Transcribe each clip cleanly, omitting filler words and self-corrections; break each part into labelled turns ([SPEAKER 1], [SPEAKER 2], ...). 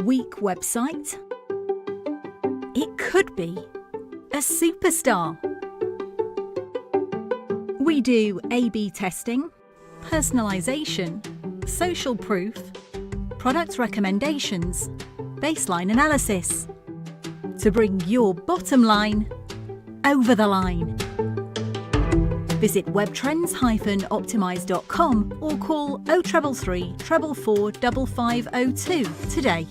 [SPEAKER 1] Weak website? It could be a superstar. We do A/B testing, personalisation, social proof, product recommendations, baseline analysis to bring your bottom line over the line. Visit webtrends-optimize.com or call 0333 444 5502 today.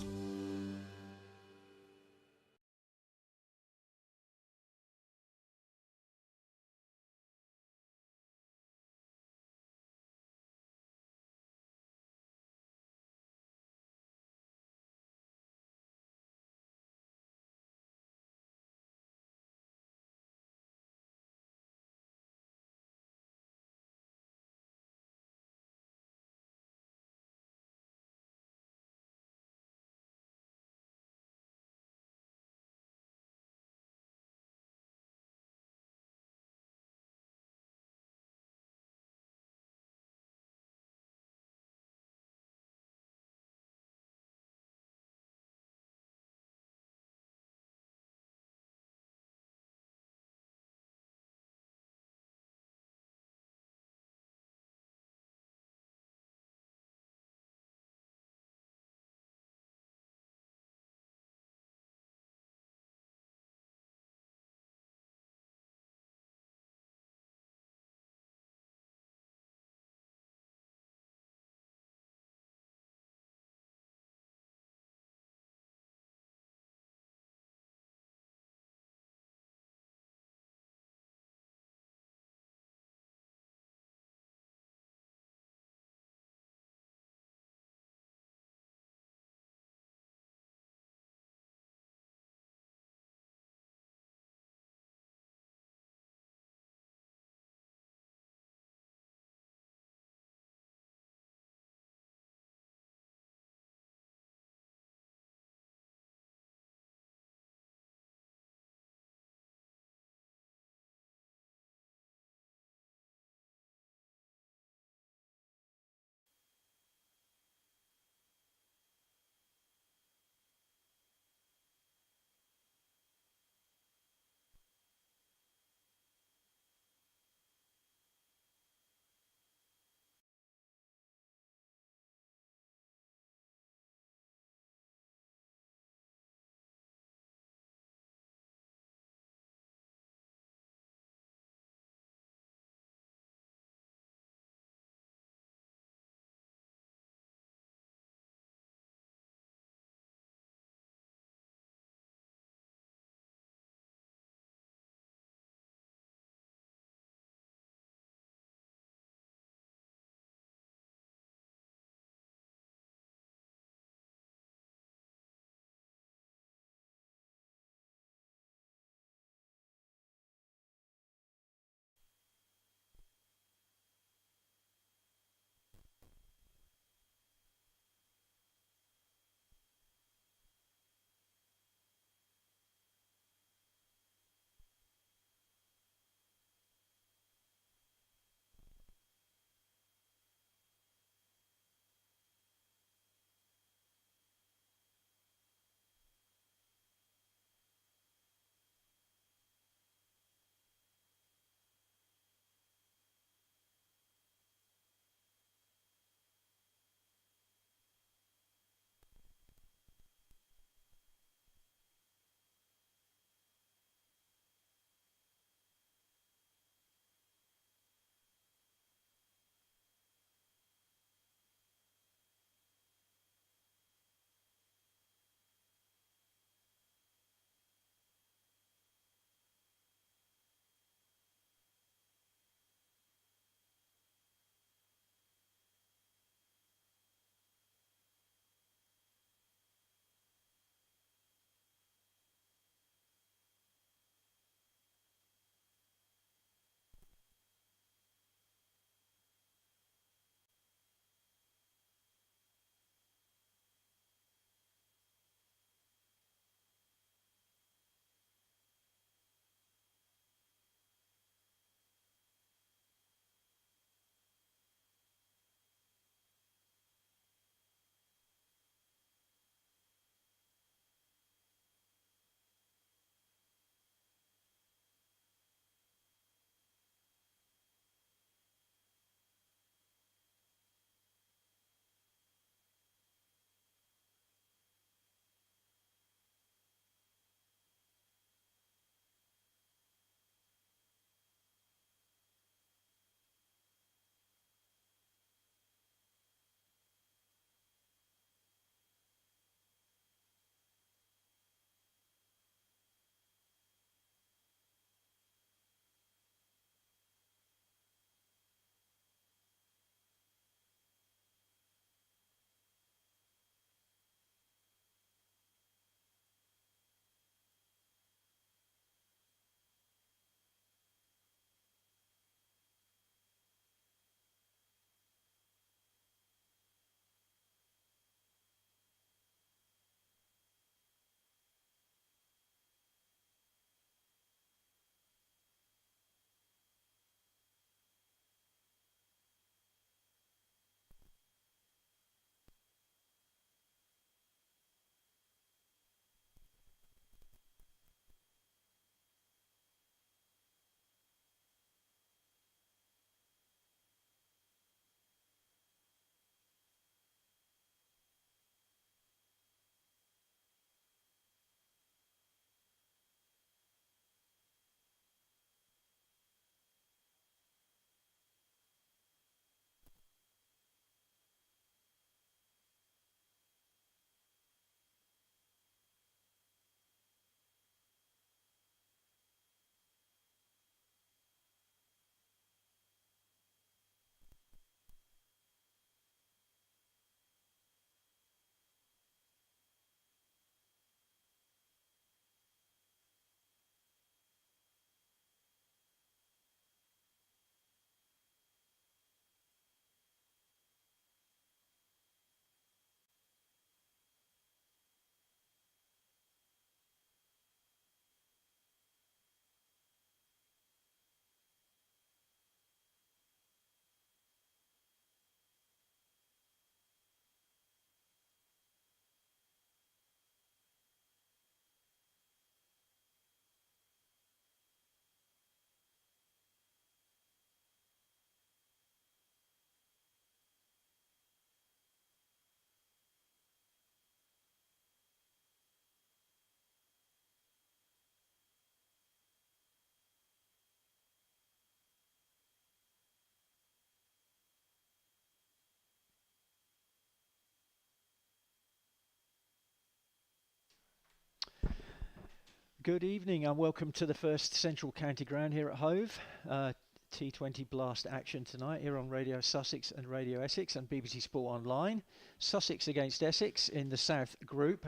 [SPEAKER 2] Good evening and welcome to the first Central County Ground here at Hove. T20 Blast action tonight here on Radio Sussex and Radio Essex and BBC Sport Online. Sussex against Essex in the South Group.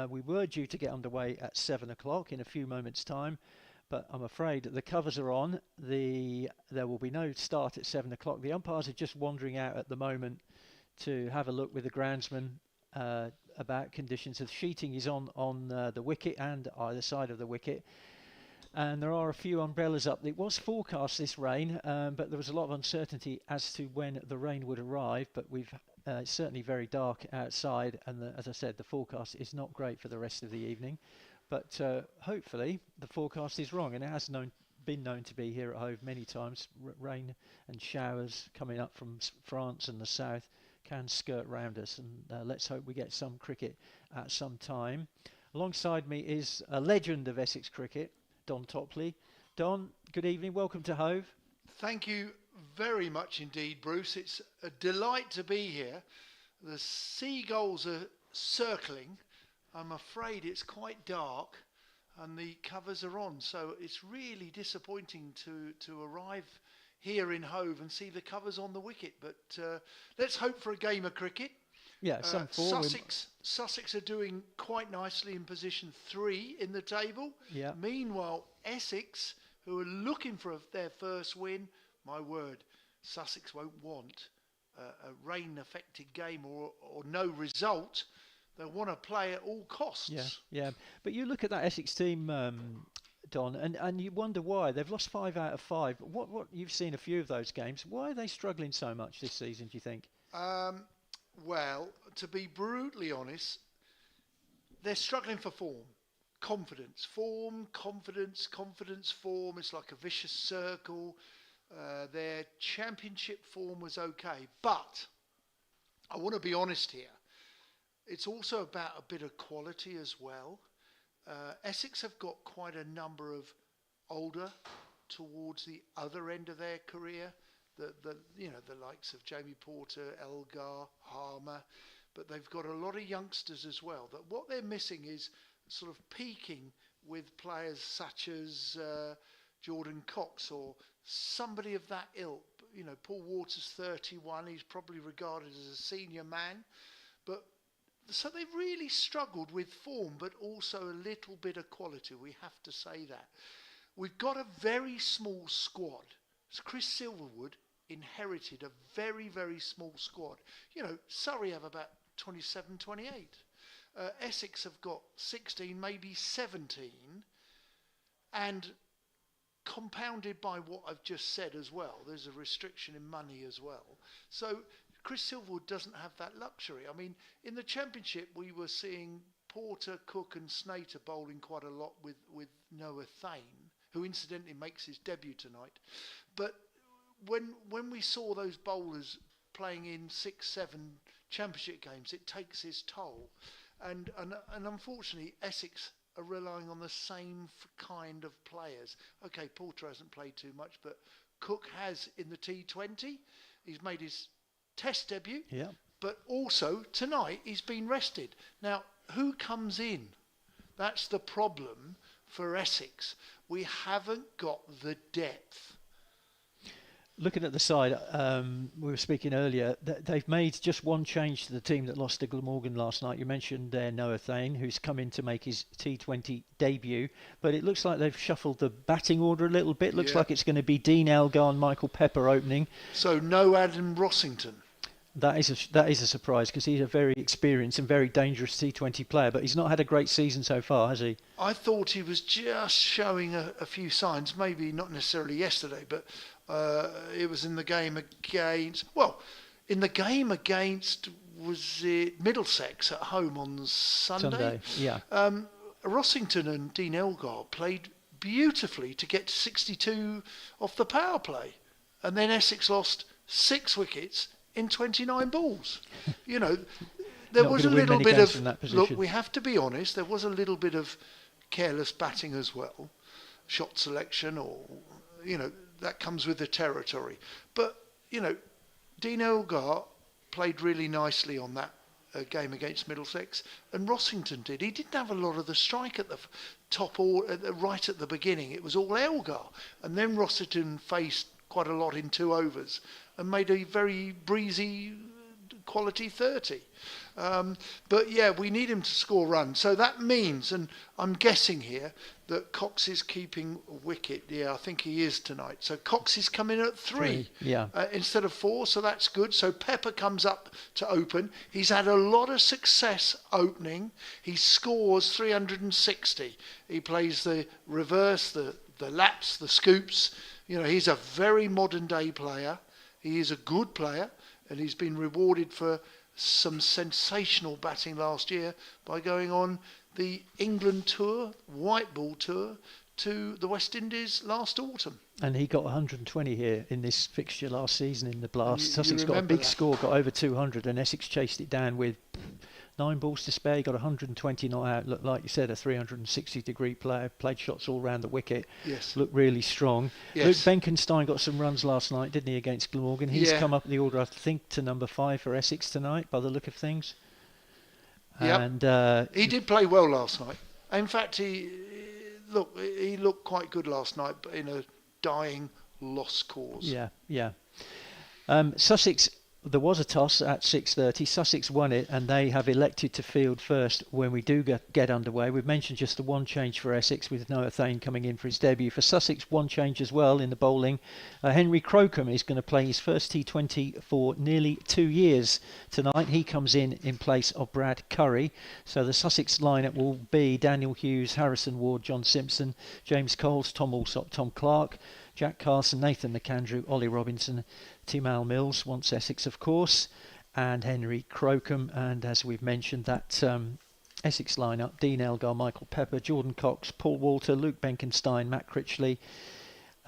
[SPEAKER 2] We were due to get underway at 7 o'clock in a few moments' time, but I'm afraid the covers are on. There will be no start at 7 o'clock. The umpires are just wandering out at the moment to have a look with the groundsman about conditions. The sheeting is on the wicket and either side of the wicket, and there are a few umbrellas up. It was forecast this rain, but there was a lot of uncertainty as to when the rain would arrive, but it's certainly very dark outside, and as I said, the forecast is not great for the rest of the evening, but hopefully the forecast is wrong, and it has been known to be here at Hove many times. Rain and showers coming up from France and the south can skirt round us, and let's hope we get some cricket at some time. Alongside me is a legend of Essex cricket, Don Topley. Don, good evening, welcome to Hove.
[SPEAKER 3] Thank you very much indeed, Bruce. It's a delight to be here. The seagulls are circling. I'm afraid it's quite dark and the covers are on, so it's really disappointing to arrive here in Hove and see the covers on the wicket, but let's hope for a game of cricket.
[SPEAKER 2] Yeah, some form.
[SPEAKER 3] Sussex are doing quite nicely in position 3 in the table.
[SPEAKER 2] Yeah.
[SPEAKER 3] Meanwhile, Essex, who are looking for their first win, my word, Sussex won't want a rain-affected game or no result. They'll want to play at all costs.
[SPEAKER 2] Yeah. But you look at that Essex team, Don, and you wonder why. They've lost 5 out of 5. What you've seen a few of those games. Why are they struggling so much this season, do you think?
[SPEAKER 3] Well, to be brutally honest, they're struggling for form. Confidence. Form, confidence, form. It's like a vicious circle. Their championship form was okay. But I want to be honest here. It's also about a bit of quality as well. Essex have got quite a number of older towards the other end of their career. The likes of Jamie Porter, Elgar, Harmer, but they've got a lot of youngsters as well. That what they're missing is sort of peaking with players such as Jordan Cox or somebody of that ilk. You know, Paul Waters, 31. He's probably regarded as a senior man, but so they've really struggled with form, but also a little bit of quality. We have to say that. We've got a very small squad. So Chris Silverwood inherited a very, very small squad. You know, Surrey have about 27, 28. Essex have got 16, maybe 17. And compounded by what I've just said as well, there's a restriction in money as well. So Chris Silverwood doesn't have that luxury. I mean, in the Championship, we were seeing Porter, Cook and Snater bowling quite a lot with Noah Thane, who incidentally makes his debut tonight. But when we saw those bowlers playing in 6-7 Championship games, it takes its toll. And unfortunately, Essex are relying on the same kind of players. Okay, Porter hasn't played too much, but Cook has in the T20. He's made his Test debut, but also tonight he's been rested. Now, who comes in? That's the problem for Essex. We haven't got the depth.
[SPEAKER 2] Looking at the side, we were speaking earlier, they've made just one change to the team that lost to Glamorgan last night. You mentioned there Noah Thane, who's come in to make his T20 debut, but it looks like they've shuffled the batting order a little bit. Looks like it's going to be Dean Elgar and Michael Pepper opening.
[SPEAKER 3] So no Adam Rossington.
[SPEAKER 2] That is a surprise because he's a very experienced and very dangerous T20 player, but he's not had a great season so far, has he?
[SPEAKER 3] I thought he was just showing a few signs, maybe not necessarily yesterday, but it was in the game against, was it Middlesex at home on Sunday?
[SPEAKER 2] Yeah.
[SPEAKER 3] Rossington and Dean Elgar played beautifully to get to 62 off the power play. And then Essex lost 6 wickets in 29 balls. You know, there was a little bit of, look, we have to be honest, there was a little bit of careless batting as well. Shot selection or, you know, that comes with the territory. But, you know, Dean Elgar played really nicely on that game against Middlesex, and Rossington did. He didn't have a lot of the strike at the top or right at the beginning. It was all Elgar, and then Rossington faced quite a lot in 2 overs and made a very breezy quality 30. But yeah, we need him to score runs. So that means, and I'm guessing here, that Cox is keeping a wicket. Yeah, I think he is tonight. So Cox is coming at 3 instead of 4, so that's good. So Pepper comes up to open. He's had a lot of success opening. He scores 360. He plays the reverse, the laps, the scoops. You know, he's a very modern day player. He is a good player, and he's been rewarded for some sensational batting last year by going on the England tour, white ball tour, to the West Indies last autumn.
[SPEAKER 2] And he got 120 here in this fixture last season in the Blast. Sussex got a big
[SPEAKER 3] that
[SPEAKER 2] score, got over 200, and Essex chased it down with 9 balls to spare. He got 120 not out. Looked like you said, a 360-degree player. Played shots all round the wicket.
[SPEAKER 3] Yes.
[SPEAKER 2] Looked really strong.
[SPEAKER 3] Yes.
[SPEAKER 2] Luke Benkenstein got some runs last night, didn't he, against Glamorgan? He's come up the order, I think, to number 5 for Essex tonight, by the look of things.
[SPEAKER 3] Yep.
[SPEAKER 2] And
[SPEAKER 3] he did play well last night. In fact, he looked quite good last night, but in a dying lost cause.
[SPEAKER 2] Yeah. Sussex, there was a toss at 6:30. Sussex won it, and they have elected to field first when we do get underway. We've mentioned just the one change for Essex, with Noah Thane coming in for his debut. For Sussex, one change as well in the bowling. Henry Crocombe is going to play his first T20 for nearly 2 years tonight. He comes in place of Brad Curry. So the Sussex lineup will be Daniel Hughes, Harrison Ward, John Simpson, James Coles, Tom Alsop, Tom Clark, Jack Carson, Nathan McAndrew, Ollie Robinson, Tim Al Mills, once Essex of course, and Henry Crocombe. And as we've mentioned, that Essex lineup: Dean Elgar, Michael Pepper, Jordan Cox, Paul Walter, Luke Benkenstein, Matt Critchley,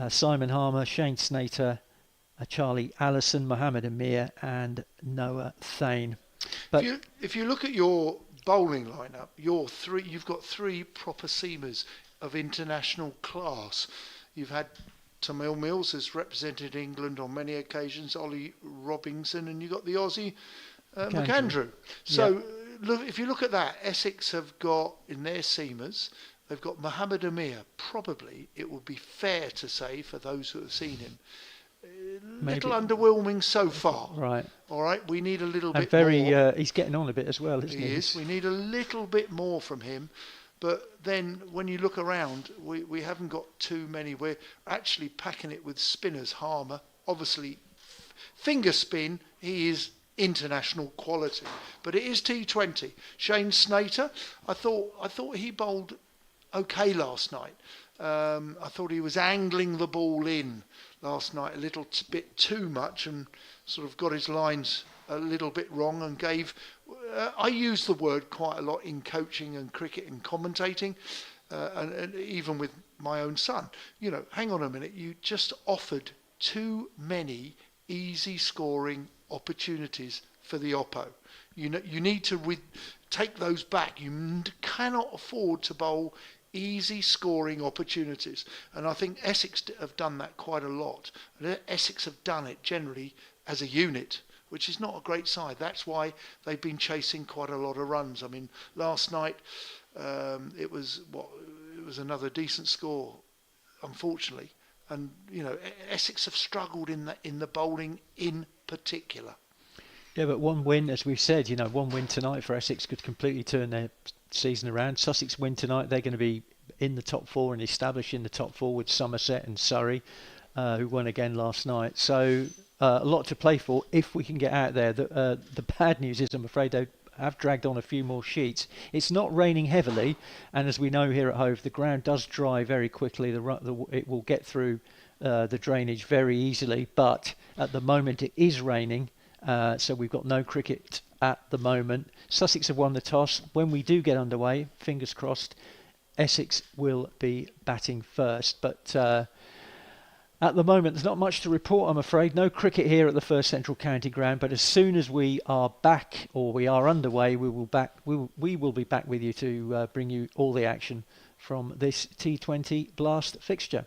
[SPEAKER 2] Simon Harmer, Shane Snater, Charlie Allison, Mohammed Amir, and Noah Thane. But
[SPEAKER 3] if you look at your bowling lineup, you've got 3 proper seamers of international class. You've had Tamil Mills has represented England on many occasions, Ollie Robinson, and you've got the Aussie McAndrew. So look, if you look at that, Essex have got in their seamers, they've got Mohammed Amir. Probably, it would be fair to say, for those who have seen him, little underwhelming so far.
[SPEAKER 2] Right.
[SPEAKER 3] All right, we need a little
[SPEAKER 2] and
[SPEAKER 3] bit more.
[SPEAKER 2] He's getting on a bit as well, isn't he?
[SPEAKER 3] He is. We need a little bit more from him. But then when you look around, we haven't got too many. We're actually packing it with spinners. Harmer, obviously, finger spin, he is international quality. But it is T20. Shane Snater, I thought he bowled okay last night. I thought he was angling the ball in last night a little bit too much and sort of got his lines a little bit wrong and gave... I use the word quite a lot in coaching and cricket and commentating, and even with my own son. You know, hang on a minute, you just offered too many easy scoring opportunities for the oppo. You know, you need to take those back. You cannot afford to bowl easy scoring opportunities, and I think Essex have done that quite a lot. Essex have done it generally as a unit, which is not a great side. That's why they've been chasing quite a lot of runs. I mean, last night it was another decent score, unfortunately. And you know, Essex have struggled in the bowling in particular.
[SPEAKER 2] Yeah, but one win, as we've said, you know, one win tonight for Essex could completely turn their season around. Sussex win tonight, they're going to be in the top 4 and established in the top 4 with Somerset and Surrey, who won again last night. So a lot to play for if we can get out there. The bad news is, I'm afraid, they have dragged on a few more sheets. It's not raining heavily, and as we know here at Hove, the ground does dry very quickly. It will get through the drainage very easily, but at the moment it is raining, so we've got no cricket at the moment. Sussex have won the toss. When we do get underway, fingers crossed, Essex will be batting first, but at the moment, there's not much to report, I'm afraid. No cricket here at the First Central County Ground, but as soon as we are back, or we are underway, we will be back with you to bring you all the action from this T20 Blast fixture.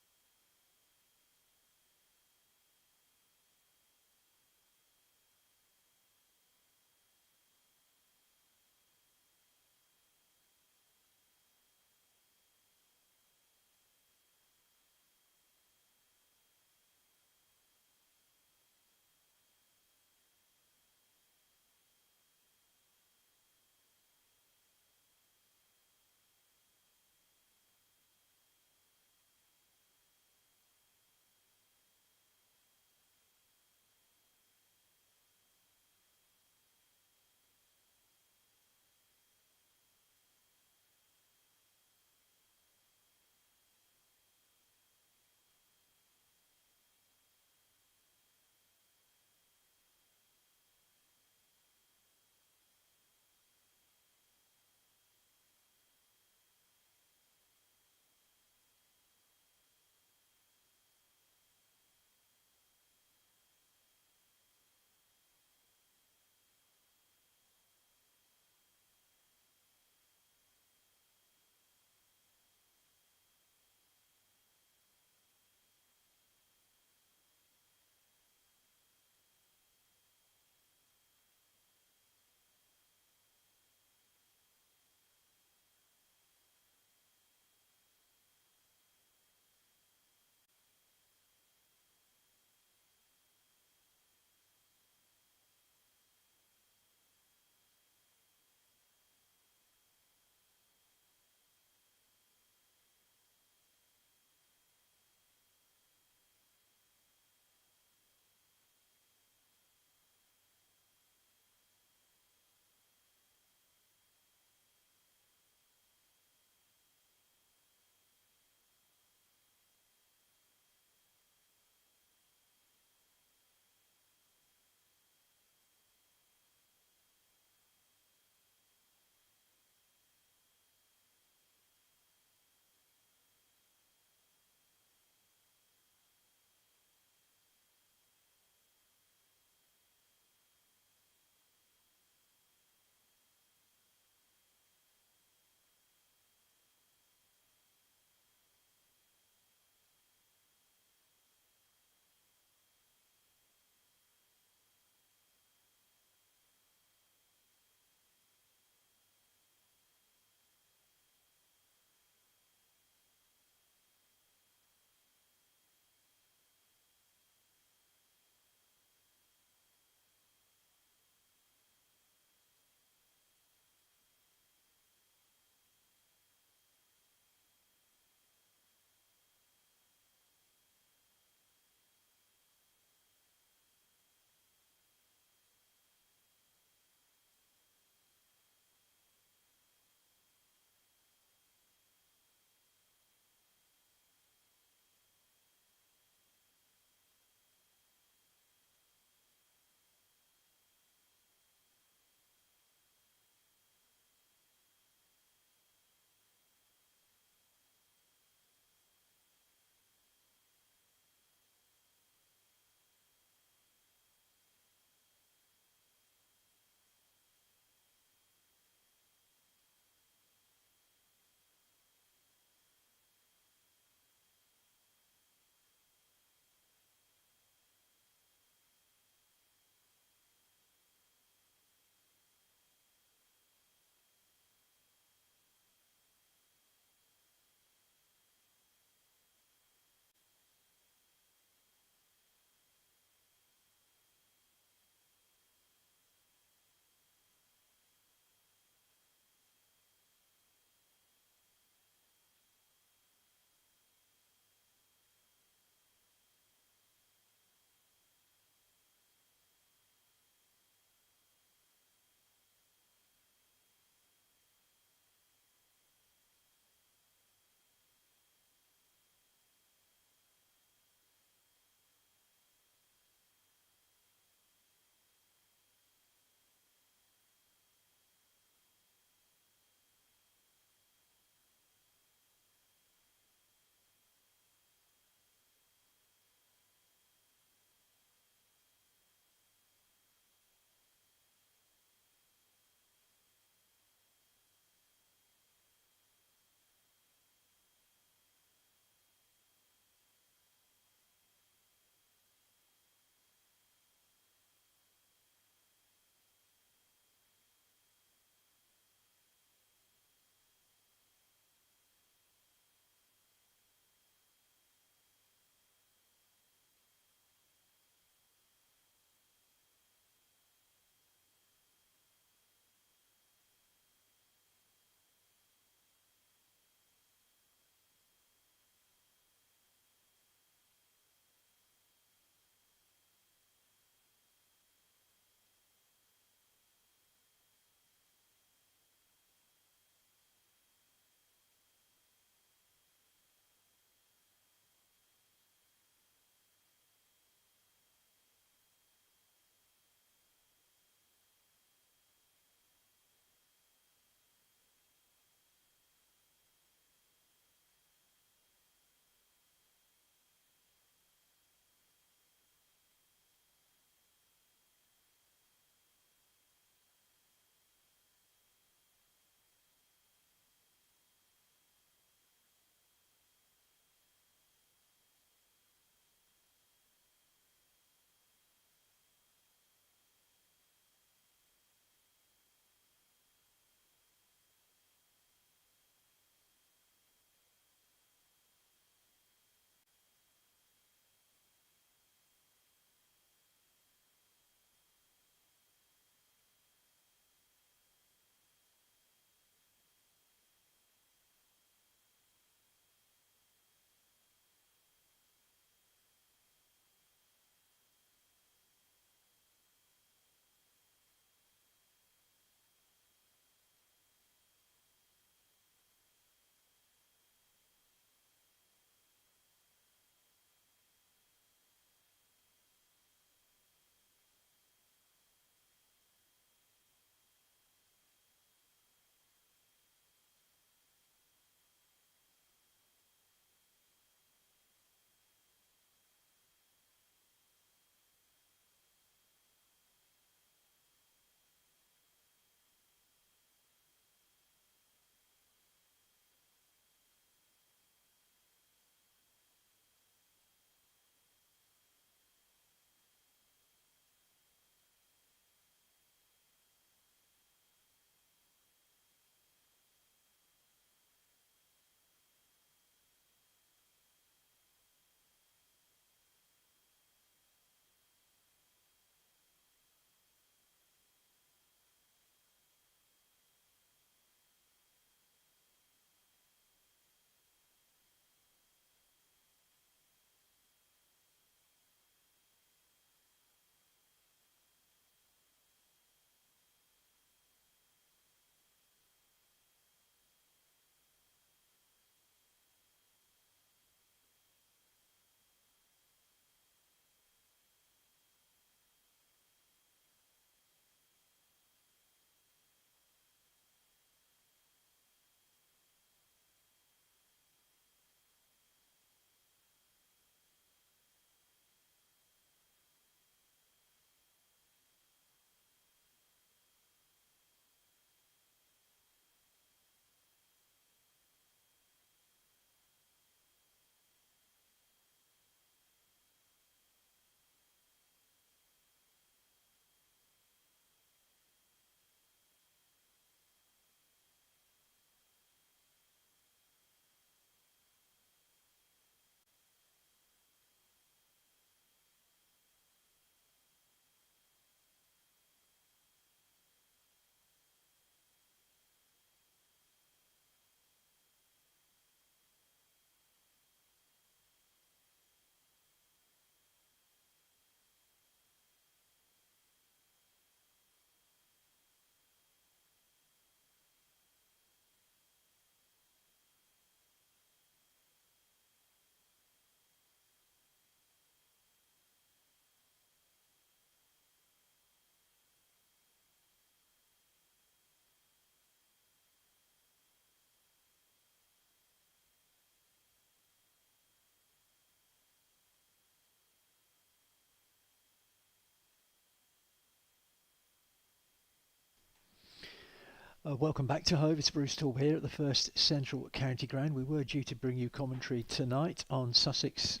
[SPEAKER 2] Welcome back to Hove. It's Bruce Torp here at the First Central County Ground. We were due to bring you commentary tonight on Sussex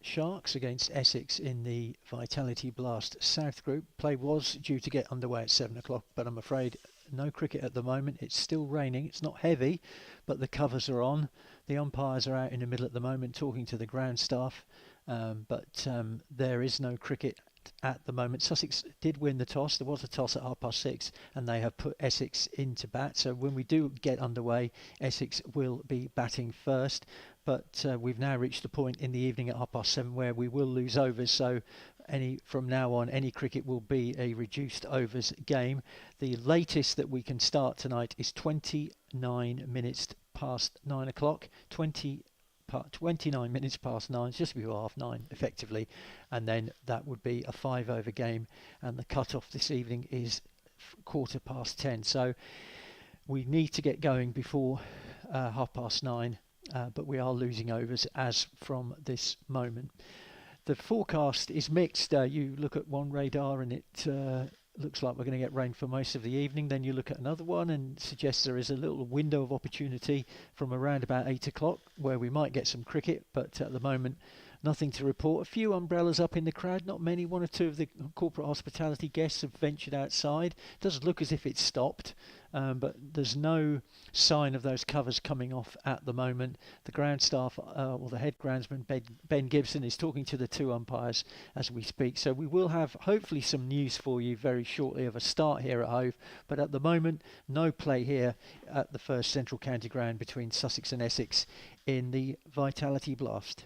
[SPEAKER 2] Sharks against Essex in the Vitality Blast South Group. Play was due to get underway at 7 o'clock, but I'm afraid no cricket at the moment. It's still raining. It's not heavy, but the covers are on. The umpires are out in the middle at the moment talking to the ground staff, but there is no cricket at the moment. Sussex did win the toss. There was a toss at 6:30, and they have put Essex into bat. So when we do get underway, Essex will be batting first. But we've now reached the point in the evening at 7:30 where we will lose overs. So from now on, any cricket will be a reduced overs game. The latest that we can start tonight is 29 minutes past 9 o'clock. 29 minutes past 9, just before 9:30 effectively, and then that would be a 5-over game, and the cut-off this evening is 10:15. So we need to get going before 9:30, but we are losing overs as from this moment. The forecast is mixed. You look at one radar and it looks like we're going to get rain for most of the evening. Then you look at another one and suggests there is a little window of opportunity from around about 8 o'clock where we might get some cricket, but at the moment nothing to report. A few umbrellas up in the crowd, not many. One or two of the corporate hospitality guests have ventured outside. It doesn't look as if it's stopped, but there's no sign of those covers coming off at the moment. The ground staff, or the head groundsman, Ben Gibson, is talking to the two umpires as we speak. So we will have hopefully some news for you very shortly of a start here at Hove. But at the moment, no play here at the First Central County Ground between Sussex and Essex in the Vitality Blast.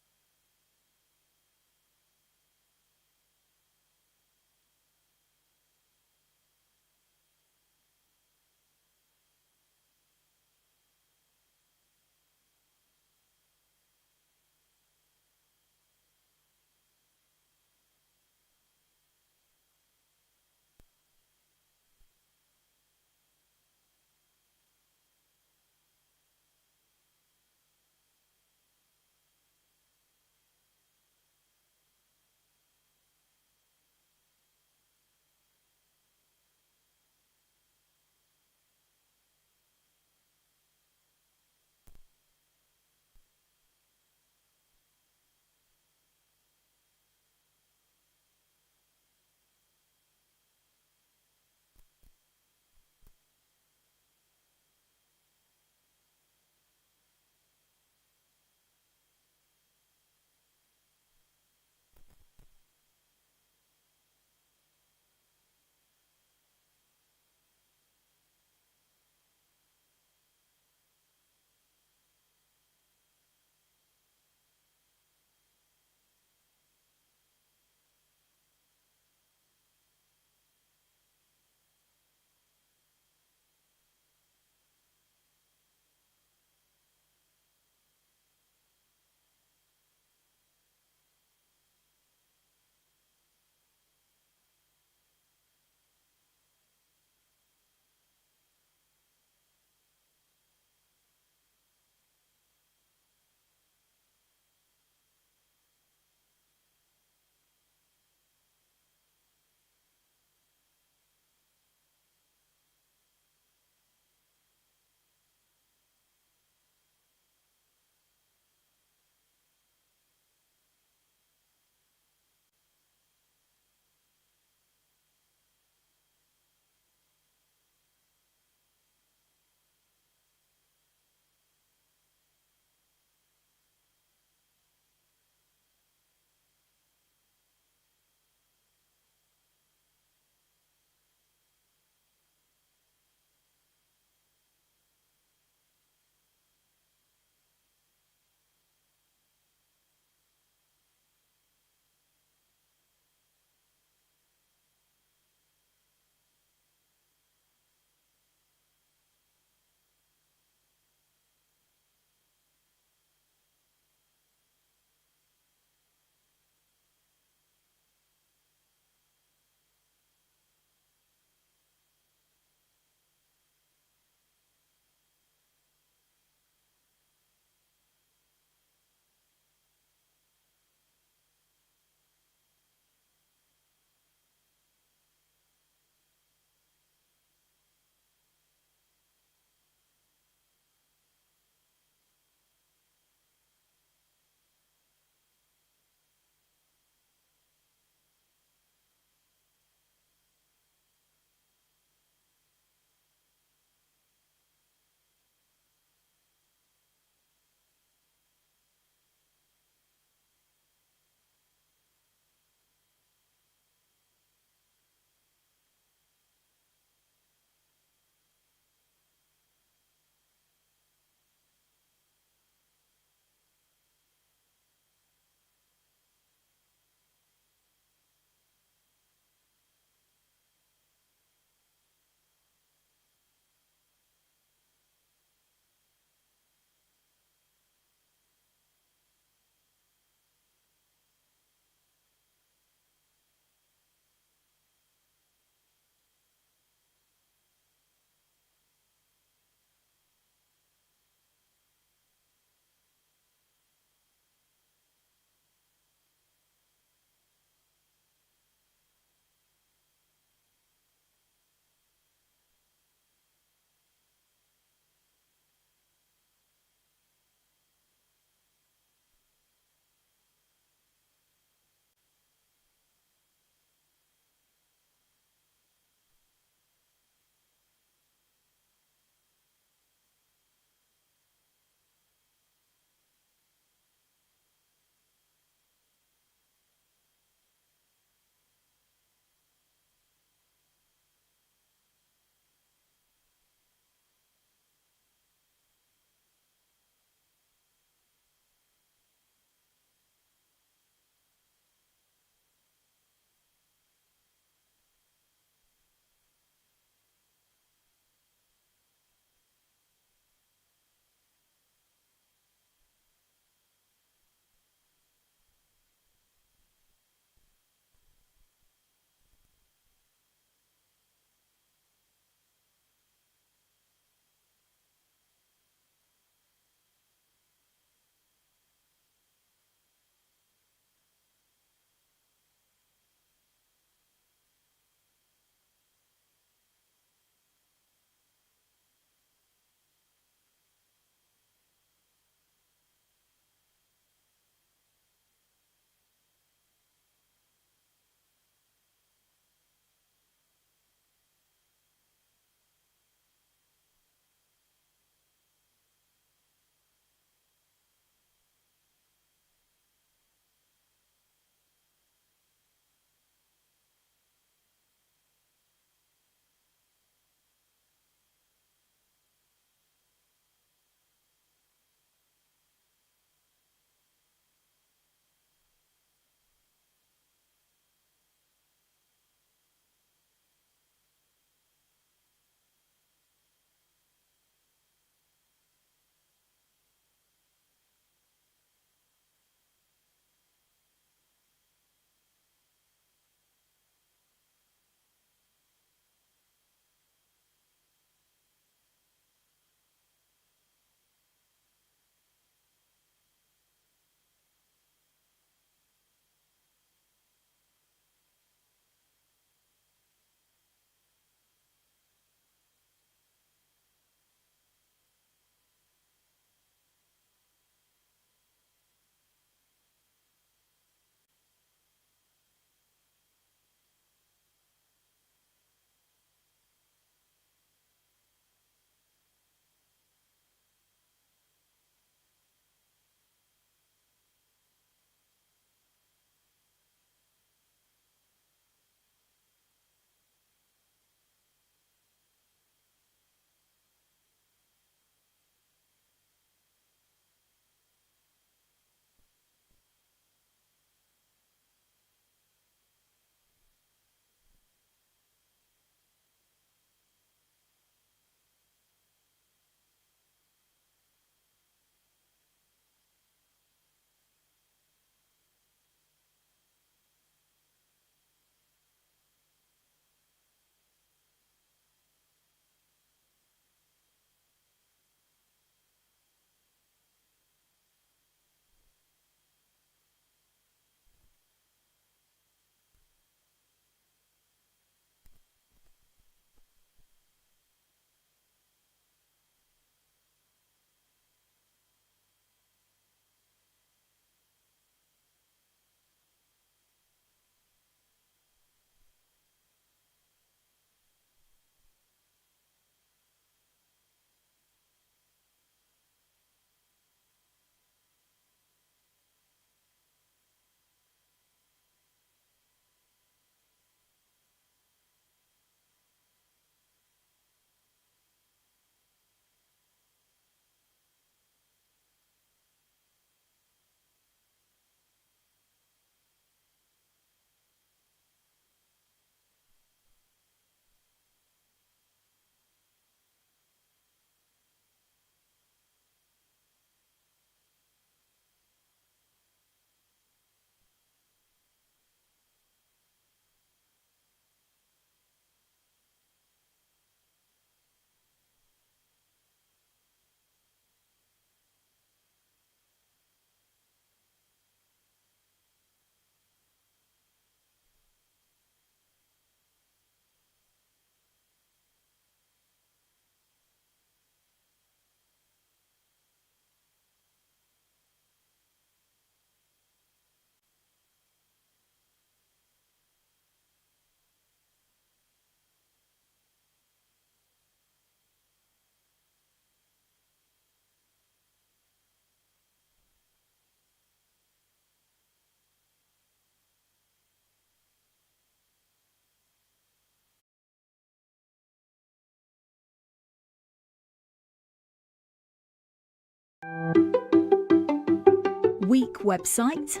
[SPEAKER 1] Weak website?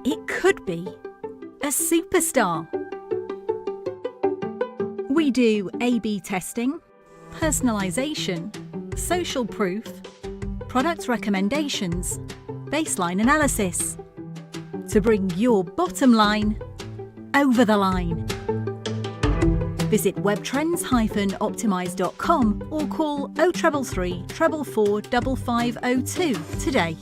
[SPEAKER 1] It could be a superstar. We do A/B testing, personalisation, social proof, product recommendations, baseline analysis to bring your bottom line over the line. Visit webtrends-optimize.com or call 0333 444 5502 today.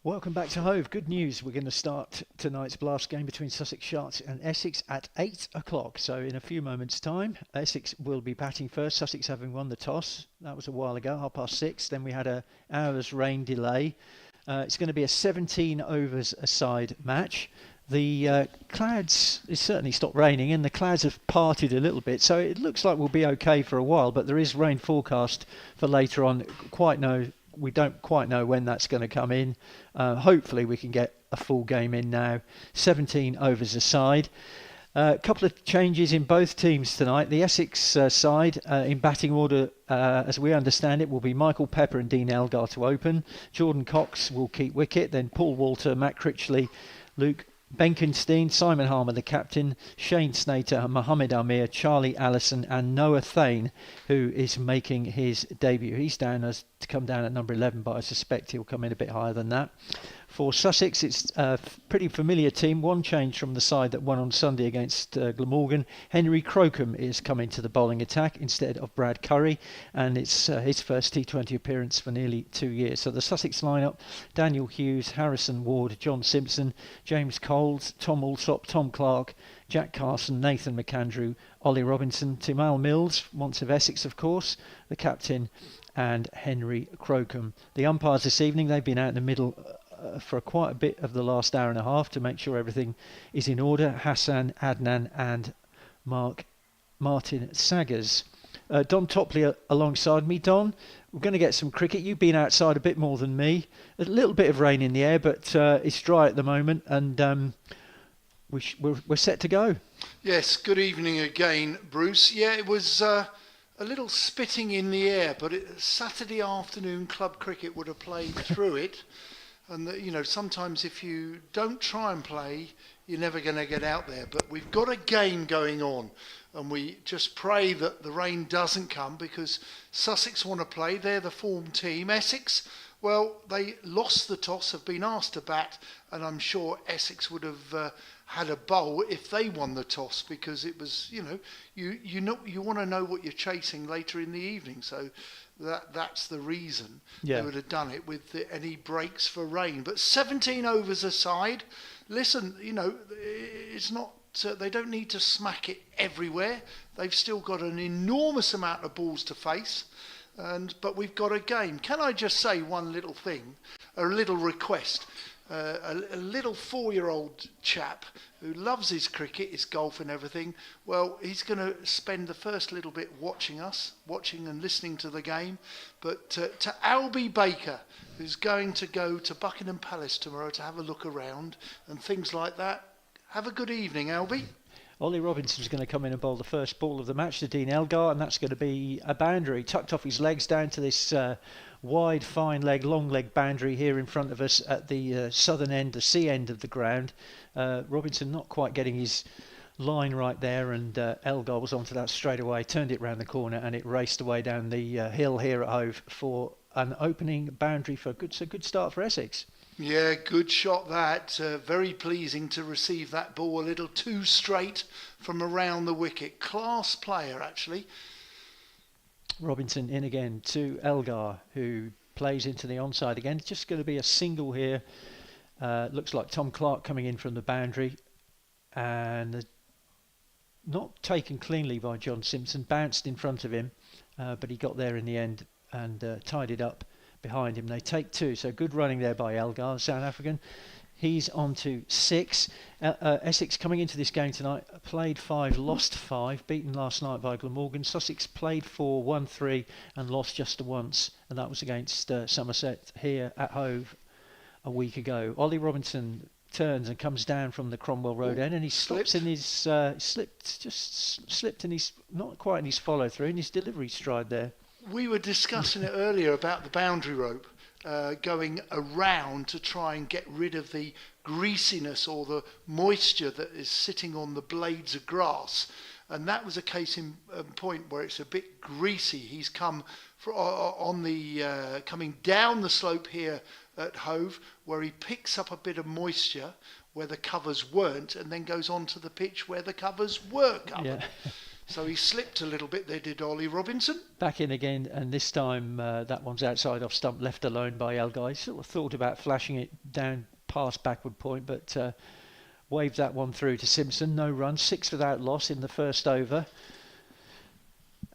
[SPEAKER 2] Welcome back to Hove. Good news. We're going to start tonight's blast game between Sussex Sharks and Essex at 8 o'clock. So in a few moments' time, Essex will be batting first. Sussex having won the toss. That was a while ago, 6:30. Then we had an hour's rain delay. It's going to be a 17 overs a side match. The clouds, it's certainly stopped raining and the clouds have parted a little bit. So it looks like we'll be okay for a while, but there is rain forecast for later on. We don't quite know when that's going to come in. Hopefully we can get a full game in now. 17 overs aside. A couple of changes in both teams tonight. The Essex side in batting order, as we understand it, will be Michael Pepper and Dean Elgar to open. Jordan Cox will keep wicket. Then Paul Walter, Matt Critchley, Luke Benkenstein, Simon Harmer the captain, Shane Snater, Mohammed Amir, Charlie Allison and Noah Thane, who is making his debut. He's down as to come down at number 11, but I suspect he'll come in a bit higher than that. For Sussex, it's a pretty familiar team. One change from the side that won on Sunday against Glamorgan. Henry Crocombe is coming to the bowling attack instead of Brad Curry, and it's his first T20 appearance for nearly 2 years. So the Sussex lineup: Daniel Hughes, Harrison Ward, John Simpson, James Coles, Tom Alsop, Tom Clark, Jack Carson, Nathan McAndrew, Ollie Robinson, Timal Mills, once of Essex of course, the captain, and Henry Crocombe. The umpires this evening, they've been out in the middle for quite a bit of the last hour and a half to make sure everything is in order. Hassan Adnan and Martin Saggers. Don Topley alongside me. Don, we're going to get some cricket. You've been outside a bit more than me. A little bit of rain in the air, but it's dry at the moment, and we're set to go. Yes, good evening again, Bruce. Yeah, it was a little spitting in the air, but Saturday afternoon club cricket would have played through it. And sometimes if you don't try and play, you're never going to get out there. But we've got a game going on, and we just pray that the rain doesn't come, because Sussex want to play. They're the form team. Essex, well, they lost the toss, have been asked to bat, and I'm sure Essex would have had a bowl if they won the toss, because it was, you want to know what you're chasing later in the evening. So that's the reason they would have done it with any breaks for rain. But 17 overs aside, listen, it's not. They don't need to smack it everywhere. They've still got an enormous amount of balls to face, but we've got a game. Can I just say one little thing, a little request? A little 4-year-old chap who loves his cricket, his golf and everything. Well, he's going to spend the first little bit watching and listening to the game. But to Albie Baker, who's going to go to Buckingham Palace tomorrow to have a look around and things like that, have a good evening, Albie. Ollie Robinson's going to come in and bowl the first ball of the match to Dean Elgar, and that's going to be a boundary. Tucked off his legs down to this wide, fine leg, long leg boundary here in front of us at the southern end, the sea end of the ground. Robinson not quite getting his line right there, and Elgar was onto that straight away, turned it round the corner, and it raced away down the hill here at Hove for an opening boundary for a good start for Essex.
[SPEAKER 3] Yeah, good shot that. Very pleasing to receive that ball a little too straight from around the wicket. Class player, actually.
[SPEAKER 2] Robinson in again to Elgar, who plays into the onside again. It's just going to be a single here. Looks like Tom Clark coming in from the boundary, and not taken cleanly by John Simpson, bounced in front of him, but he got there in the end and tied it up behind him. They take 2, so good running there by Elgar, South African. He's on to 6. Essex coming into this game tonight played 5, lost 5, beaten last night by Glamorgan. Sussex played 4, won 3 and lost just the once, and that was against Somerset here at Hove a week ago. Ollie Robinson turns and comes down from the Cromwell Road end, and he stops in his slipped in his, not quite in his follow through, in his delivery stride there.
[SPEAKER 3] We were discussing it earlier about the boundary rope going around to try and get rid of the greasiness or the moisture that is sitting on the blades of grass, and that was a case in point where it's a bit greasy. He's come coming down the slope here at Hove, where he picks up a bit of moisture where the covers weren't, and then goes on to the pitch where the covers were covered.
[SPEAKER 2] Yeah.
[SPEAKER 3] So he slipped a little bit there, did Ollie Robinson.
[SPEAKER 2] Back in again, and this time that one's outside off stump, left alone by Elgar. He sort of thought about flashing it down past backward point, but waved that one through to Simpson. No run, 6 without loss in the first over.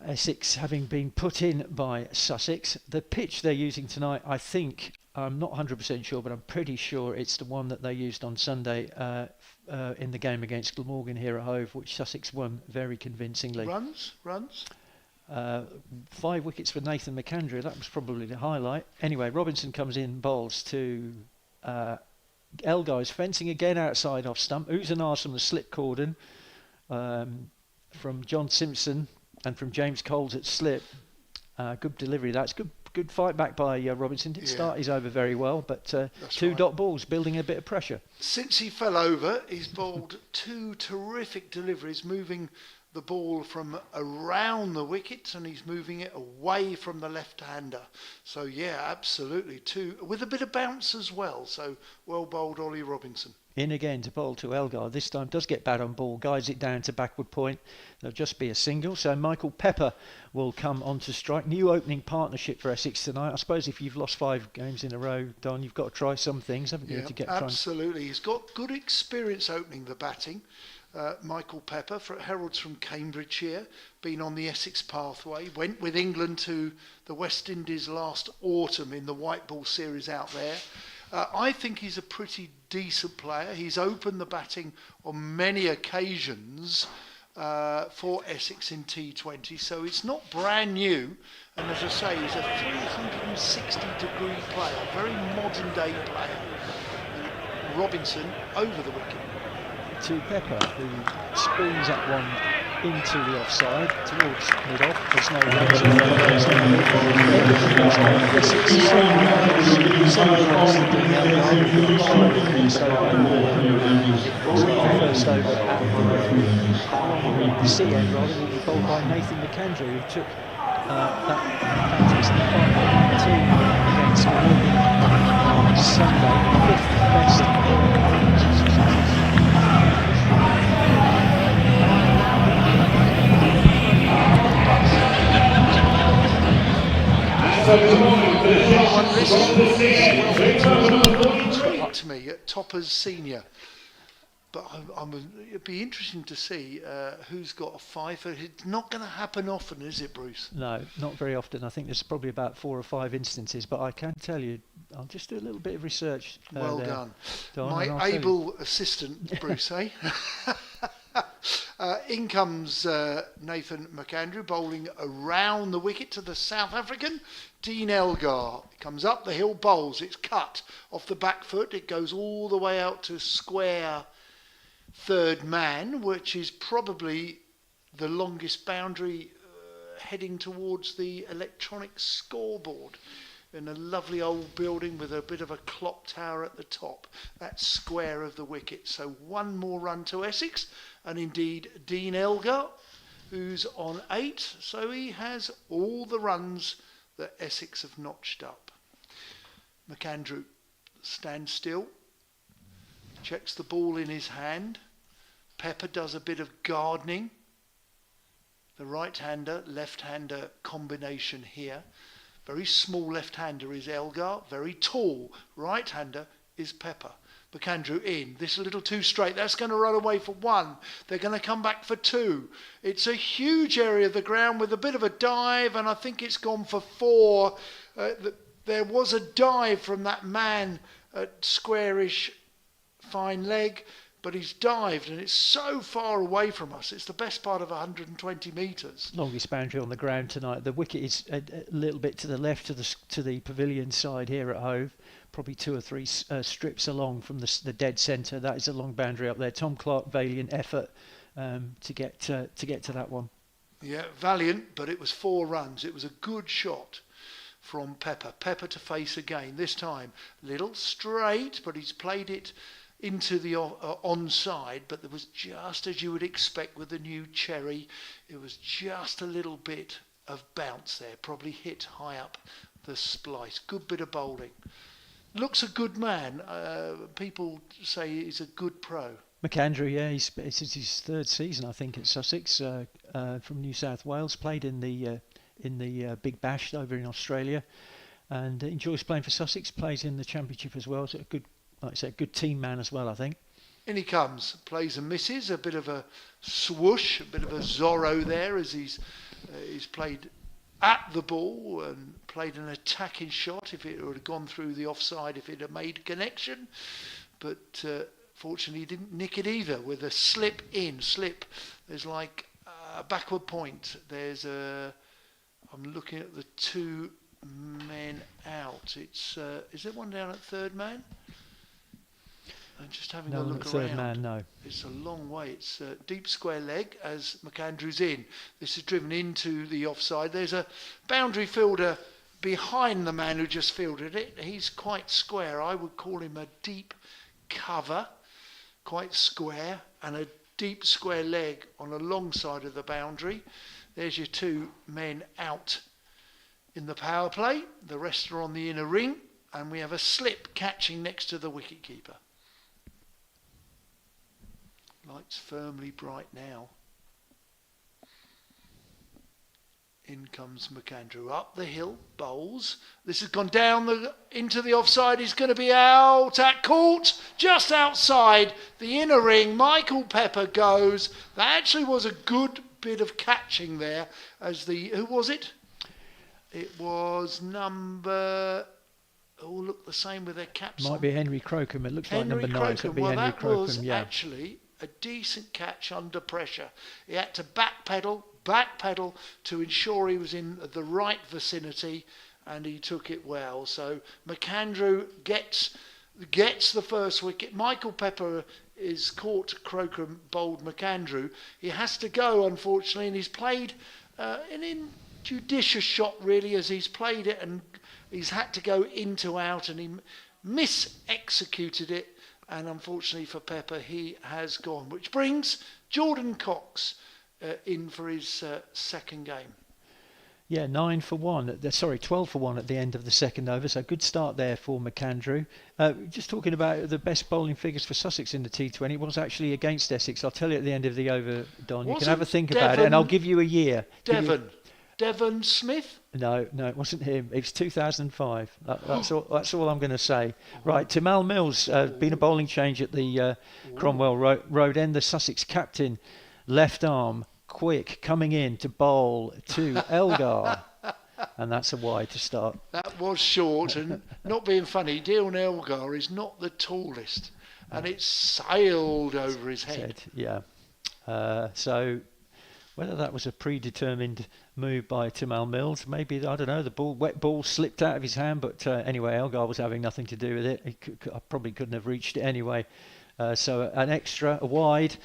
[SPEAKER 2] Essex having been put in by Sussex. The pitch they're using tonight, I think, I'm not 100% sure, but I'm pretty sure it's the one that they used on Sunday in the game against Glamorgan here at Hove, which Sussex won very convincingly.
[SPEAKER 3] Runs?
[SPEAKER 2] 5 wickets for Nathan McAndrew. That was probably the highlight. Anyway, Robinson comes in, bowls to Elgar, is fencing again outside off stump. Oohs and ahs from the slip cordon from John Simpson and from James Coles at slip. Good delivery. That's good fight back by Robinson. Didn't start his over very well, but 2 dot balls, building a bit of pressure.
[SPEAKER 3] Since he fell over, he's bowled 2 terrific deliveries, moving the ball from around the wicket, and he's moving it away from the left-hander. So yeah, absolutely, 2 with a bit of bounce as well. So well bowled, Ollie Robinson.
[SPEAKER 2] In again to bowl to Elgar. This time does get bat on ball, guides it down to backward point. There'll just be a single. So Michael Pepper will come on to strike. New opening partnership for Essex tonight. I suppose if you've lost 5 games in a row, Don, you've got to try some things, haven't you?
[SPEAKER 3] Absolutely. He's got good experience opening the batting. Michael Pepper, Heralds from Cambridgeshire, been on the Essex pathway, went with England to the West Indies last autumn in the white ball series out there. I think he's a pretty decent player. He's opened the batting on many occasions for Essex in T20, so it's not brand new. And as I say, he's a 360-degree player, very modern-day player. And Robinson over the wicket.
[SPEAKER 2] To Pepper, who spoons that one into the offside towards mid-off. There's no first over at the sea end, rather, will be bowled by Nathan McAndrew, who took that fantastic fight team against Glamorgan on Sunday, 5th best.
[SPEAKER 3] To me at Toppers Senior, but it'd be interesting to see who's got a 5. It's not going to happen often, is it, Bruce?
[SPEAKER 2] No, not very often. I think there's probably about 4 or 5 instances, but I can tell you, I'll just do a little bit of research.
[SPEAKER 3] Well done. My able assistant, Bruce, eh? In comes Nathan McAndrew bowling around the wicket to the South African. Dean Elgar comes up the hill, bowls. It's cut off the back foot. It goes all the way out to square third man, which is probably the longest boundary heading towards the electronic scoreboard in a lovely old building with a bit of a clock tower at the top. That's square of the wicket. So one more run to Essex, and indeed Dean Elgar, who's on 8, so he has all the runs that Essex have notched up. McAndrew stands still, checks the ball in his hand. Pepper does a bit of gardening. The right-hander, left-hander combination here. Very small left-hander is Elgar, very tall right-hander is Pepper. McAndrew in, this is a little too straight, that's going to run away for 1, they're going to come back for 2. It's a huge area of the ground with a bit of a dive, and I think it's gone for 4. There was a dive from that man at squarish fine leg, but he's dived and it's so far away from us. It's the best part of 120 metres.
[SPEAKER 2] Longest boundary on the ground tonight. The wicket is a little bit to the left to the pavilion side here at Hove. Probably 2 or 3 strips along from the dead centre. That is a long boundary up there. Tom Clark, valiant effort to get to that one.
[SPEAKER 3] Yeah, valiant, but it was 4 runs. It was a good shot from Pepper. Pepper to face again. This time, little straight, but he's played it into the onside, but there was, just as you would expect with the new Cherry, it was just a little bit of bounce there, probably hit high up the splice. Good bit of bowling. Looks a good man. People say he's a good pro.
[SPEAKER 2] McAndrew, yeah, it's his 3rd season, I think, at Sussex, from New South Wales. Played in the Big Bash over in Australia, and enjoys playing for Sussex. Plays in the Championship as well. So a good, like I say, a good team man as well, I think.
[SPEAKER 3] In he comes, plays and misses, a bit of a swoosh, a bit of a Zorro there as he's played at the ball and played an attacking shot if it would have gone through the offside, if it had made connection. But fortunately he didn't nick it either with a slip. There's like a backward point. I'm looking at the 2 men out. It's is there one down at third man? I'm just having a look around.
[SPEAKER 2] Third man, no.
[SPEAKER 3] It's a long way. It's a deep square leg as McAndrew's in. This is driven into the offside. There's a boundary fielder behind the man who just fielded it. He's quite square. I would call him a deep cover, quite square, and a deep square leg on a long side of the boundary. There's your 2 men out in the power play. The rest are on the inner ring, and we have a slip catching next to the wicketkeeper. Lights firmly bright now. In comes McAndrew up the hill, bowls. This has gone down into the offside. He's going to be out at court, just outside the inner ring. Michael Pepper goes. That actually was a good bit of catching there. Who was it? It was number. All look the same with their caps on.
[SPEAKER 2] Might be Henry Crocombe. It looks like number 9. So it'd be
[SPEAKER 3] well,
[SPEAKER 2] Henry
[SPEAKER 3] that
[SPEAKER 2] Crocombe.
[SPEAKER 3] was
[SPEAKER 2] Yeah.
[SPEAKER 3] actually a decent catch under pressure. He had to backpedal to ensure he was in the right vicinity, and he took it well. So McAndrew gets the first wicket. Michael Pepper is caught Crocombe bowled McAndrew. He has to go, unfortunately, and he's played an injudicious shot, really, as he's played it, and he's had to go into out, and he mis-executed it. And unfortunately for Pepper, he has gone, which brings Jordan Cox in for his second game.
[SPEAKER 2] Yeah, 9 for 1. 12 for 1 at the end of the second over. So good start there for McAndrew. Just talking about the best bowling figures for Sussex in the T20 was actually against Essex. I'll tell you at the end of the over, Don. You can have a think about it, and I'll give you a year.
[SPEAKER 3] Devon Smith?
[SPEAKER 2] No, it wasn't him. It was 2005. That's all I'm going to say. Right, Tamal Mills, been a bowling change at the Cromwell Road End. The Sussex captain, left arm, quick, coming in to bowl to Elgar. And that's a wide to start.
[SPEAKER 3] That was short, and not being funny, Dion Elgar is not the tallest. And it sailed over his head.
[SPEAKER 2] Yeah. So whether that was a predetermined move by Tamal Mills, maybe, I don't know, the wet ball slipped out of his hand, but anyway, Elgar was having nothing to do with it. I probably couldn't have reached it anyway. So an extra, a wide.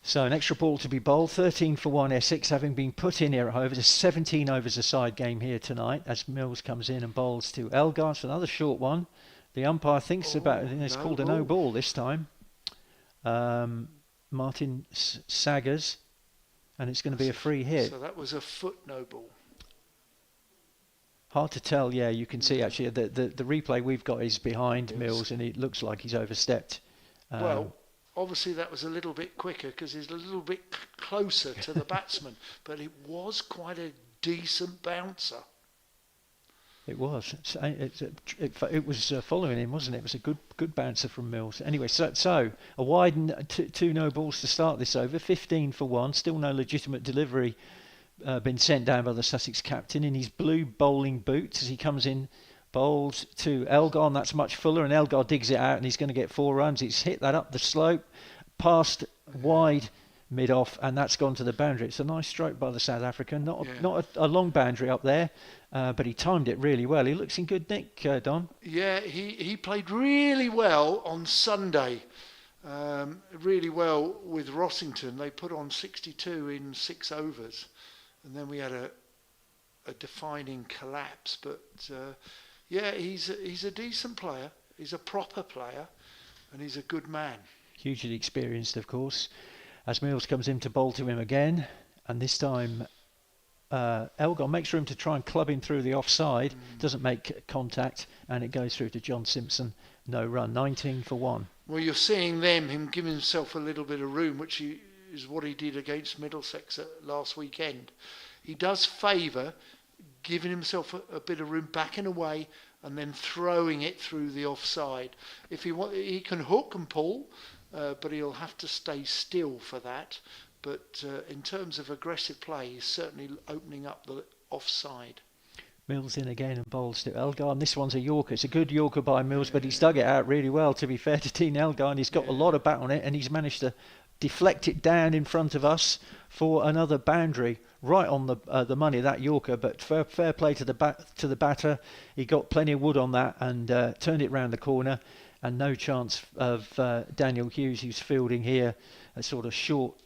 [SPEAKER 2] So an extra ball to be bowled. 13 for 1 Essex, having been put in here at Hove. It's a 17 overs a side game here tonight as Mills comes in and bowls to Elgar. It's another short one. The umpire thinks about it. It's called a no ball this time. Martin Saggers, and it's going to be a free hit.
[SPEAKER 3] So that was a foot no ball.
[SPEAKER 2] Hard to tell. Yeah, you can see actually the replay we've got is behind Mills, and it looks like he's overstepped.
[SPEAKER 3] Well, obviously that was a little bit quicker because he's a little bit closer to the batsman, but it was quite a decent bouncer.
[SPEAKER 2] It was. It was following him, wasn't it? It was a good bouncer from Mills. Anyway, so a wide and two no balls to start this over. 15 for 1. Still no legitimate delivery been sent down by the Sussex captain in his blue bowling boots as he comes in, bowls to Elgar, and that's much fuller, and Elgar digs it out, and he's going to get 4 runs. It's hit that up the slope, past wide mid-off, and that's gone to the boundary. It's a nice stroke by the South African. Not a long boundary up there, but he timed it really well. He looks in good nick, Don.
[SPEAKER 3] Yeah, he played really well on Sunday. Really well with Rossington. They put on 62 in 6 overs, and then we had a defining collapse. But yeah, he's a decent player. He's a proper player, and he's a good man.
[SPEAKER 2] Hugely experienced, of course. As Mills comes in to bowl to him again, and this time Elgar makes room to try and club him through the offside, doesn't make contact, and it goes through to John Simpson. No run, 19 for 1.
[SPEAKER 3] Well, you're seeing him giving himself a little bit of room, which is what he did against Middlesex last weekend. He does favour giving himself a bit of room, backing away, and then throwing it through the offside. If he can hook and pull, but he'll have to stay still for that. But in terms of aggressive play, he's certainly opening up the offside.
[SPEAKER 2] Mills in again and bowls to Elgar, and this one's a Yorker. It's a good Yorker by Mills, but he's dug it out really well, to be fair to Dean Elgar, and he's got a lot of bat on it, and he's managed to deflect it down in front of us for another boundary, right on the money, that Yorker. But fair play to the batter. He got plenty of wood on that and turned it round the corner, and no chance of Daniel Hughes, who's fielding here, a sort of short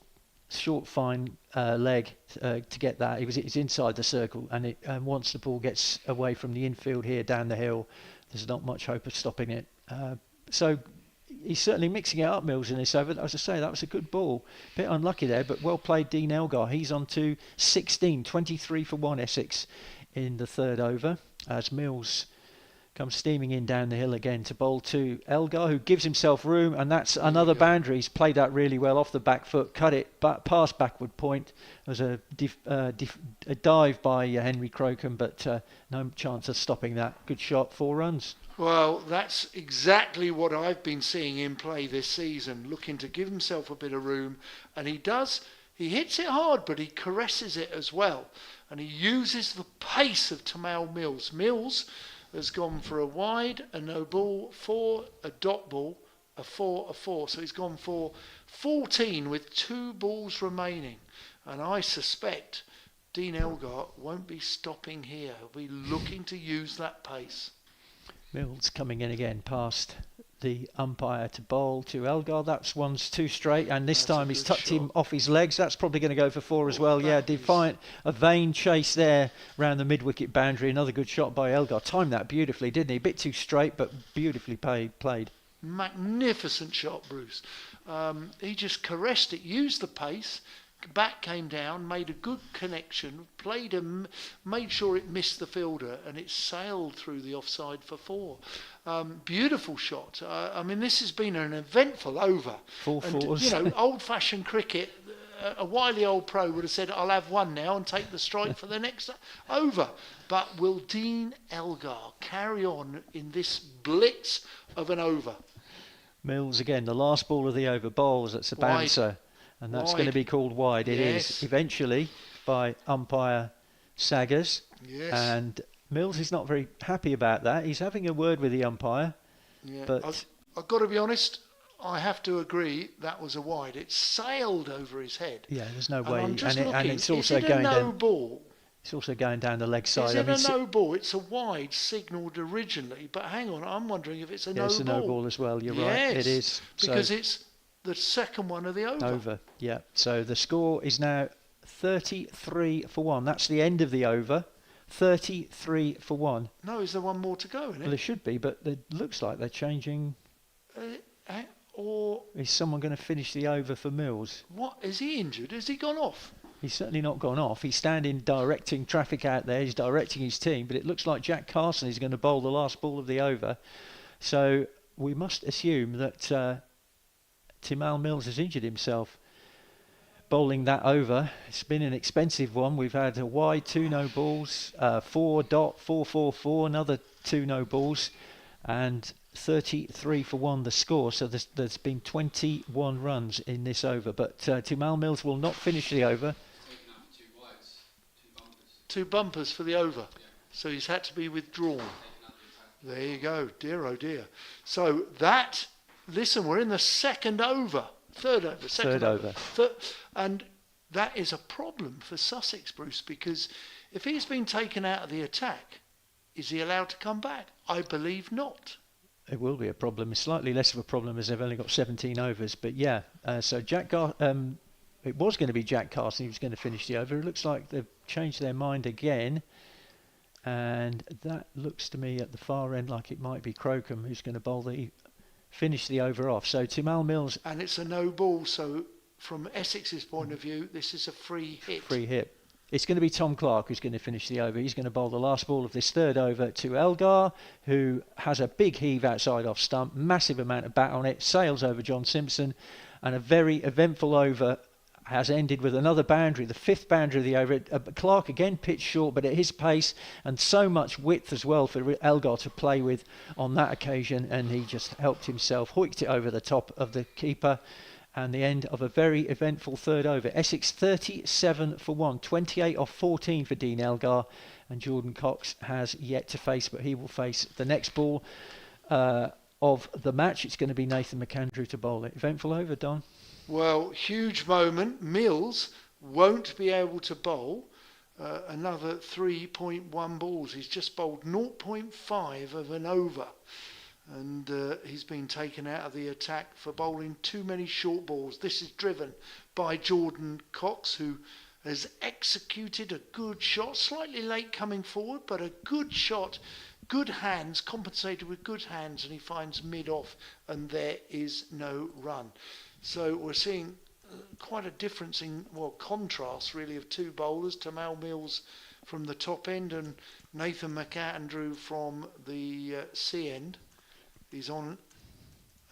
[SPEAKER 2] fine leg to get that. He's inside the circle, and once the ball gets away from the infield here down the hill, there's not much hope of stopping it. So he's certainly mixing it up, Mills, in this over. As I say, that was a good ball. Bit unlucky there, but well played, Dean Elgar. He's on to 16, 23 for 1 Essex in the third over as Mills comes steaming in down the hill again to bowl to Elgar, who gives himself room, and that's another boundary. He's played that really well off the back foot, cut it past backward point. There was a dive by Henry Crocombe, but no chance of stopping that. Good shot, 4 runs.
[SPEAKER 3] Well, that's exactly what I've been seeing him play this season, looking to give himself a bit of room, and he does. He hits it hard, but he caresses it as well, and he uses the pace of Tamal Mills. Mills has gone for a wide, a no ball, 4, a dot ball, a 4, a 4. So he's gone for 14 with 2 balls remaining. And I suspect Dean Elgar won't be stopping here. He'll be looking to use that pace.
[SPEAKER 2] Mills coming in again past the umpire to bowl to Elgar. That's one's 2 straight, and this time he's tucked him off his legs. That's probably going to go for 4 as well. Yeah, defiant, a vain chase there round the mid-wicket boundary. Another good shot by Elgar. Timed that beautifully, didn't he? A bit too straight, but beautifully played.
[SPEAKER 3] Magnificent shot, Bruce. He just caressed it, used the pace. Bat came down, made a good connection, made sure it missed the fielder, and it sailed through the offside for 4. Beautiful shot. I mean, this has been an eventful over.
[SPEAKER 2] 4 fours.
[SPEAKER 3] You know, old-fashioned cricket, a wily old pro would have said, I'll have 1 now and take the strike for the next over. But will Dean Elgar carry on in this blitz of an over?
[SPEAKER 2] Mills again, the last ball of the over bowls. That's a bouncer. And that's going to be called wide. It is eventually by umpire Saggers.
[SPEAKER 3] Yes.
[SPEAKER 2] And Mills is not very happy about that. He's having a word with the umpire.
[SPEAKER 3] Yeah.
[SPEAKER 2] But
[SPEAKER 3] I've got to be honest, I have to agree that was a wide. It sailed over his head.
[SPEAKER 2] Yeah, there's no
[SPEAKER 3] and
[SPEAKER 2] way.
[SPEAKER 3] I'm just
[SPEAKER 2] and
[SPEAKER 3] looking,
[SPEAKER 2] it's also
[SPEAKER 3] is it
[SPEAKER 2] going
[SPEAKER 3] a no
[SPEAKER 2] down.
[SPEAKER 3] ball?
[SPEAKER 2] It's also going down the leg side.
[SPEAKER 3] Is it a no ball? It's a wide signalled originally, but hang on, I'm wondering if it's a no ball.
[SPEAKER 2] It's a no ball as well. You're right. It is
[SPEAKER 3] because it's the second one of the over.
[SPEAKER 2] Over, yeah. So the score is now 33-1. That's the end of the over. 33-1.
[SPEAKER 3] No, is there one more to go in it?
[SPEAKER 2] Well, there should be, but it looks like they're changing.
[SPEAKER 3] Or
[SPEAKER 2] is someone going to finish the over for Mills?
[SPEAKER 3] What, is he injured? Has he gone off?
[SPEAKER 2] He's certainly not gone off. He's standing directing traffic out there. He's directing his team, but it looks like Jack Carson is going to bowl the last ball of the over. So we must assume that Timal Mills has injured himself bowling that over. It's been an expensive one. We've had a wide, 2 no balls, 4.444, another 2 no balls, and 33-1 the score. So there's been 21 runs in this over, but Timal Mills will not finish the over.
[SPEAKER 3] Two bumpers for the over, so he's had to be withdrawn. There you go, dear oh dear. So that, listen, we're in the second over, third over. And that is a problem for Sussex, Bruce, because if he's been taken out of the attack, is he allowed to come back? I believe not.
[SPEAKER 2] It will be a problem. It's slightly less of a problem as they've only got 17 overs, but yeah. So it was going to be Jack Carson who was going to finish the over. It looks like they've changed their mind again, and that looks to me at the far end like it might be Crocombe who's going to finish the over off. So Timal Mills,
[SPEAKER 3] and it's a no ball. So from Essex's point of view, this is a free hit.
[SPEAKER 2] Free hit. It's going to be Tom Clark who's going to finish the over. He's going to bowl the last ball of this third over to Elgar, who has a big heave outside off stump, massive amount of bat on it, sails over John Simpson, and a very eventful over has ended with another boundary, the 5th boundary of the over. Clark again pitched short, but at his pace, and so much width as well for Elgar to play with on that occasion, and he just helped himself, hoiked it over the top of the keeper, and the end of a very eventful third over. Essex 37-1, 28 off 14 for Dean Elgar, and Jordan Cox has yet to face, but he will face the next ball of the match. It's going to be Nathan McAndrew to bowl it. Eventful over, Don.
[SPEAKER 3] Well, huge moment. Mills won't be able to bowl another 3.1 balls. He's just bowled 0.5 of an over. And he's been taken out of the attack for bowling too many short balls. This is driven by Jordan Cox, who has executed a good shot, slightly late coming forward, but a good shot, good hands, compensated with good hands, and he finds mid-off, and there is no run. So we're seeing quite a difference in, contrast really, of two bowlers, Timal Mills from the top end and Nathan McAndrew from the C end. He's on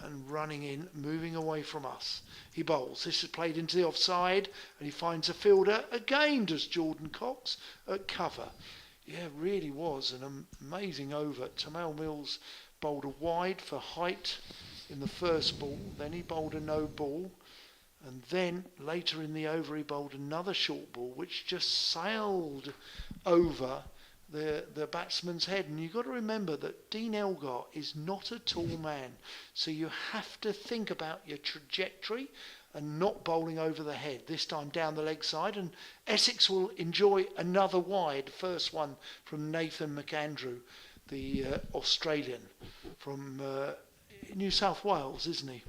[SPEAKER 3] and running in, moving away from us. He bowls. This is played into the offside, and he finds a fielder. Again does Jordan Cox at cover. Yeah, really was an amazing over. Timal Mills bowled a wide for height in the first ball, then he bowled a no ball, and then later in the over he bowled another short ball which just sailed over the batsman's head. And you've got to remember that Dean Elgar is not a tall man, so you have to think about your trajectory and not bowling over the head, this time down the leg side, and Essex will enjoy another wide, first one from Nathan McAndrew, the Australian from New South Wales, isn't he?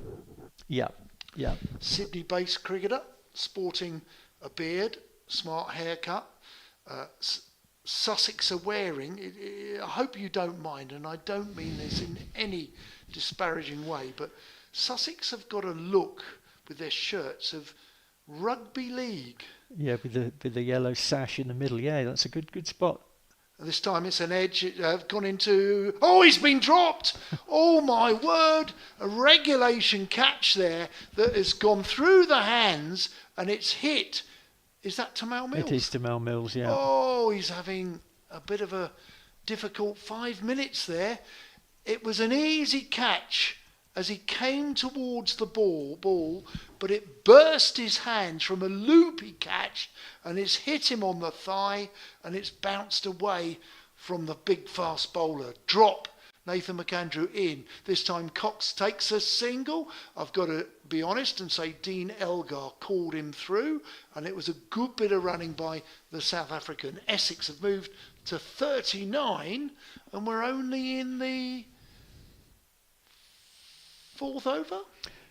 [SPEAKER 2] Yeah.
[SPEAKER 3] Sydney-based cricketer, sporting a beard, smart haircut. Sussex are wearing, I hope you don't mind, and I don't mean this in any disparaging way, but Sussex have got a look with their shirts of rugby league.
[SPEAKER 2] Yeah, with the yellow sash in the middle. Yeah, that's a good spot.
[SPEAKER 3] This time it's an edge. Gone into... Oh, he's been dropped! Oh, my word! A regulation catch there that has gone through the hands and it's hit. Is that Timal Mills?
[SPEAKER 2] It is Timal Mills, yeah.
[SPEAKER 3] Oh, he's having a bit of a difficult 5 minutes there. It was an easy catch as he came towards the ball, but it burst his hands from a loopy catch and it's hit him on the thigh and it's bounced away from the big fast bowler. Drop Nathan McAndrew in. This time Cox takes a single. I've got to be honest and say Dean Elgar called him through, and it was a good bit of running by the South African. Essex have moved to 39, and we're only in the 4th over.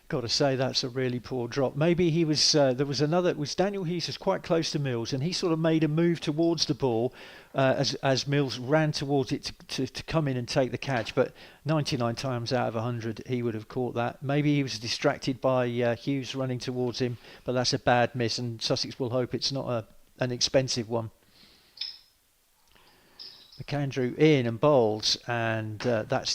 [SPEAKER 2] Got to say that's a really poor drop. Maybe he was. There was another. It was Daniel Hughes was quite close to Mills, and he sort of made a move towards the ball as Mills ran towards it to come in and take the catch. But 99 times out of 100, he would have caught that. Maybe he was distracted by Hughes running towards him, but that's a bad miss, and Sussex will hope it's not an expensive one. McAndrew in and bowls, and that's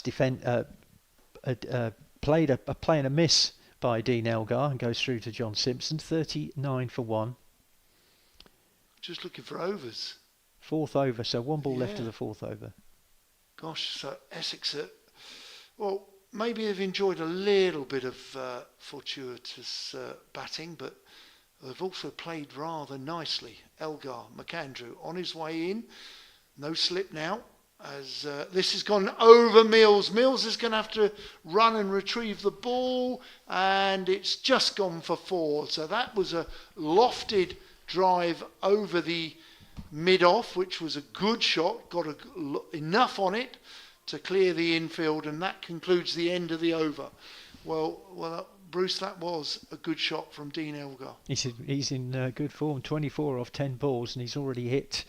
[SPEAKER 2] playing a miss by Dean Elgar and goes through to John Simpson. 39 for 1.
[SPEAKER 3] Just looking for overs.
[SPEAKER 2] 4th over, so 1 ball left of the 4th over.
[SPEAKER 3] Gosh, so Essex, well, maybe they've enjoyed a little bit of fortuitous batting, but they've also played rather nicely. Elgar, McAndrew on his way in. No slip now. As this has gone over Mills. Mills is going to have to run and retrieve the ball, and it's just gone for 4. So that was a lofted drive over the mid-off, which was a good shot. Got enough on it to clear the infield, and that concludes the end of the over. Well, Bruce, that was a good shot from Dean Elgar.
[SPEAKER 2] He's in good form. 24 off 10 balls, and he's already hit.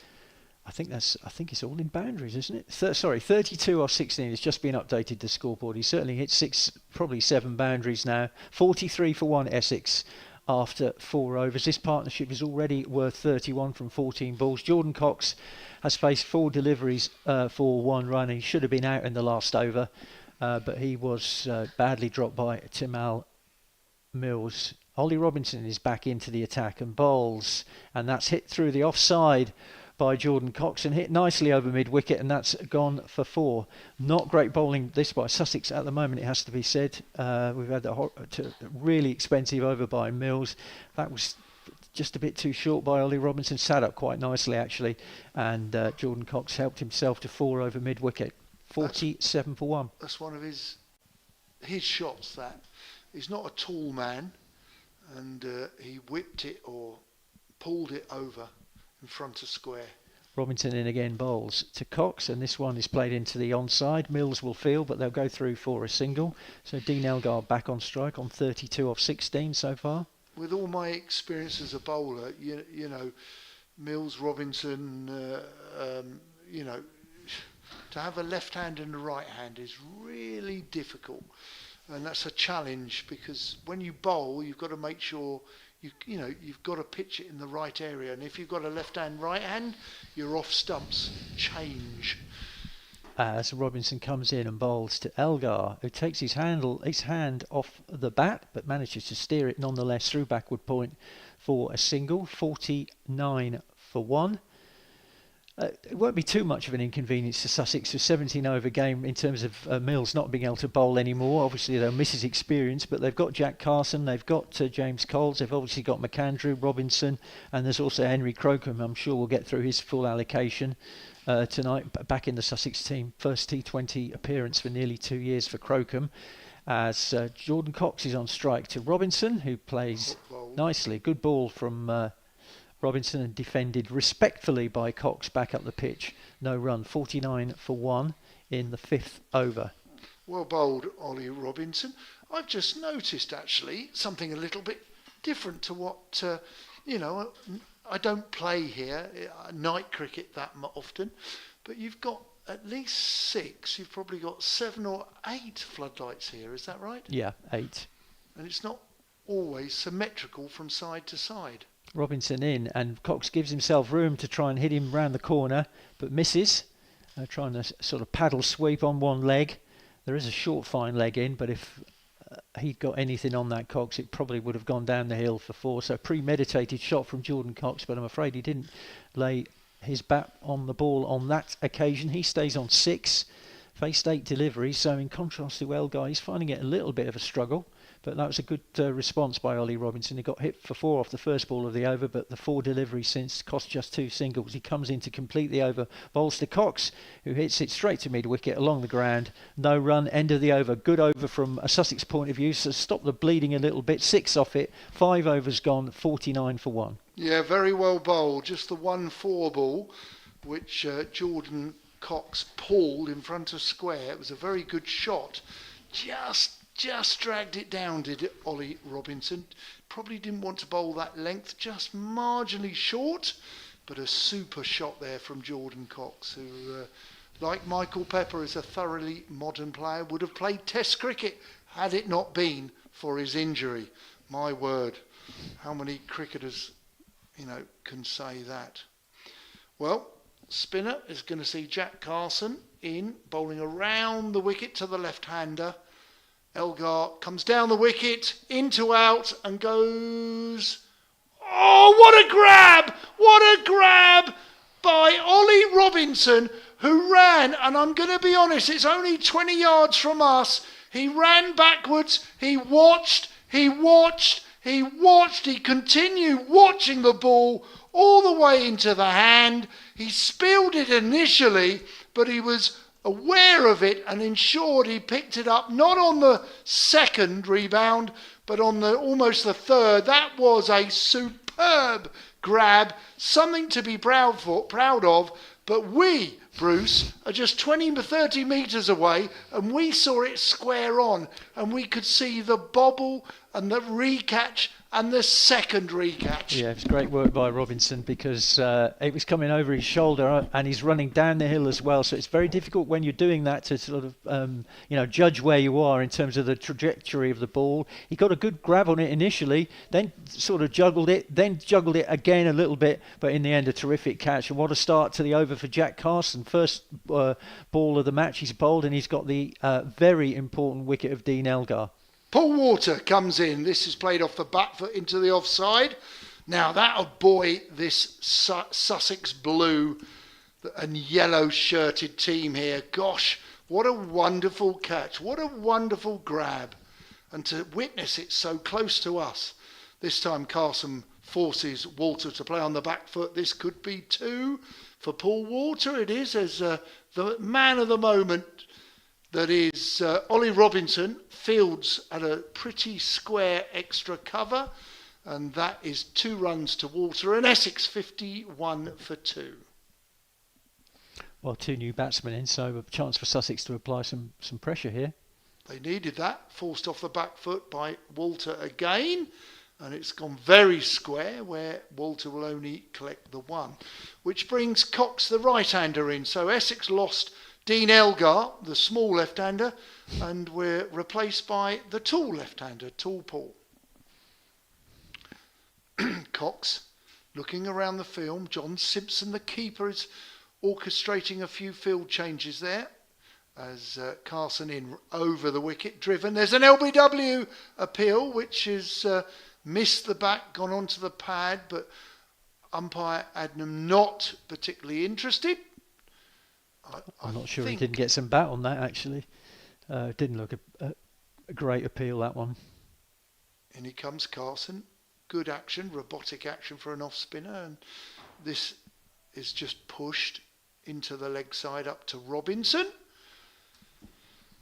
[SPEAKER 2] I think it's all in boundaries, isn't it? 32 off 16. It's just been updated the scoreboard. He certainly hit 6, probably 7 boundaries now. 43 for 1 Essex after 4 overs. This partnership is already worth 31 from 14 balls. Jordan Cox has faced 4 deliveries for 1 run. He should have been out in the last over, but he was badly dropped by Timal Mills. Ollie Robinson is back into the attack and bowls, and that's hit through the offside by Jordan Cox and hit nicely over mid-wicket, and that's gone for 4. Not great bowling this by Sussex at the moment, it has to be said. We've had a really expensive over by Mills. That was just a bit too short by Ollie Robinson. Sat up quite nicely, actually, and Jordan Cox helped himself to 4 over mid-wicket. 47 for 1.
[SPEAKER 3] That's one of his shots, that. He's not a tall man, and he whipped it or pulled it over in front of square.
[SPEAKER 2] Robinson in again, bowls to Cox, and this one is played into the onside. Mills will field, but they'll go through for a single. So Dean Elgar back on strike on 32 off 16 so far.
[SPEAKER 3] With all my experience as a bowler, you know, Mills, Robinson, you know, to have a left hand and a right hand is really difficult, and that's a challenge because when you bowl, you've got to make sure you know you've got to pitch it in the right area, and if you've got a left hand, right hand, you're off stumps. Change.
[SPEAKER 2] As Robinson comes in and bowls to Elgar, who takes his hand off the bat, but manages to steer it nonetheless through backward point for a single. 49 for 1. It won't be too much of an inconvenience to Sussex, a 17 over game in terms of Mills not being able to bowl anymore. Obviously they'll miss his experience, but they've got Jack Carson, they've got James Coles, they've obviously got McAndrew, Robinson, and there's also Henry Crocombe. I'm sure we'll get through his full allocation tonight, back in the Sussex team. First T20 appearance for nearly 2 years for Crocombe, as Jordan Cox is on strike to Robinson, who plays nicely. Good ball from Robinson and defended respectfully by Cox back up the pitch. No run. 49 for 1 in the 5th over.
[SPEAKER 3] Well bowled, Ollie Robinson. I've just noticed actually something a little bit different to what, you know, I don't play here, night cricket that often, but you've got at least 6, you've probably got 7 or 8 floodlights here, is that right?
[SPEAKER 2] Yeah, 8.
[SPEAKER 3] And it's not always symmetrical from side to side.
[SPEAKER 2] Robinson in, and Cox gives himself room to try and hit him round the corner, but misses. Trying to sort of paddle sweep on one leg. There is a short fine leg in, but if he'd got anything on that Cox, it probably would have gone down the hill for 4. So premeditated shot from Jordan Cox, but I'm afraid he didn't lay his bat on the ball on that occasion. He stays on 6, faced 8 deliveries. So in contrast to Elgar, he's finding it a little bit of a struggle. But that was a good response by Ollie Robinson. He got hit for 4 off the first ball of the over, but the 4 deliveries since cost just 2 singles. He comes in to complete the over, bowls to Cox, who hits it straight to mid-wicket along the ground. No run, end of the over. Good over from a Sussex point of view, so stop the bleeding a little bit. 6 off it, 5 overs gone, 49 for 1.
[SPEAKER 3] Yeah, very well bowled. Just the 1-4 ball, which Jordan Cox pulled in front of square. It was a very good shot. Just dragged it down, did it, Ollie Robinson. Probably didn't want to bowl that length, just marginally short, but a super shot there from Jordan Cox, who, like Michael Pepper, is a thoroughly modern player, would have played Test cricket had it not been for his injury. My word, how many cricketers, can say that? Well, spinner is going to see Jack Carson in, bowling around the wicket to the left-hander. Elgar comes down the wicket, into out, and goes... Oh, what a grab! What a grab by Ollie Robinson, who ran, and I'm going to be honest, it's only 20 yards from us. He ran backwards, he watched, he continued watching the ball all the way into the hand. He spilled it initially, but he was aware of it and ensured he picked it up not on the second rebound but on almost the third. That was a superb grab, something to be proud of, but we, Bruce, are just 20 to 30 metres away and we saw it square on and we could see the bobble and the recatch and the second recatch.
[SPEAKER 2] Yeah, it was great work by Robinson because it was coming over his shoulder and he's running down the hill as well. So it's very difficult when you're doing that to sort of, judge where you are in terms of the trajectory of the ball. He got a good grab on it initially, then sort of juggled it again a little bit, but in the end a terrific catch. And what a start to the over for Jack Carson. First ball of the match he's bowled, and he's got the very important wicket of Dean Elgar.
[SPEAKER 3] Paul Walter comes in. This is played off the back foot into the offside. Now that'll buoy this Sussex blue and yellow shirted team here. Gosh, what a wonderful catch. What a wonderful grab. And to witness it so close to us. This time Carson forces Walter to play on the back foot. This could be 2 for Paul Walter. It is, as the man of the moment, that is Ollie Robinson, fields at a pretty square extra cover, and that is 2 runs to Walter, and Essex 51 for 2.
[SPEAKER 2] Well, 2 new batsmen in, so a chance for Sussex to apply some pressure here.
[SPEAKER 3] They needed that, forced off the back foot by Walter again, and it's gone very square where Walter will only collect the 1, which brings Cox the right-hander in. So Essex lost Dean Elgar, the small left-hander, and we're replaced by the tall left-hander, Tall Paul. Cox looking around the field. John Simpson, the keeper, is orchestrating a few field changes there as Carson in over the wicket, driven. There's an LBW appeal, which is missed the bat, gone onto the pad, but umpire Adnam not particularly interested.
[SPEAKER 2] I'm not sure he didn't get some bat on that, actually. Didn't look a great appeal, that one.
[SPEAKER 3] In he comes Carson. Good action, robotic action for an off-spinner. And this is just pushed into the leg side up to Robinson.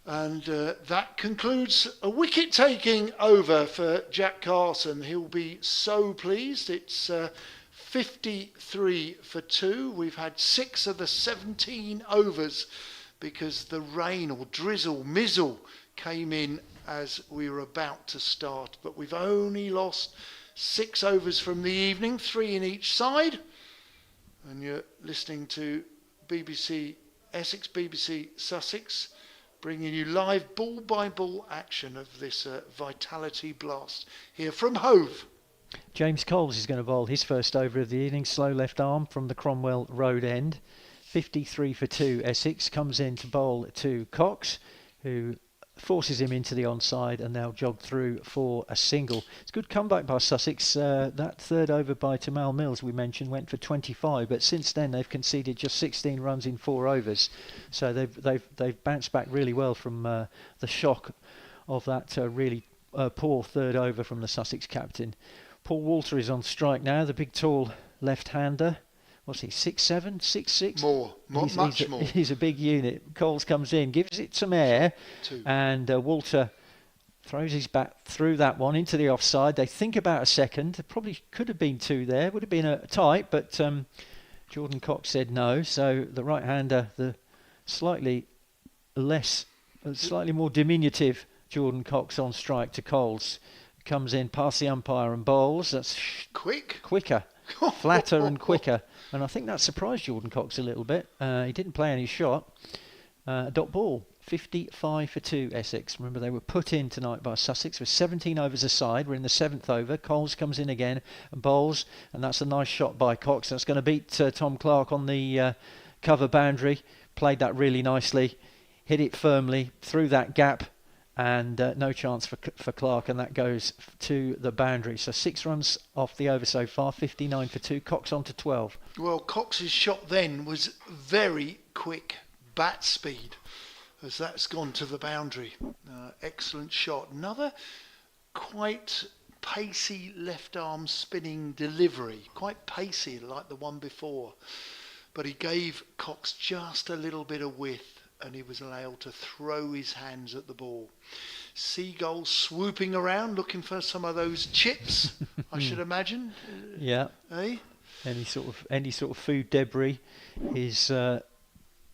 [SPEAKER 3] And that concludes a wicket-taking over for Jack Carson. He'll be so pleased. It's 53 for 2. We've had 6 of the 17 overs because the rain or drizzle, mizzle came in as we were about to start. But we've only lost 6 overs from the evening, 3 in each side. And you're listening to BBC Essex, BBC Sussex, bringing you live ball-by-ball action of this Vitality Blast here from Hove.
[SPEAKER 2] James Coles is going to bowl his first over of the evening, slow left arm from the Cromwell Road end. 53 for 2. Essex comes in to bowl to Cox, who forces him into the onside and now jogged through for a single. It's a good comeback by Sussex. That third over by Tamal Mills we mentioned went for 25, but since then they've conceded just 16 runs in 4 overs. So they've bounced back really well from the shock of that really poor third over from the Sussex captain. Paul Walter is on strike now, the big tall left-hander. What's he, 6'7", 6'6"?
[SPEAKER 3] Much more.
[SPEAKER 2] He's a big unit. Coles comes in, gives it some air, and Walter throws his bat through that one into the offside. They think about a second. There probably could have been two there. Would have been a tight, but Jordan Cox said no. So the right-hander, the slightly more diminutive Jordan Cox on strike to Coles. Comes in past the umpire and bowls. That's quicker, flatter and quicker. And I think that surprised Jordan Cox a little bit. He didn't play any shot. Dot ball. 55 for 2 Essex. Remember, they were put in tonight by Sussex with 17 overs aside. We're in the 7th over. Coles comes in again and bowls, and that's a nice shot by Cox. That's going to beat Tom Clark on the cover boundary. Played that really nicely. Hit it firmly through that gap, and no chance for Clark, and that goes to the boundary. So 6 runs off the over so far, 59 for 2. Cox on to 12.
[SPEAKER 3] Well, Cox's shot then was very quick bat speed, as that's gone to the boundary. Excellent shot. Another quite pacey left arm spinning delivery. Quite pacey like the one before. But he gave Cox just a little bit of width, and he was allowed to throw his hands at the ball. Seagulls swooping around looking for some of those chips, I should imagine.
[SPEAKER 2] Yeah.
[SPEAKER 3] Eh?
[SPEAKER 2] Any sort of food debris is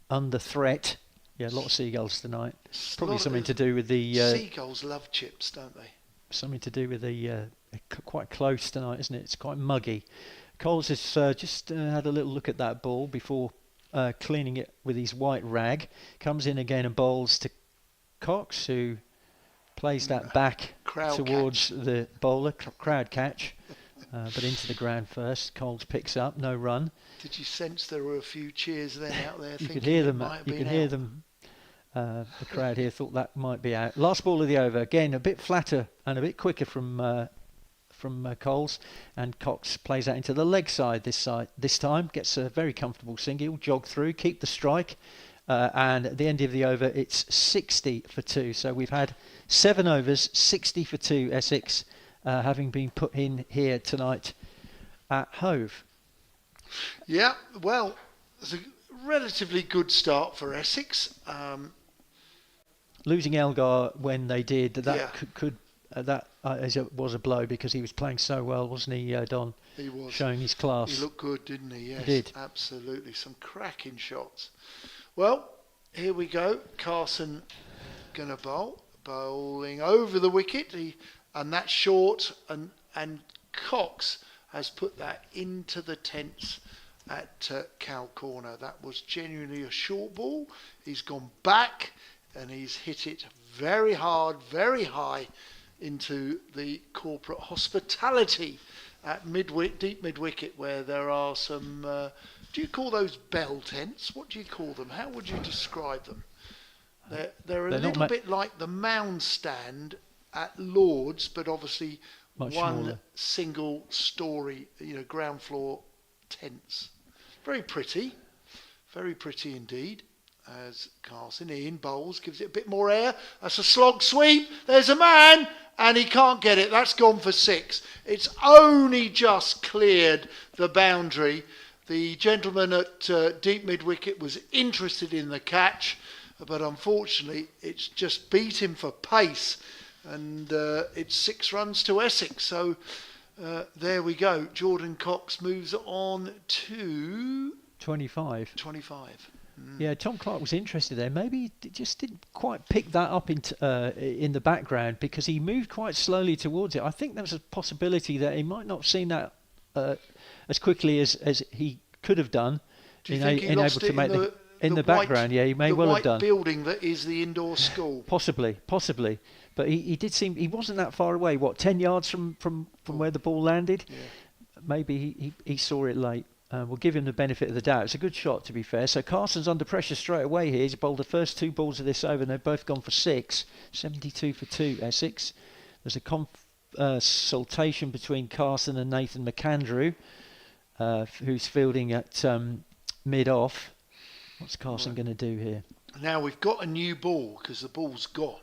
[SPEAKER 2] under threat. Yeah, a lot of seagulls tonight. Probably something to do with the...
[SPEAKER 3] seagulls love chips, don't they?
[SPEAKER 2] Something to do with the... quite close tonight, isn't it? It's quite muggy. Coles has just had a little look at that ball before cleaning it with his white rag. Comes in again and bowls to Cox, who plays that back towards the bowler. Crowd catch. But into the ground first. Coles picks up, no run.
[SPEAKER 3] Did you sense there were a few cheers then out there?
[SPEAKER 2] You could hear them. You could hear them. The crowd here thought that might be out. Last ball of the over. Again, a bit flatter and a bit quicker from Coles, and Cox plays that into the leg side this time. Gets a very comfortable single, jog through, keep the strike, and at the end of the over, it's 60 for 2. So we've had 7 overs, 60 for 2. Essex, having been put in here tonight at Hove.
[SPEAKER 3] Yeah, well, it's a relatively good start for Essex.
[SPEAKER 2] Losing Elgar when they did, that was a blow, because he was playing so well, wasn't he, Don?
[SPEAKER 3] He was.
[SPEAKER 2] Showing his class.
[SPEAKER 3] He looked good, didn't he? Yes,
[SPEAKER 2] he did.
[SPEAKER 3] Absolutely. Some cracking shots. Well, here we go. Carson going to bowl. Bowling over the wicket. And that's short. And Cox has put that into the tents at Cow Corner. That was genuinely a short ball. He's gone back and he's hit it very hard, very high into the corporate hospitality at deep mid-wicket, where there are some, do you call those bell tents? What do you call them? How would you describe them? They're a little bit like the mound stand at Lord's, but obviously
[SPEAKER 2] much
[SPEAKER 3] one
[SPEAKER 2] smaller.
[SPEAKER 3] Single story, ground floor tents. Very pretty indeed. As Carson Ian bowls, gives it a bit more air. That's a slog sweep. There's a man, and he can't get it. That's gone for 6. It's only just cleared the boundary. The gentleman at deep mid-wicket was interested in the catch, but unfortunately it's just beat him for pace, and it's 6 runs to Essex. So there we go. Jordan Cox moves on to
[SPEAKER 2] 25.
[SPEAKER 3] Yeah,
[SPEAKER 2] Tom Clark was interested there. Maybe he just didn't quite pick that up in the background, because he moved quite slowly towards it. I think there was a possibility that he might not have seen that as quickly as he could have done.
[SPEAKER 3] Do you think he lost it in the
[SPEAKER 2] background? Yeah, he may well have done.
[SPEAKER 3] The white building that is the indoor school.
[SPEAKER 2] Possibly. But he did seem, he wasn't that far away. 10 yards from where the ball landed?
[SPEAKER 3] Yeah.
[SPEAKER 2] Maybe he saw it late. We'll give him the benefit of the doubt. It's a good shot, to be fair. So Carson's under pressure straight away here. He's bowled the first 2 balls of this over, and they've both gone for 6. 72 for 2, Essex. There's a consultation between Carson and Nathan McAndrew, who's fielding at mid-off. What's Carson going to do here?
[SPEAKER 3] Now we've got a new ball, because the ball's gone.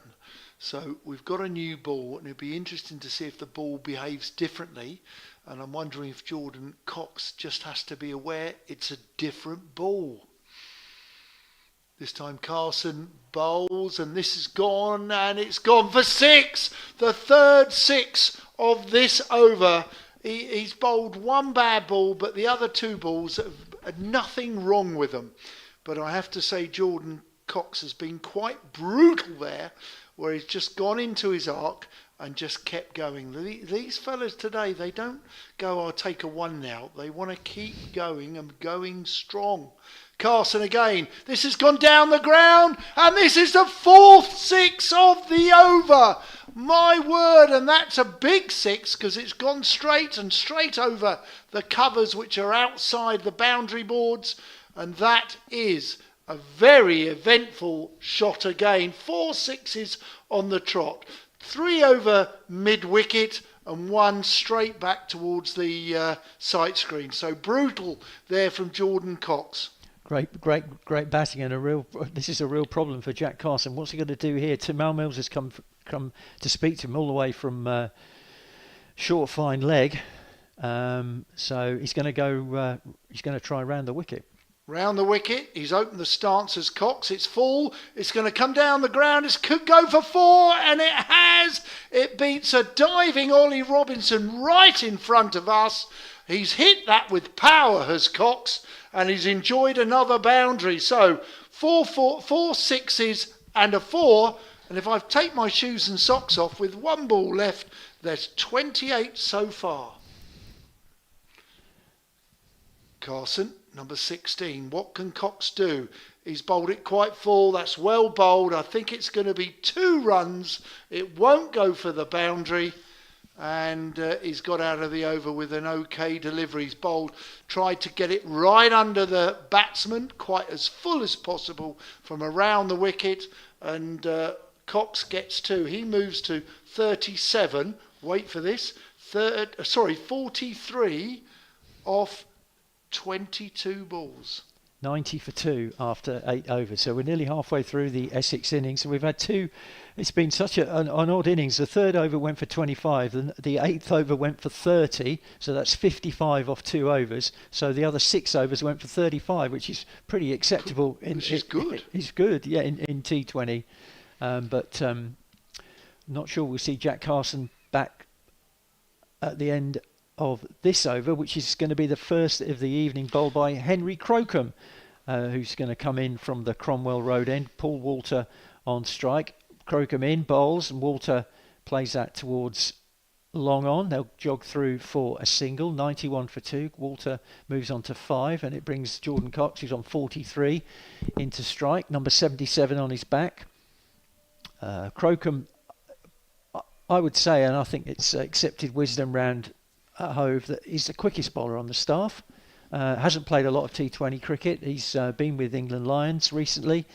[SPEAKER 3] So we've got a new ball, and it'll be interesting to see if the ball behaves differently. And I'm wondering if Jordan Cox just has to be aware it's a different ball. This time Carson bowls, and this is gone, and it's gone for 6. The third 6 of this over. He's bowled one bad ball, but the other 2 balls have had nothing wrong with them. But I have to say Jordan Cox has been quite brutal there, where he's just gone into his arc and just kept going. These fellas today, they don't go, I'll take a 1 now. They want to keep going and going strong. Carson again. This has gone down the ground, and this is the 4th 6 of the over. My word, and that's a big 6 because it's gone straight over the covers which are outside the boundary boards, and that is a very eventful shot again. 4 6s on the trot. 3 over mid-wicket and 1 straight back towards the sight screen. So brutal there from Jordan Cox.
[SPEAKER 2] Great batting, and this is a real problem for Jack Carson. What's he going to do here? Mal Mills has come to speak to him all the way from short fine leg, so he's going to go. He's going to try round the wicket.
[SPEAKER 3] Round the wicket, he's opened the stance as Cox. It's full. It's going to come down the ground. It could go for 4, and it has. It beats a diving Ollie Robinson right in front of us. He's hit that with power, has Cox, and he's enjoyed another boundary. So 4 6s and a 4. And if I take my shoes and socks off with 1 ball left, there's 28 so far. Carson, number 16. What can Cox do? He's bowled it quite full. That's well bowled. I think it's going to be 2 runs. It won't go for the boundary. And he's got out of the over with an okay delivery. He's bowled, tried to get it right under the batsman, quite as full as possible from around the wicket. And Cox gets 2. He moves to 37. Wait for this. 43 off 22 balls.
[SPEAKER 2] 90 for 2 after 8 overs. So we're nearly halfway through the Essex innings. So we've had 2. It's been such an odd innings. The 3rd over went for 25. The 8th over went for 30. So that's 55 off 2 overs. So the other 6 overs went for 35, which is pretty acceptable.
[SPEAKER 3] Which is good.
[SPEAKER 2] It's good, yeah, in T20. But not sure we'll see Jack Carson back at the end of this over, which is going to be the first of the evening, bowled by Henry Crocombe, who's going to come in from the Cromwell Road end. Paul Walter on strike. Crocombe in, bowls, and Walter plays that towards long on. They'll jog through for a single. 91 for 2. Walter moves on to 5, and it brings Jordan Cox, who's on 43, into strike. Number 77 on his back. Crocombe, I would say, and I think it's accepted wisdom round at Hove, that he's the quickest bowler on the staff. Hasn't played a lot of T20 cricket. He's been with England Lions recently.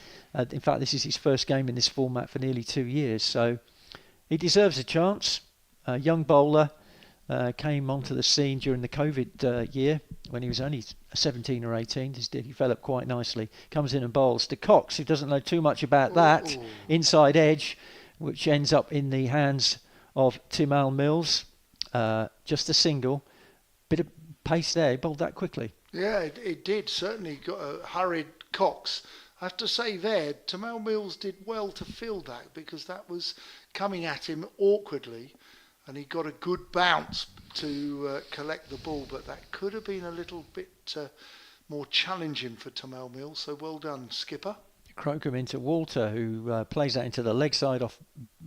[SPEAKER 2] In fact, this is his first game in this format for nearly 2 years. So he deserves a chance. Young bowler, came onto the scene during the COVID year when he was only 17 or 18. Just did develop quite nicely. Comes in and bowls to Cox, who doesn't know too much about that. Inside edge, which ends up in the hands of Mal Mills. Just a single. Bit of pace there. He bowled that quickly.
[SPEAKER 3] Yeah, it did. Certainly got a hurried Cox. I have to say there, Mal Mills did well to field that, because that was coming at him awkwardly, and he got a good bounce to collect the ball, but that could have been a little bit more challenging for Mal Mills. So well done, skipper.
[SPEAKER 2] Crocombe into Walter, who plays that into the leg side off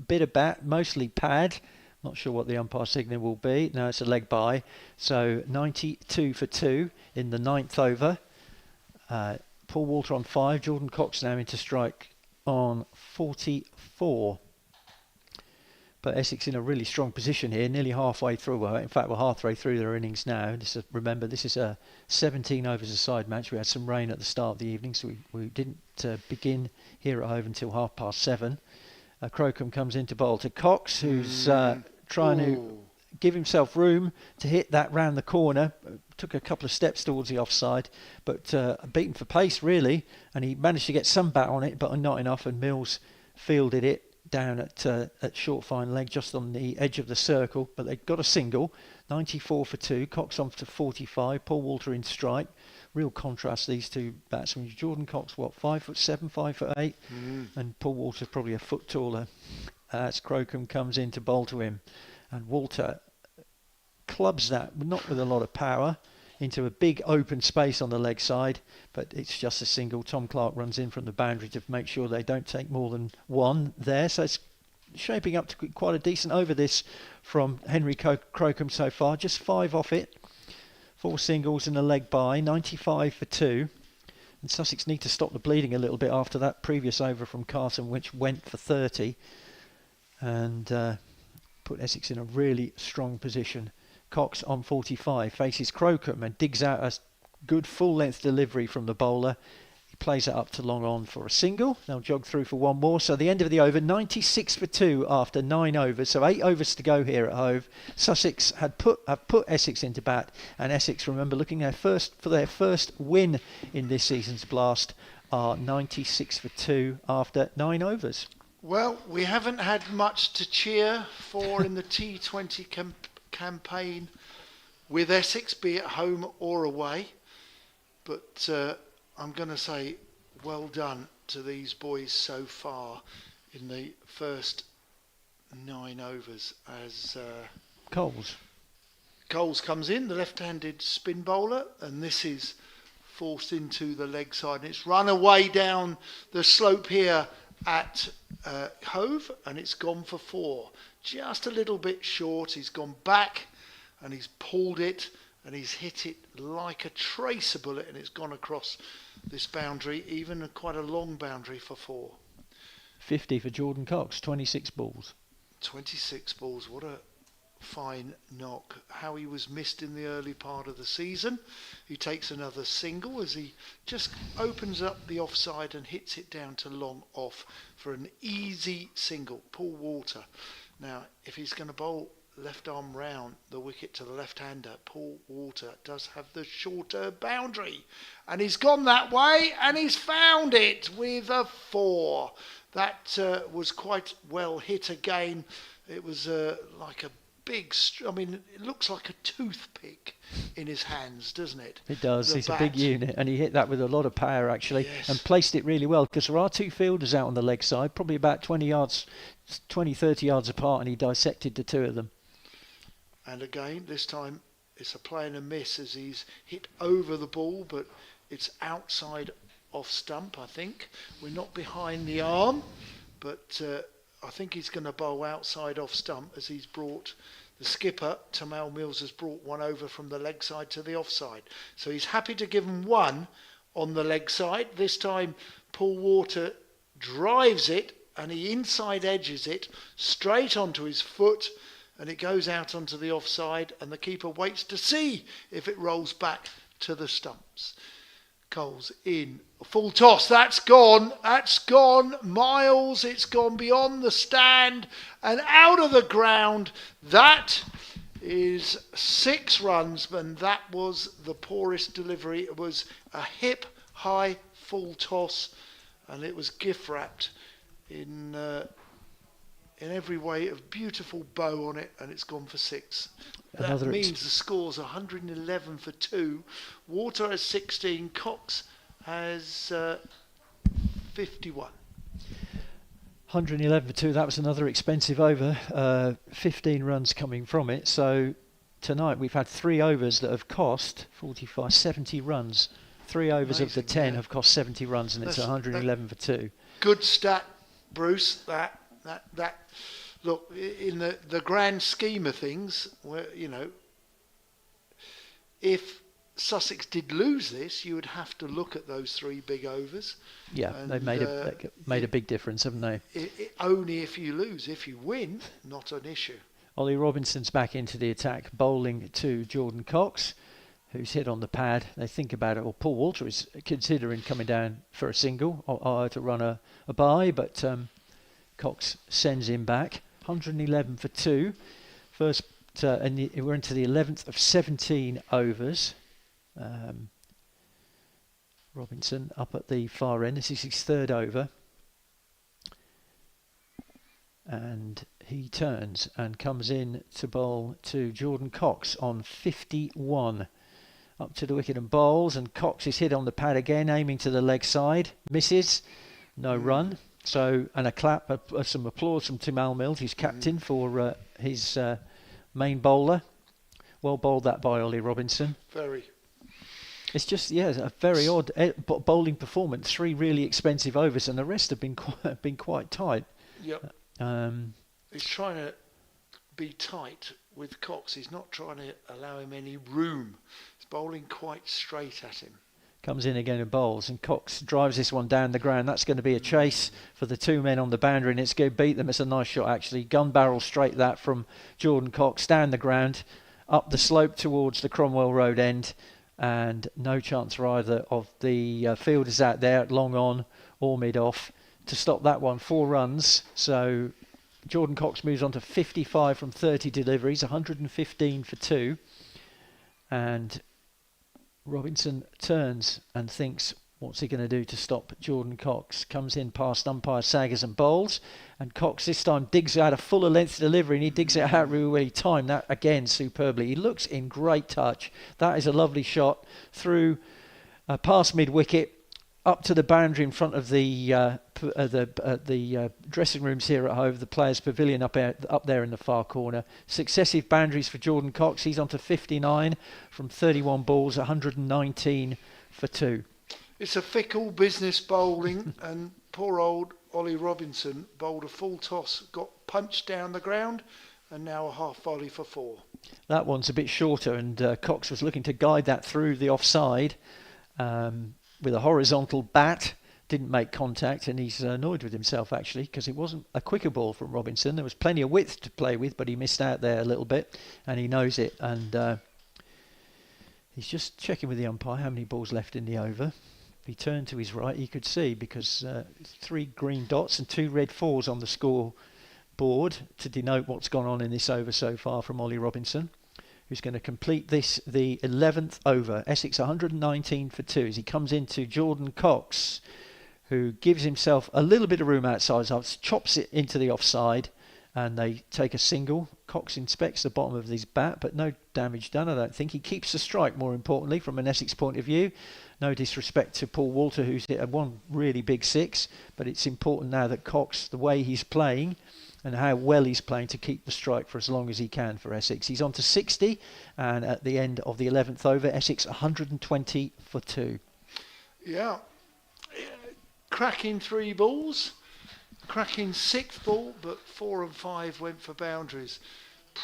[SPEAKER 2] bit of bat, mostly pad. Not sure what the umpire signal will be. No, it's a leg by. So 92 for 2 in the 9th over. Paul Walter on 5. Jordan Cox now into strike on 44. But Essex in a really strong position here, nearly halfway through. Well, in fact, we're halfway through their innings now. Remember, this is a 17 overs a side match. We had some rain at the start of the evening, so we didn't begin here at Hove until 7:30. Crocombe comes into bowl to Cox, who's trying to give himself room to hit that round the corner. Took a couple of steps towards the offside, but beaten for pace really, and he managed to get some bat on it, but not enough, and Mills fielded it down at short fine leg, just on the edge of the circle, but they got a single. 94 for 2. Cox on to 45. Paul Walter in strike. Real contrast, these two batsmen. Jordan Cox, what, 5'7", 5'8", and Paul Walter's probably a foot taller. As Crocombe comes in to bowl to him, and Walter clubs that, not with a lot of power, into a big open space on the leg side, but it's just a single. Tom Clark runs in from the boundary to make sure they don't take more than one there. So it's shaping up to quite a decent over this from Henry Crocombe so far. Just 5 off it. 4 singles and a leg by. 95 for 2. And Sussex need to stop the bleeding a little bit after that previous over from Carson, which went for 30. And put Essex in a really strong position. Cox on 45 faces Crocombe and digs out a good full-length delivery from the bowler. He plays it up to long on for a single. They'll jog through for one more. So the end of the over, 96 for 2 after 9 overs. So 8 overs to go here at Hove. Sussex have put Essex into bat, and Essex, remember, looking for their first win in this season's Blast, are 96 for 2 after 9 overs.
[SPEAKER 3] Well, we haven't had much to cheer for in the T20 campaign with Essex, be it home or away, but I'm going to say well done to these boys so far in the first 9 overs as Coles comes in, the left-handed spin bowler, and this is forced into the leg side, and it's run away down the slope here at Hove, and it's gone for 4. Just a little bit short. He's gone back and he's pulled it and he's hit it like a tracer bullet, and it's gone across this boundary, even quite a long boundary for 4.
[SPEAKER 2] 50 for Jordan Cox, 26 balls.
[SPEAKER 3] 26 balls, what a fine knock. How he was missed in the early part of the season. He takes another single as he just opens up the offside and hits it down to long off for an easy single. Paul Walter. Now, if he's going to bowl left arm round the wicket to the left-hander, Paul Walter does have the shorter boundary. And he's gone that way and he's found it with a 4. That was quite well hit again. It was like a big, it looks like a toothpick in his hands, doesn't it?
[SPEAKER 2] It does.
[SPEAKER 3] The
[SPEAKER 2] It's
[SPEAKER 3] bat.
[SPEAKER 2] a big unit, and he hit that with a lot of power, actually,
[SPEAKER 3] Yes.
[SPEAKER 2] and placed it really well, because there are 2 fielders out on the leg side, probably about 30 yards apart, and he dissected the 2 of them.
[SPEAKER 3] And again, this time it's a play and a miss as he's hit over the ball, but it's outside off stump, I think. We're not behind the arm, but I think he's going to bowl outside off stump as he's brought the skipper, Tamal Mills, has brought one over from the leg side to the offside. So he's happy to give him one on the leg side. This time Paul Walter drives it and he inside edges it straight onto his foot, and it goes out onto the offside, and the keeper waits to see if it rolls back to the stumps. Coles in, full toss, that's gone miles, it's gone beyond the stand and out of the ground. That is 6 runs, and that was the poorest delivery. It was a hip high full toss, and it was gift wrapped in every way, a beautiful bow on it, and it's gone for 6. That means the score's 111 for 2. Walter has 16. Cox has 51.
[SPEAKER 2] 111 for 2. That was another expensive over. 15 runs coming from it. So tonight we've had 3 overs that have cost 70 runs. 3 overs of the 10 have cost 70 runs, and it's 111 for 2.
[SPEAKER 3] Good stat, Bruce. That look, in the grand scheme of things, where, if Sussex did lose this, you would have to look at those 3 big overs.
[SPEAKER 2] Yeah, and they've made a big difference, haven't they?
[SPEAKER 3] Only if you lose. If you win, not an issue.
[SPEAKER 2] Ollie Robinson's back into the attack, bowling to Jordan Cox, who's hit on the pad. They think about it, or Paul Walter is considering coming down for a single or to run a bye, but Cox sends him back. 111 for 2. First, and we're into the 11th of 17 overs. Robinson up at the far end. This is his 3rd over. and he turns and comes in to bowl to Jordan Cox on 51. Up to the wicket and bowls, and Cox is hit on the pad again, aiming to the leg side. Misses. No run. So, and a clap, some applause from Tim Almild, his captain, for his main bowler. Well bowled that by Ollie Robinson.
[SPEAKER 3] Very.
[SPEAKER 2] It's just, a very odd bowling performance. 3 really expensive overs, and the rest have been quite tight.
[SPEAKER 3] Yep. He's trying to be tight with Cox. He's not trying to allow him any room. He's bowling quite straight at him.
[SPEAKER 2] Comes in again and bowls, and Cox drives this one down the ground. That's going to be a chase for the 2 men on the boundary, and it's going to beat them. It's a nice shot, actually. Gun barrel straight that from Jordan Cox, down the ground, up the slope towards the Cromwell Road end, and no chance for either of the fielders out there, long on or mid off, to stop that one. 4 runs, so Jordan Cox moves on to 55 from 30 deliveries, 115 for 2, and Robinson turns and thinks, what's he going to do to stop Jordan Cox? Comes in past umpire Saggers and bowls, and Cox this time digs out a fuller length delivery, and he digs it out really well. He timed that again superbly. He looks in great touch. That is a lovely shot through past mid wicket, up to the boundary in front of the dressing rooms here at Hove, the players' pavilion up there in the far corner. Successive boundaries for Jordan Cox. He's on to 59 from 31 balls, 119 for 2.
[SPEAKER 3] It's a fickle business bowling, and poor old Ollie Robinson bowled a full toss, got punched down the ground, and now a half volley for 4.
[SPEAKER 2] That one's a bit shorter, and Cox was looking to guide that through the offside with a horizontal bat. Didn't make contact, and he's annoyed with himself actually, because it wasn't a quicker ball from Robinson. There was plenty of width to play with, but he missed out there a little bit, and he knows it. And he's just checking with the umpire how many balls left in the over. If he turned to his right, he could see, because 3 green dots and 2 red 4s on the score board to denote what's gone on in this over so far from Ollie Robinson, who's going to complete this, the 11th over. Essex 119 for 2 as he comes into Jordan Cox, who gives himself a little bit of room outside, chops it into the offside, and they take a single. Cox inspects the bottom of his bat, but no damage done, I don't think. He keeps the strike, more importantly, from an Essex point of view. No disrespect to Paul Walter, who's hit one really big 6, but it's important now that Cox, the way he's playing and how well he's playing, to keep the strike for as long as he can for Essex. He's on to 60, and at the end of the 11th over, Essex 120 for 2.
[SPEAKER 3] Yeah. Cracking 3 balls, cracking 6th ball, but 4 and 5 went for boundaries.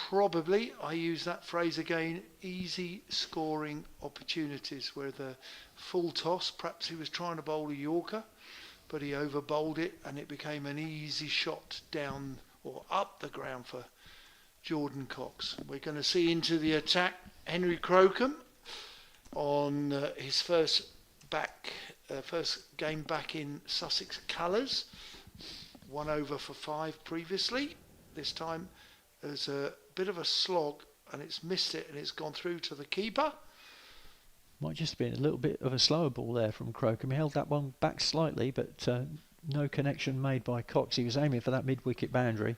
[SPEAKER 3] Probably, I use that phrase again, easy scoring opportunities, where the full toss, perhaps he was trying to bowl a Yorker, but he over bowled it, and it became an easy shot down or up the ground for Jordan Cox. We're going to see into the attack Henry Crocombe on his first game back in Sussex colours. 1 over for 5 previously. This time there's a bit of a slog, and it's missed it, and it's gone through to the keeper.
[SPEAKER 2] Might just be a little bit of a slower ball there from Crocombe. He held that one back slightly, but no connection made by Cox. He was aiming for that mid-wicket boundary.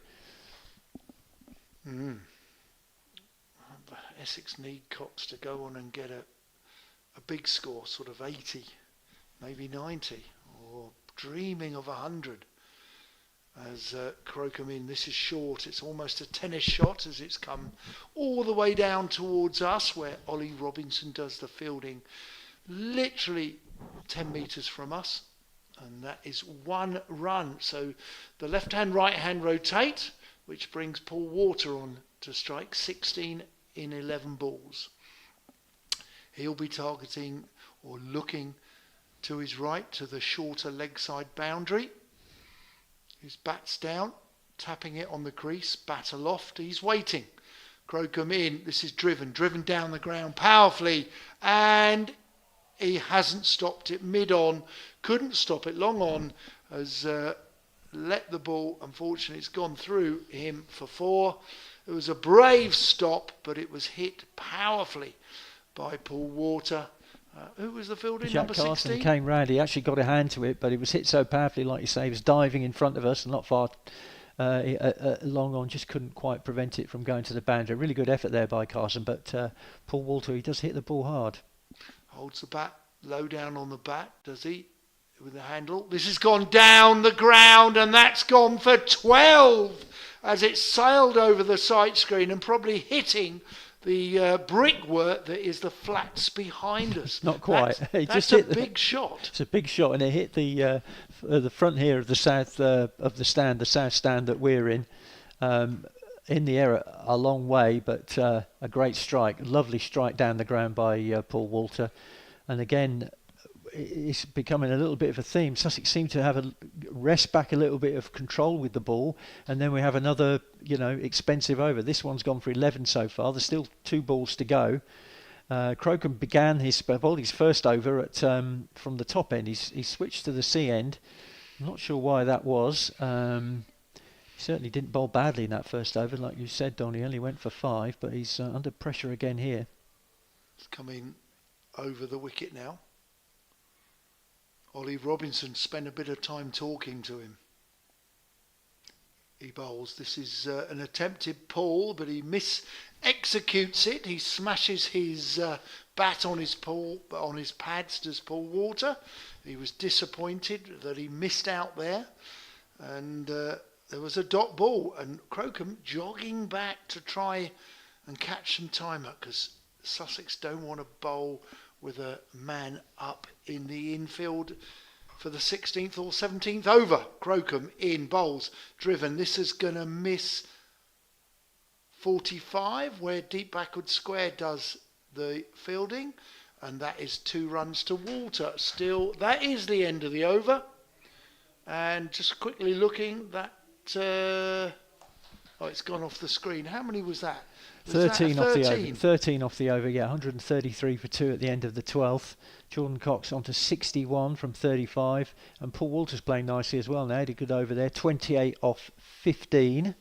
[SPEAKER 3] Essex need Cox to go on and get a big score, sort of 80, maybe 90, or dreaming of 100. As Crocombe in, this is short, it's almost a tennis shot as it's come all the way down towards us, where Ollie Robinson does the fielding, literally 10 metres from us, and that is 1 run. So the left hand, right hand rotate, which brings Paul Walter on to strike 16 in 11 balls. He'll be targeting or looking to his right to the shorter leg side boundary. His bat's down, tapping it on the crease, bat aloft, he's waiting. Crocombe in, this is driven down the ground powerfully, and he hasn't stopped it mid-on, couldn't stop it long on, has let the ball, unfortunately it's gone through him for 4. It was a brave stop, but it was hit powerfully by Paul Walter. Who was the fielder?
[SPEAKER 2] Jack
[SPEAKER 3] Number
[SPEAKER 2] Carson
[SPEAKER 3] 16?
[SPEAKER 2] came round. He actually got a hand to it, but it was hit so powerfully, like you say. He was diving in front of us and not far long on, just couldn't quite prevent it from going to the boundary. Really good effort there by Carson, but Paul Walter, he does hit the ball hard.
[SPEAKER 3] Holds the bat low down on the bat, does he? With the handle. This has gone down the ground, and that's gone for 12 as it sailed over the sight screen and probably hitting the brickwork that is the flats behind us.
[SPEAKER 2] Not quite.
[SPEAKER 3] That's a big shot.
[SPEAKER 2] It's a big shot, and it hit the front here of the south of the stand, the south stand that we're in the air a long way, but a great strike, lovely strike down the ground by Paul Walter. And again, it's becoming a little bit of a theme. Sussex seem to have a rest back a little bit of control with the ball, and then we have another, expensive over. This one's gone for 11 so far. There's still 2 balls to go. Crocombe began his first over at from the top end. He switched to the C end. I'm not sure why that was. He certainly didn't bowl badly in that first over, like you said, Don. He only went for 5, but he's under pressure again here.
[SPEAKER 3] It's coming over the wicket now. Ollie Robinson spent a bit of time talking to him. He bowls. This is an attempted pull, but he executes it. He smashes his bat on his pads, does Paul Walter. He was disappointed that he missed out there. And there was a dot ball, and Crocombe jogging back to try and catch some time up, because Sussex don't want to bowl with a man up in the infield for the 16th or 17th over. Crocombe in, bowls, driven. This is going to miss 45, where deep backward square does the fielding, and that is 2 runs to Walter. Still, that is the end of the over. And just quickly looking, that it's gone off the screen. How many was that?
[SPEAKER 2] 13 off the over. 13 off the over, yeah. 133 for 2 at the end of the 12th. Jordan Cox on to 61 from 35. And Paul Walter's playing nicely as well now. He did good over there. 28 off 15.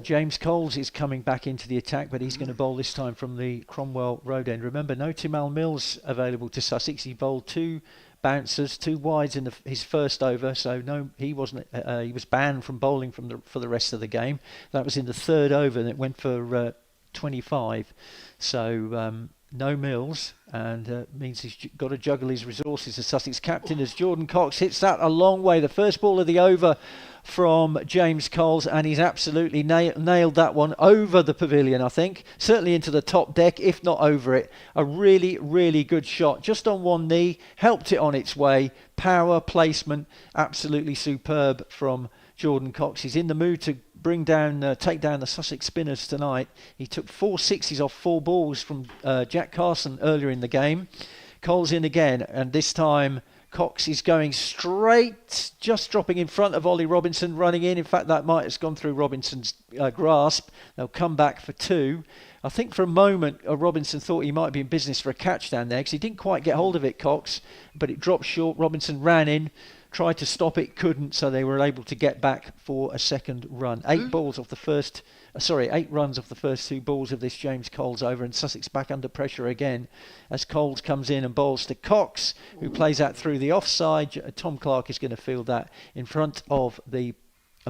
[SPEAKER 2] James Coles is coming back into the attack, but he's going to bowl this time from the Cromwell Road end. Remember, no Timal Mills available to Sussex. He bowled 2 bouncers, 2 wides in his first over, so no, he wasn't. He was banned from bowling for the rest of the game. That was in the 3rd over, and it went for 25. So no Mills, and means he's got to juggle his resources. The Sussex captain, as Jordan Cox hits that a long way. The first ball of the over from James Coles, and he's absolutely nailed that one over the pavilion, I think. Certainly into the top deck, if not over it. A really, really good shot. Just on one knee, helped it on its way. Power, placement, absolutely superb from Jordan Cox. He's in the mood to take down the Sussex spinners tonight. He took 4 sixes off 4 balls from Jack Carson earlier in the game. Coles in again, and this time Cox is going straight, just dropping in front of Ollie Robinson, running in. In fact, that might have gone through Robinson's grasp. They'll come back for 2. I think for a moment, Robinson thought he might be in business for a catch down there, because he didn't quite get hold of it, Cox, but it dropped short. Robinson ran in, tried to stop it, couldn't, so they were able to get back for a second run. 8 runs off the first 2 balls of this James Coles over, and Sussex back under pressure again as Coles comes in and bowls to Cox, who plays that through the offside. Tom Clark is going to field that in front of the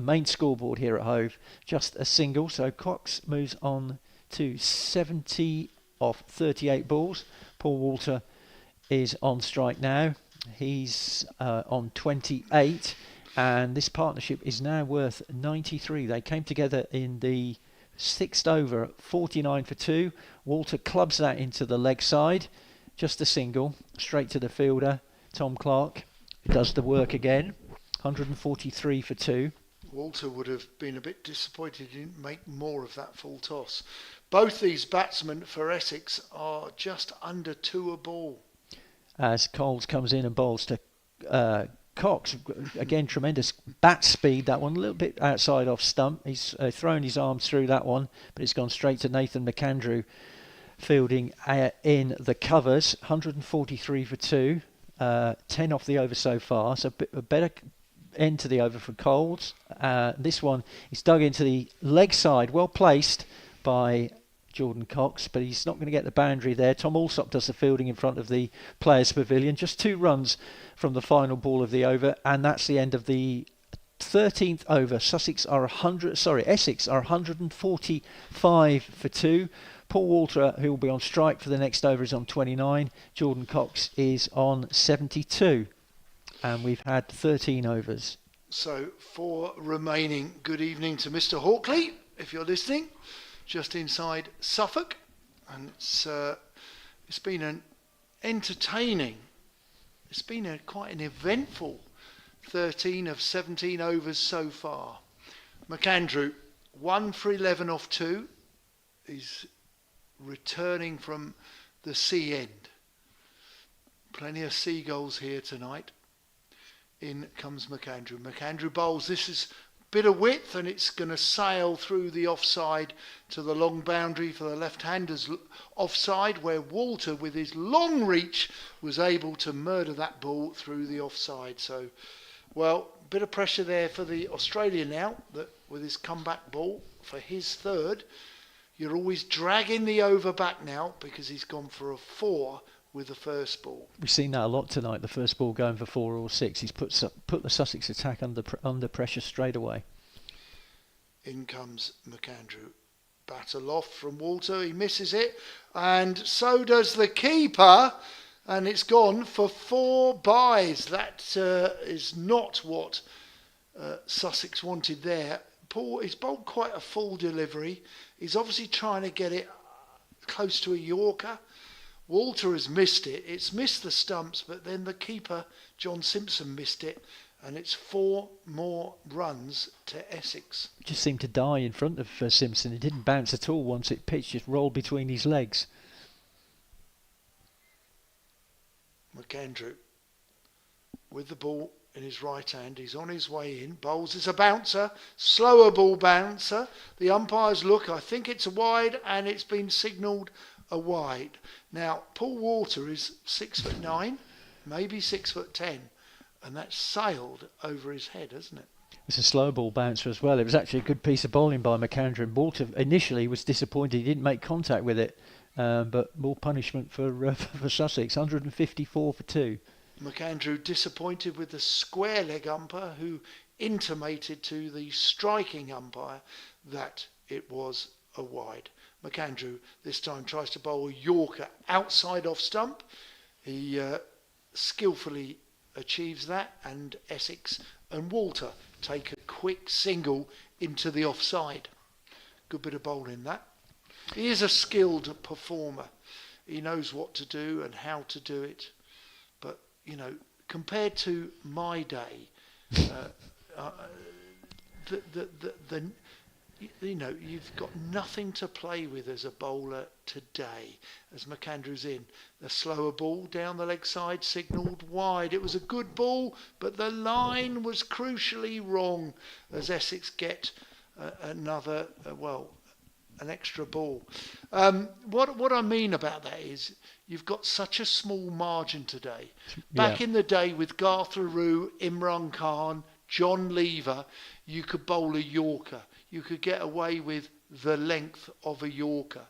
[SPEAKER 2] main scoreboard here at Hove. Just a single, so Cox moves on to 70 off 38 balls. Paul Walter is on strike now. He's on 28, and this partnership is now worth 93. They came together in the 6th over, 49 for 2. Walter clubs that into the leg side, just a single, straight to the fielder, Tom Clark, who does the work again, 143 for 2.
[SPEAKER 3] Walter would have been a bit disappointed he didn't make more of that full toss. Both these batsmen for Essex are just under 2 a ball.
[SPEAKER 2] As Coles comes in and bowls to Cox, again tremendous bat speed, that one a little bit outside off stump. He's thrown his arms through that one, but it's gone straight to Nathan McAndrew fielding in the covers. 143 for 2, 10 off the over so far, so a better end to the over for Coles. This one is dug into the leg side, well placed by Jordan Cox, but he's not going to get the boundary there. Tom Alsop does the fielding in front of the players' pavilion. Just 2 runs from the final ball of the over, and that's the end of the 13th over. Essex are 145 for 2. Paul Walter, who will be on strike for the next over, is on 29. Jordan Cox is on 72. And we've had 13 overs.
[SPEAKER 3] So 4 remaining. Good evening to Mr. Hawkley, if you're listening, just inside Suffolk. And it's been an entertaining, quite an eventful 13 of 17 overs so far. McAndrew, 1 for 11 off 2. He's returning from the sea end. Plenty of seagulls here tonight. In comes McAndrew. McAndrew bowls. This is a bit of width, and it's going to sail through the offside to the long boundary for the left-handers offside, where Walter, with his long reach, was able to murder that ball through the offside. So, well, a bit of pressure there for the Australian now, that with his comeback ball for his third. You're always dragging the over back now because he's gone for a 4 with the first ball.
[SPEAKER 2] We've seen that a lot tonight, the first ball going for 4 or 6. He's put the Sussex attack under pressure straight away.
[SPEAKER 3] In comes McAndrew. Battle off from Walter. He misses it. And so does the keeper. And it's gone for 4 byes. That is not what Sussex wanted there. Paul, he's bowled quite a full delivery. He's obviously trying to get it close to a Yorker. Walter has missed it. It's missed the stumps, but then the keeper, John Simpson, missed it. And it's 4 more runs to Essex.
[SPEAKER 2] Just seemed to die in front of Simpson. It didn't bounce at all once it pitched, just rolled between his legs.
[SPEAKER 3] McAndrew with the ball in his right hand. He's on his way in. Bowls is a bouncer. Slower ball bouncer. The umpires look. I think it's a wide, and it's been signalled a wide. Now, Paul Walter is 6'9", maybe 6'10", and that's sailed over his head, hasn't it?
[SPEAKER 2] It's a slow ball bouncer as well. It was actually a good piece of bowling by McAndrew. And Walter initially was disappointed. He didn't make contact with it, but more punishment for Sussex. 154 for 2.
[SPEAKER 3] McAndrew disappointed with the square leg umpire, who intimated to the striking umpire that it was a wide. McAndrew this time tries to bowl a Yorker outside off stump. He skillfully achieves that, and Essex and Walter take a quick single into the offside. Good bit of bowling that. He is a skilled performer. He knows what to do and how to do it. But, you know, compared to my day, you know, you've got nothing to play with as a bowler today. As McAndrew's in, the slower ball down the leg side signalled wide. It was a good ball, but the line was crucially wrong as Essex get another, an extra ball. What I mean about that is you've got such a small margin today. Back in the day with Garth Aru, Imran Khan, John Lever, you could bowl a Yorker. You could get away with the length of a Yorker.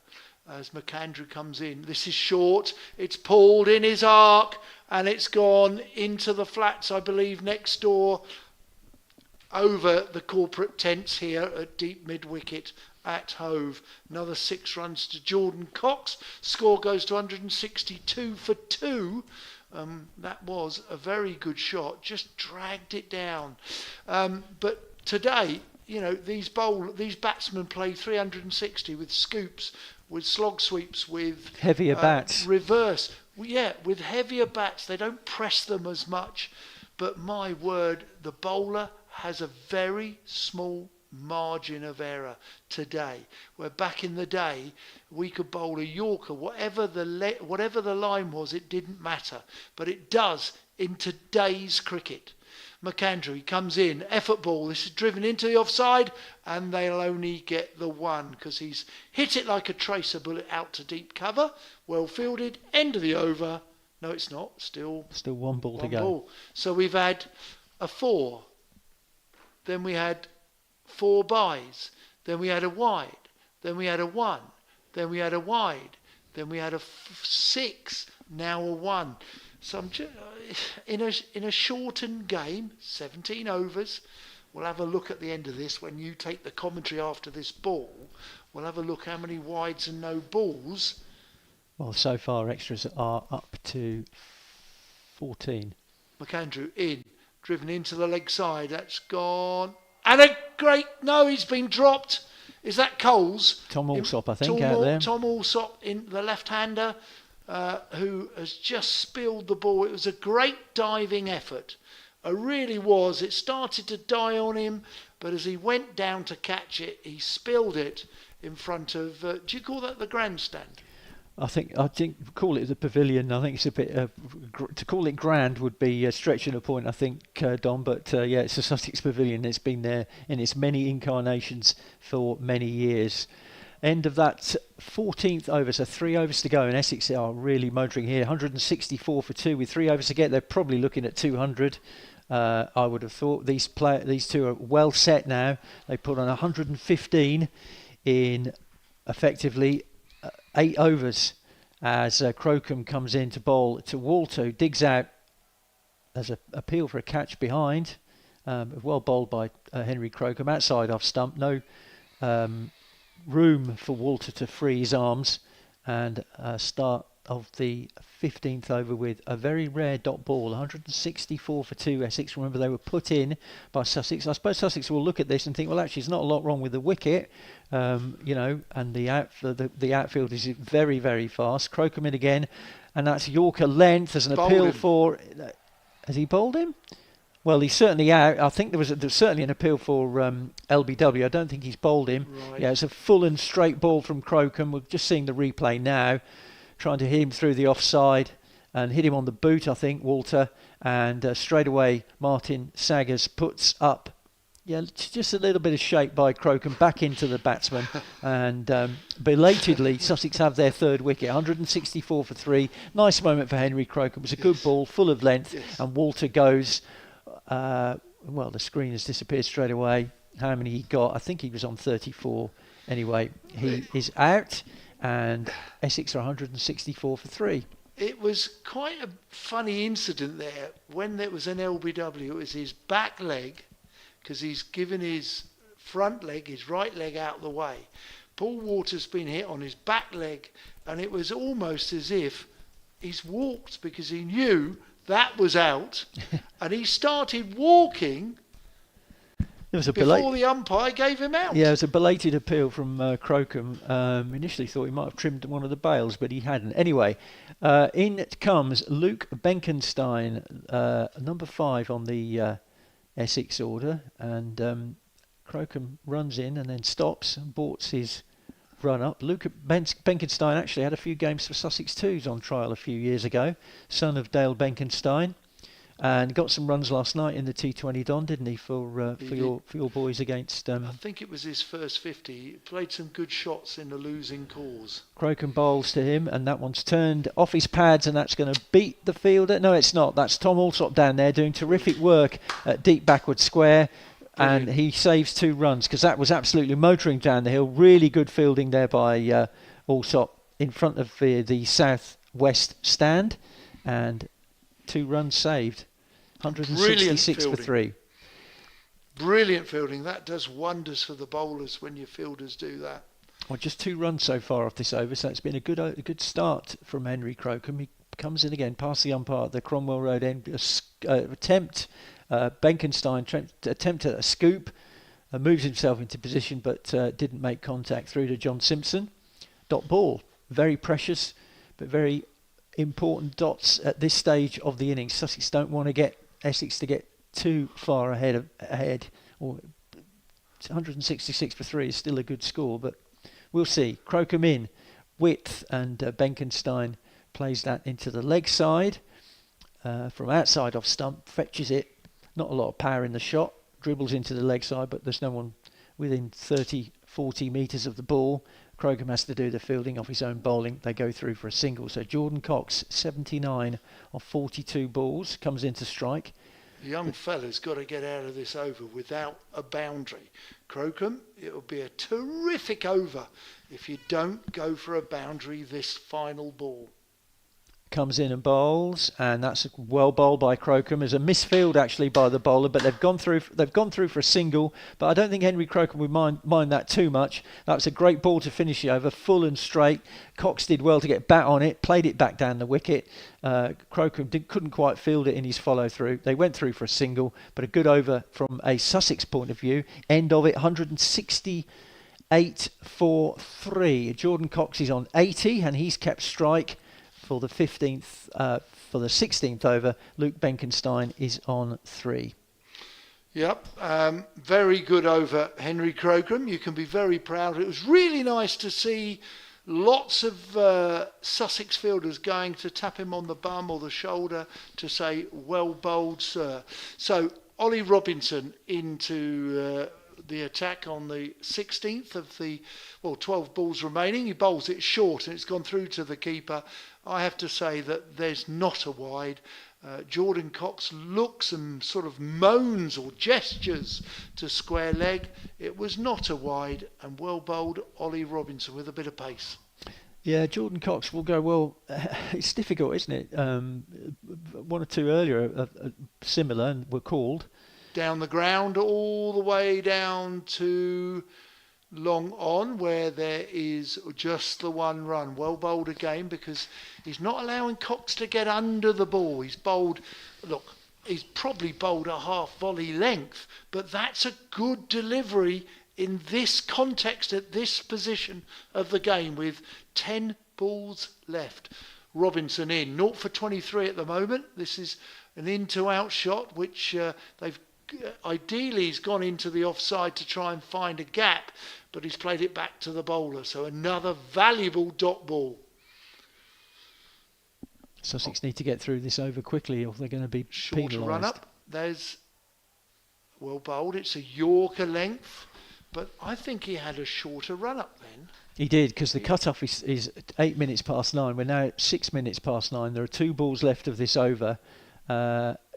[SPEAKER 3] As McAndrew comes in, this is short, it's pulled in his arc, and it's gone into the flats, I believe, next door, over the corporate tents here at deep mid-wicket at Hove. Another 6 runs to Jordan Cox. Score goes to 162 for 2. That was a very good shot, just dragged it down. But today, you know, these batsmen play 360 with scoops, with slog sweeps, with
[SPEAKER 2] heavier bats.
[SPEAKER 3] Reverse. Yeah, with heavier bats. They don't press them as much. But my word, the bowler has a very small margin of error today. Where back in the day, we could bowl a Yorker, whatever the line was, it didn't matter. But it does in today's cricket. McAndrew, he comes in, effort ball, this is driven into the offside, and they'll only get the 1 because he's hit it like a tracer bullet out to deep cover. Well fielded, end of the over. No, it's not, still
[SPEAKER 2] 1 ball to go.
[SPEAKER 3] So we've had a 4, then we had 4 byes, then we had a wide, then we had a 1, then we had a wide, then we had a 6, now a 1. So I'm in a shortened game, 17 overs, We'll have a look at the end of this when you take the commentary after this ball. We'll have a look how many wides and no balls.
[SPEAKER 2] Well, so far extras are up to 14.
[SPEAKER 3] McAndrew in, driven into the leg side. That's gone. And a great... No, he's been dropped. Is that Coles?
[SPEAKER 2] Tom Alsop, I think, out there.
[SPEAKER 3] Tom Alsop, in the left-hander, who has just spilled the ball. It was a great diving effort. It really was. It started to die on him, but as he went down to catch it, he spilled it in front of... do you call that the grandstand?
[SPEAKER 2] I think call it the pavilion. I think it's a bit to call it grand would be stretching a point. I think, Don, but yeah, it's the Sussex Pavilion. It's been there in its many incarnations for many years. End of that 14th over, so 3 overs to go, and Essex are really motoring here. 164 for 2 with 3 overs to get. They're probably looking at 200. I would have thought these two are well set now. They put on 115 in effectively 8 overs as Crocombe comes in to bowl to Walter, who digs out. There's an appeal for a catch behind. Well bowled by Henry Crocombe outside off stump. No room for Walter to free his arms, and start of the 15th over with a very rare dot ball. 164 for 2 Essex. Remember, they were put in by Sussex. I suppose Sussex will look at this and think, well, actually, there's not a lot wrong with the wicket, and the outfield is very, very fast. Crocombe in again, and that's Yorker length. There's an appeal for... Has he bowled him? Well, he's certainly out. I think there was certainly an appeal for LBW. I don't think he's bowled him.
[SPEAKER 3] Right.
[SPEAKER 2] Yeah, it's a full and straight ball from Crocombe. We're just seeing the replay now. Trying to hit him through the offside and hit him on the boot, I think, Walter. And straight away, Martin Saggers puts up just a little bit of shape by Crocombe back into the batsman. And belatedly, Sussex have their third wicket, 164 for 3. Nice moment for Henry Crocombe. It was a good ball, full of length.
[SPEAKER 3] Yes.
[SPEAKER 2] And Walter goes... well, the screen has disappeared straight away. How many he got? I think he was on 34. Anyway, he is out, and Essex are 164 for 3.
[SPEAKER 3] It was quite a funny incident there. When there was an LBW, it was his back leg, because he's given his front leg, his right leg out of the way. Paul Walter's been hit on his back leg, and it was almost as if he's walked because he knew that was out, and he started walking before the umpire gave him out.
[SPEAKER 2] Yeah, it was a belated appeal from Crocombe. Initially thought he might have trimmed one of the bails, but he hadn't. Anyway, in comes Luke Benkenstein, number 5 on the Essex order, and Crocombe runs in and then stops and baulks his run up. Luke Benkenstein actually had a few games for Sussex Twos on trial a few years ago, son of Dale Benkenstein, and got some runs last night in the T20, Don, didn't he, for your boys against...
[SPEAKER 3] I think it was his first 50. He played some good shots in the losing cause.
[SPEAKER 2] Crocombe bowls to him, and that one's turned off his pads, and that's going to beat the fielder. No, it's not. That's Tom Alsop down there doing terrific work at deep backward square.
[SPEAKER 3] Brilliant.
[SPEAKER 2] And he saves 2 runs because that was absolutely motoring down the hill. Really good fielding there by Alsop in front of the south-west stand, and 2 runs saved. 166 for 3.
[SPEAKER 3] Brilliant fielding. That does wonders for the bowlers when your fielders do that.
[SPEAKER 2] Well, just 2 runs so far off this over, so it's been a good start from Henry Crocombe. He comes in again past the umpire at the Cromwell Road end. Benkenstein attempted a scoop, moves himself into position, but didn't make contact through to John Simpson. Dot ball, very precious, but very important dots at this stage of the innings. Sussex don't want to get Essex to get too far ahead. Or 166 for 3 is still a good score, but we'll see. Crocombe in width, and Benkenstein plays that into the leg side from outside off stump, fetches it. Not a lot of power in the shot, dribbles into the leg side, but there's no one within 30, 40 metres of the ball. Crocombe has to do the fielding off his own bowling. They go through for a single. So Jordan Cox, 79 of 42 balls, comes into strike.
[SPEAKER 3] The young fella's got to get out of this over without a boundary. Crocombe, it'll be a terrific over if you don't go for a boundary this final ball.
[SPEAKER 2] comes in and bowls, and that's well bowled by Crocombe. There's a misfield actually by the bowler, but they've gone through for a single. But I don't think Henry Crocombe would mind that too much. That was a great ball to finish the over, full and straight. Cox did well to get bat on it, played it back down the wicket. Crocombe couldn't quite field it in his follow through. They went through for a single, but a good over from a Sussex point of view. End of it, 168 for 3. Jordan Cox is on 80, and he's kept strike for the 16th over. Luke Benkenstein is on 3.
[SPEAKER 3] Yep, very good over, Henry Crocombe. You can be very proud. It was really nice to see lots of Sussex fielders going to tap him on the bum or the shoulder to say, well bowled, sir. So Ollie Robinson into the attack on the 16th of the 12 balls remaining. He bowls it short and it's gone through to the keeper. I have to say that there's not a wide. Jordan Cox looks and sort of moans or gestures to square leg. It was not a wide, and well bowled Ollie Robinson with a bit of pace.
[SPEAKER 2] Yeah, Jordan Cox will go well. It's difficult, isn't it? One or two earlier are similar and were called.
[SPEAKER 3] Down the ground, all the way down to long on, where there is just the one run. Well bowled again, because he's not allowing Cox to get under the ball. He's bowled, look, he's probably bowled a half volley length, but that's a good delivery in this context at this position of the game with 10 balls left. Robinson in, 0 for 23 at the moment. This is an in to out shot, which they've ideally he's gone into the offside to try and find a gap, but he's played it back to the bowler. So another valuable dot ball.
[SPEAKER 2] Sussex need to get through this over quickly, or they're going to be
[SPEAKER 3] Shorter
[SPEAKER 2] penalised.
[SPEAKER 3] run up. There's well bowled. It's a Yorker length, but I think he had a shorter run up then.
[SPEAKER 2] He did, because the cut-off is 8 minutes past 9. We're now at 6 minutes past 9. There are 2 balls left of this over.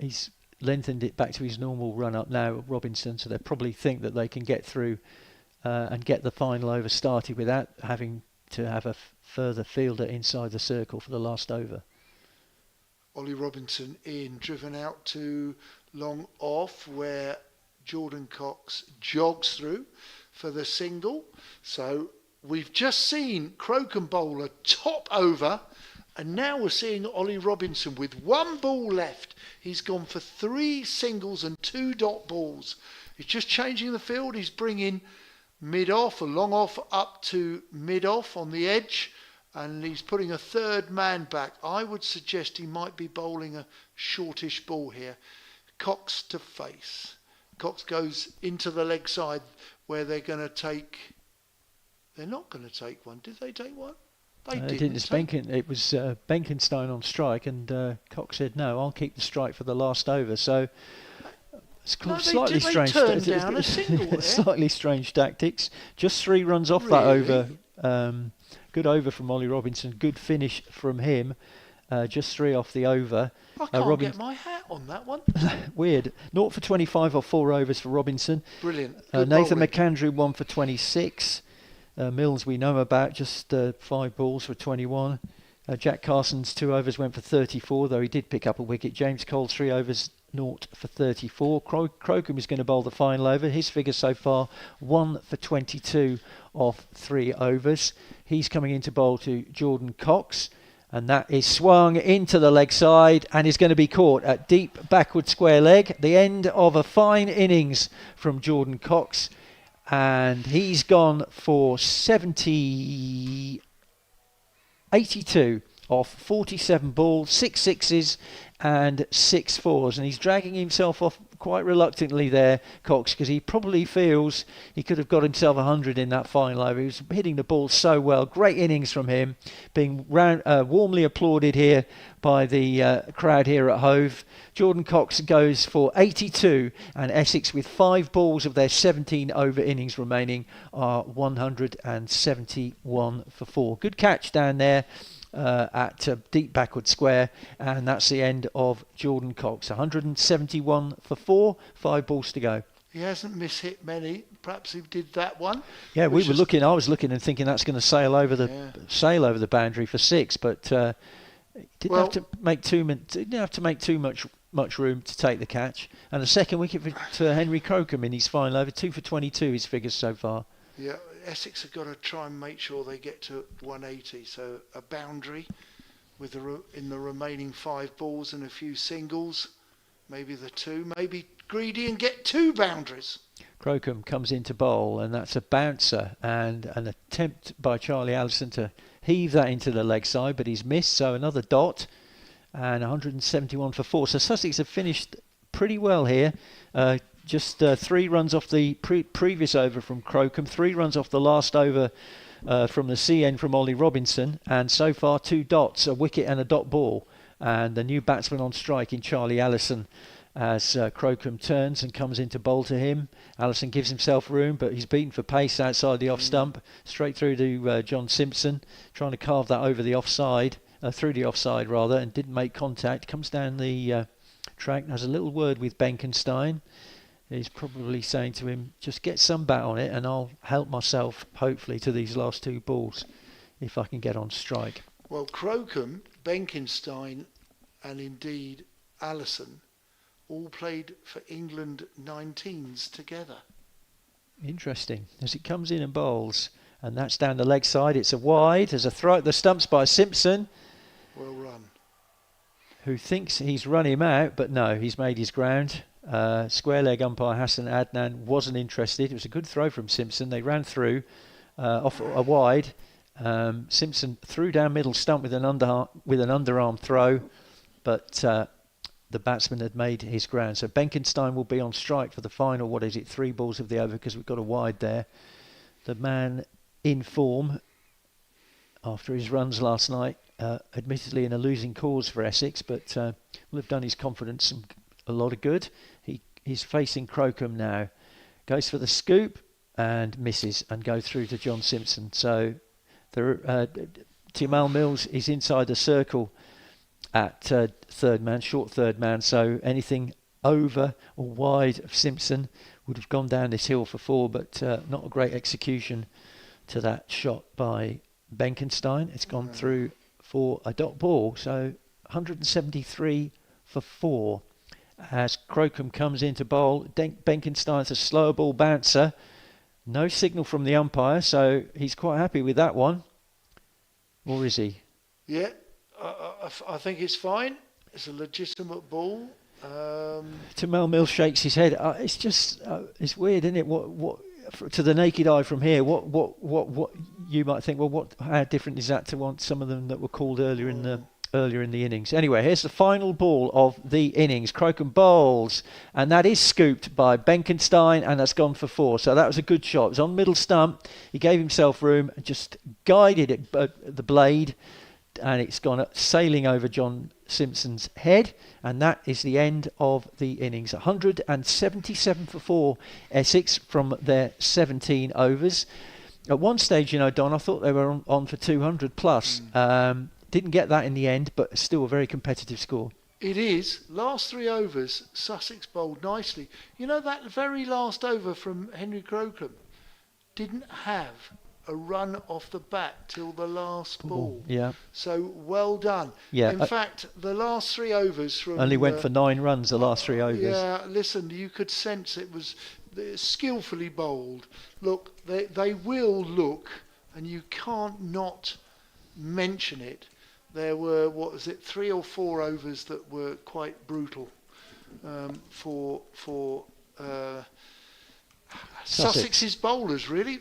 [SPEAKER 2] He's lengthened it back to his normal run-up now, Robinson, so they probably think that they can get through and get the final over started without having to have a further fielder inside the circle for the last over.
[SPEAKER 3] Ollie Robinson in, driven out to long off, where Jordan Cox jogs through for the single. So we've just seen Crocombe bowl a top over, and now we're seeing Ollie Robinson with 1 ball left. He's gone for 3 singles and 2 dot balls. He's just changing the field. He's bringing mid-off, a long off up to mid-off on the edge, and he's putting a third man back. I would suggest he might be bowling a shortish ball here. Cox to face. Cox goes into the leg side where they're going to take... They're not going to take one. Did they take one? They didn't.
[SPEAKER 2] It was Benkenstein on strike, and Cox said, no, I'll keep the strike for the last over. So it's slightly strange.
[SPEAKER 3] They down a single
[SPEAKER 2] slightly strange tactics. Just 3 runs off that over. Good over from Ollie Robinson. Good finish from him. Just 3 off the over.
[SPEAKER 3] I can't get my hat on that one.
[SPEAKER 2] Weird. 0 for 25 or 4 overs for Robinson.
[SPEAKER 3] Brilliant.
[SPEAKER 2] Nathan McAndrew 1 for 26. Mills we know about, just 5 balls for 21. Jack Carson's 2 overs went for 34, though he did pick up a wicket. James Cole 3 overs, 0 for 34. Crocombe is going to bowl the final over. His figure so far, 1 for 22 off 3 overs. He's coming in to bowl to Jordan Cox, and that is swung into the leg side and is going to be caught at deep backward square leg. The end of a fine innings from Jordan Cox. And he's gone for 82 off 47 balls, 6 sixes and 6 fours. And he's dragging himself off quite reluctantly there, Cox, because he probably feels he could have got himself 100 in that final over. He was hitting the ball so well. Great innings from him, being warmly applauded here by the crowd here at Hove. Jordan Cox goes for 82, and Essex, with 5 balls of their 17 over innings remaining, are 171 for 4. Good catch down there at deep backward square, and that's the end of Jordan Cox. 171 for 4, 5 balls to go.
[SPEAKER 3] He hasn't mishit many. Perhaps he did that one.
[SPEAKER 2] Yeah, I was looking and thinking that's going to sail over the boundary for 6, but Didn't have to make too much room to take the catch. And a second wicket for Henry Crocombe in his final over, 2 for 22 his figures so far.
[SPEAKER 3] Yeah, Essex have got to try and make sure they get to 180. So a boundary with in the remaining 5 balls and a few singles, maybe the 2, maybe greedy and get 2 boundaries.
[SPEAKER 2] Crocombe comes into bowl, and that's a bouncer, and an attempt by Charlie Allison to heave that into the leg side, but he's missed, so another dot, and 171 for 4. So Sussex have finished pretty well here. Just 3 runs off the previous over from Crocombe, 3 runs off the last over from the CN from Ollie Robinson, and so far 2 dots, a wicket and a dot ball, and the new batsman on strike in Charlie Allison. As Crocombe turns and comes into bowl to him, Allison gives himself room, but he's beaten for pace outside the off stump, straight through to John Simpson, trying to carve that over the offside, through the offside rather, and didn't make contact. Comes down the track, has a little word with Benkenstein. He's probably saying to him, just get some bat on it and I'll help myself, hopefully, to these last 2 balls, if I can get on strike.
[SPEAKER 3] Well, Crocombe, Benkenstein and indeed Allison all played for England 19s together.
[SPEAKER 2] Interesting. As it comes in and bowls, and that's down the leg side. It's a wide. There's a throw at the stumps by Simpson.
[SPEAKER 3] Well run.
[SPEAKER 2] Who thinks he's run him out, but no, he's made his ground. Square leg umpire Hassan Adnan wasn't interested. It was a good throw from Simpson. They ran through off a wide. Simpson threw down middle stump with an underarm throw, but the batsman had made his ground. So Benkenstein will be on strike for the final, 3 balls of the over, because we've got a wide there. The man in form after his runs last night, admittedly in a losing cause for Essex, but will have done his confidence a lot of good. He's facing Crocombe now. Goes for the scoop and misses and go through to John Simpson. So Timal Mills is inside the circle at third man, short third man, so anything over or wide of Simpson would have gone down this hill for 4, but not a great execution to that shot by Benkenstein. It's gone through for a dot ball, so 173 for 4. As Crocombe comes into bowl, Benkenstein's a slower ball bouncer. No signal from the umpire, so he's quite happy with that one. Or is he?
[SPEAKER 3] Yeah. I think it's fine. It's a legitimate ball.
[SPEAKER 2] Timal Mills shakes his head. It's just, it's weird, isn't it? What to the naked eye from here? What you might think? Well, how different is that to some of them that were called earlier in the innings? Anyway, here's the final ball of the innings. Crocombe bowls, and that is scooped by Benkenstein, and that's gone for 4. So that was a good shot. It was on middle stump. He gave himself room, just guided it the blade, and it's gone sailing over John Simpson's head, and that is the end of the innings. 177 for 4 Essex from their 17 overs. At one stage, Don, I thought they were on for 200 plus. Didn't get that in the end, but still a very competitive score.
[SPEAKER 3] It is. Last 3 overs, Sussex bowled nicely. That very last over from Henry Crocombe didn't have a run off the bat till the last ball.
[SPEAKER 2] Yeah.
[SPEAKER 3] So well done.
[SPEAKER 2] Yeah.
[SPEAKER 3] In fact, the last 3 overs from
[SPEAKER 2] only went for 9 runs. The last 3 overs.
[SPEAKER 3] Yeah. Listen, you could sense it was skillfully bowled. Look, they will look, and you can't not mention it. There were 3 or 4 overs that were quite brutal for Sussex's bowlers, really.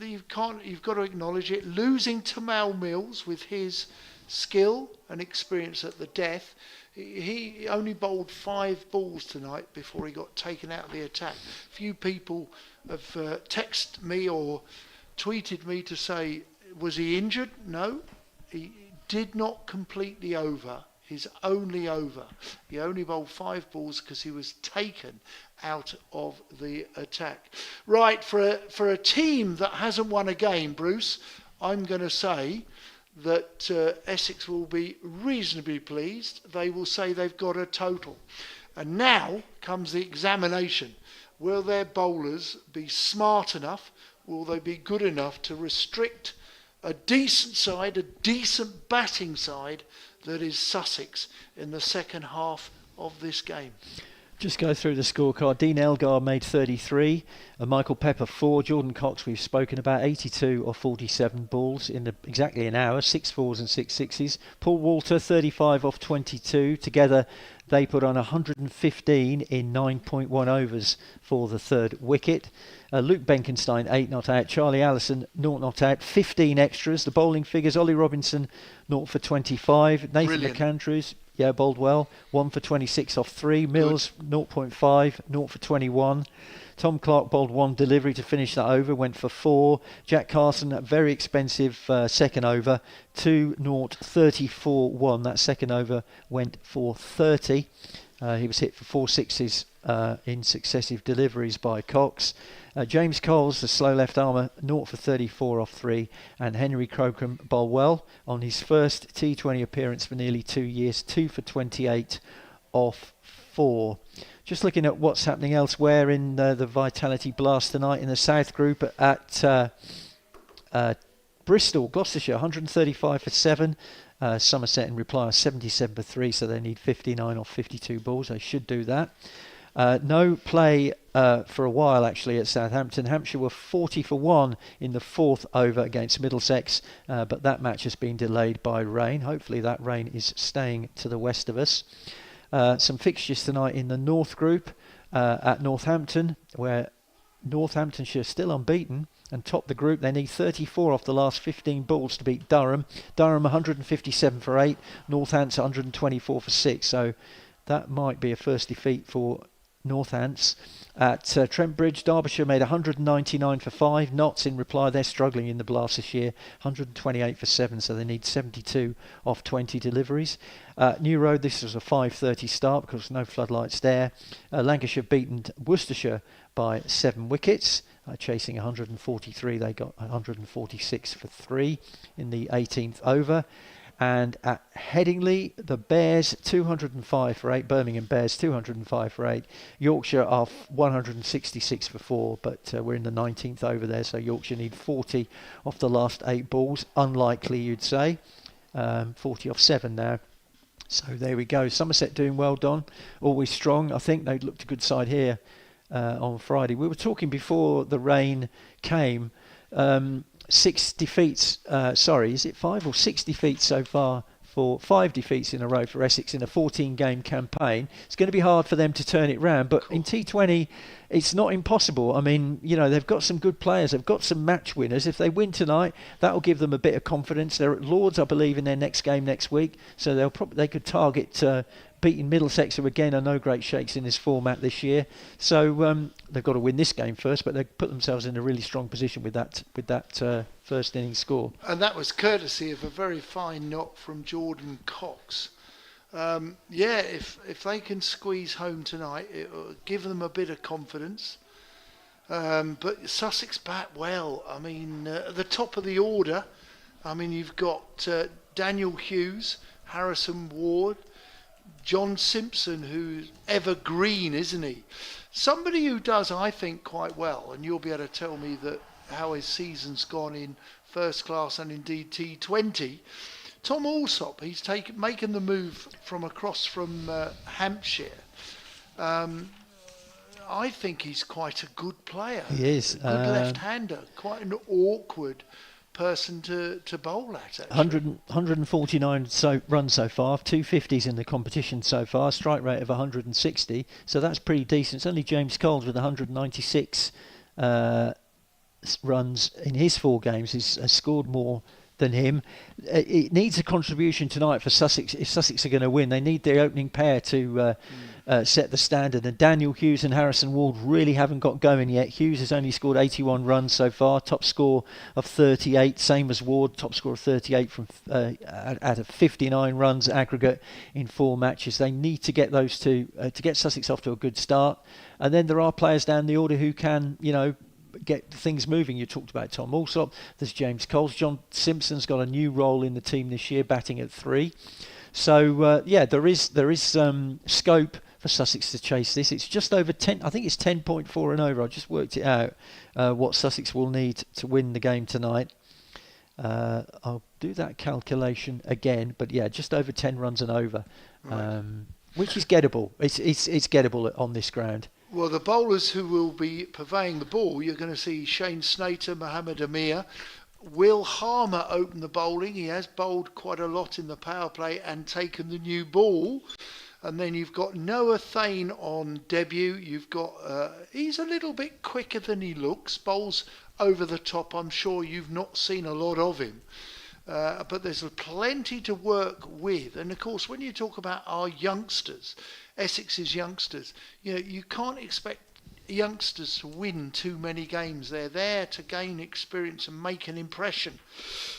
[SPEAKER 3] You've got to acknowledge it. Losing Timal Mills with his skill and experience at the death, he only bowled 5 balls tonight before he got taken out of the attack. Few people have texted me or tweeted me to say, was he injured? No, he did not complete the over. His only over. He only bowled 5 balls because he was taken out of the attack. Right, for a team that hasn't won a game, Bruce, I'm going to say that Essex will be reasonably pleased. They will say they've got a total. And now comes the examination. Will their bowlers be smart enough? Will they be good enough to restrict a decent side, a decent batting side that is Sussex in the second half of this game.
[SPEAKER 2] Just go through the scorecard. Dean Elgar made 33, Michael Pepper 4, Jordan Cox we've spoken about, 82 of 47 balls in exactly an hour, 6 fours and 6 sixes. Paul Walter 35 off 22. Together they put on 115 in 9.1 overs for the third wicket. Luke Benkenstein 8 not out, Charlie Allison 0 not out, 15 extras. The bowling figures: Ollie Robinson 0 for 25, Nathan
[SPEAKER 3] Brilliant.
[SPEAKER 2] McAndrews bowled well, 1 for 26 off 3, Mills 0.5, 0 for 21. Tom Clark bowled 1 delivery to finish that over, went for 4. Jack Carson, a very expensive second over, 2-0-34-1. That second over went for 30. He was hit for 4 sixes in successive deliveries by Cox. James Coles, the slow left armour, 0 for 34 off 3, and Henry Crocombe bowled well on his first T20 appearance for nearly 2 years, 2 for 28 off 4. Just looking at what's happening elsewhere in the Vitality Blast tonight in the South Group at Bristol, Gloucestershire, 135 for 7. Somerset in reply are 77 for 3, so they need 59 off 52 balls. They should do that. No play for a while actually at Southampton. Hampshire were 40 for 1 in the 4th over against Middlesex, but that match has been delayed by rain. Hopefully that rain is staying to the west of us. Some fixtures tonight in the North Group at Northampton, where Northamptonshire still unbeaten and top the group. They need 34 off the last 15 balls to beat Durham. Durham 157 for 8, Northants 124 for 6, so that might be a first defeat for Northants. At Trent Bridge, Derbyshire made 199 for 5. Notts in reply, they're struggling in the Blast this year, 128 for 7, so they need 72 off 20 deliveries. New Road, this was a 5:30 start because no floodlights there. Lancashire beaten Worcestershire by 7 wickets. Chasing 143, they got 146 for 3 in the 18th over. And at Headingley, the Bears 205 for 8, Birmingham Bears 205 for 8. Yorkshire are 166 for 4, but we're in the 19th over there, so Yorkshire need 40 off the last 8 balls. Unlikely, you'd say. 40 off 7 now. So there we go. Somerset doing well, Don. Always strong. I think they looked a good side here on Friday. We were talking before the rain came. 6 defeats, is it 5 or 6 defeats so far? For 5 defeats in a row for Essex in a 14-game campaign. It's going to be hard for them to turn it round, but in T20 it's not impossible. I mean, they've got some good players, they've got some match winners. If they win tonight, that'll give them a bit of confidence. They're at Lords, I believe, in their next game next week, so they could target beating Middlesex, who again are no great shakes in this format this year. So they've got to win this game first, but they put themselves in a really strong position with that first innings score.
[SPEAKER 3] And that was courtesy of a very fine knock from Jordan Cox. If they can squeeze home tonight, it will give them a bit of confidence. But Sussex bat well. I mean, at the top of the order, you've got Daniel Hughes, Harrison Ward, John Simpson, who's evergreen, isn't he? Somebody who does, I think, quite well, and you'll be able to tell me how his season's gone in first class and indeed T20. Tom Alsop, he's making the move from across from Hampshire. I think he's quite a good player.
[SPEAKER 2] He is.
[SPEAKER 3] A good left-hander, quite an awkward person to bowl at.
[SPEAKER 2] 149 runs so far, 250s in the competition so far, strike rate of 160, so that's pretty decent. It's only James Coles with 196 runs in his 4 games has scored more than him. It needs a contribution tonight for Sussex. If Sussex are going to win, they need the opening pair to set the standard, and Daniel Hughes and Harrison Ward really haven't got going yet. Hughes has only scored 81 runs so far, top score of 38, same as Ward, top score of 38 from out of 59 runs aggregate in 4 matches. They need to get those two to get Sussex off to a good start, and then there are players down the order who can get things moving. You talked about Tom Alsop, there's James Coles, John Simpson's got a new role in the team this year, batting at 3. So there is scope for Sussex to chase this. It's just over 10. I think it's 10.4 and over. I just worked it out what Sussex will need to win the game tonight. I'll do that calculation again, but yeah, just over 10 runs and over,
[SPEAKER 3] Right.
[SPEAKER 2] which is gettable. It's gettable on this ground.
[SPEAKER 3] Well, the bowlers who will be purveying the ball, you're going to see Shane Snater, Mohammed Amir. Will Harmer open the bowling? He has bowled quite a lot in the power play and taken the new ball. And then you've got Noah Thane on debut. You've got he's a little bit quicker than he looks. Bowls over the top. I'm sure you've not seen a lot of him. But there's plenty to work with. And of course, when you talk about our youngsters, Essex's youngsters, you can't expect youngsters to win too many games. They're there to gain experience and make an impression.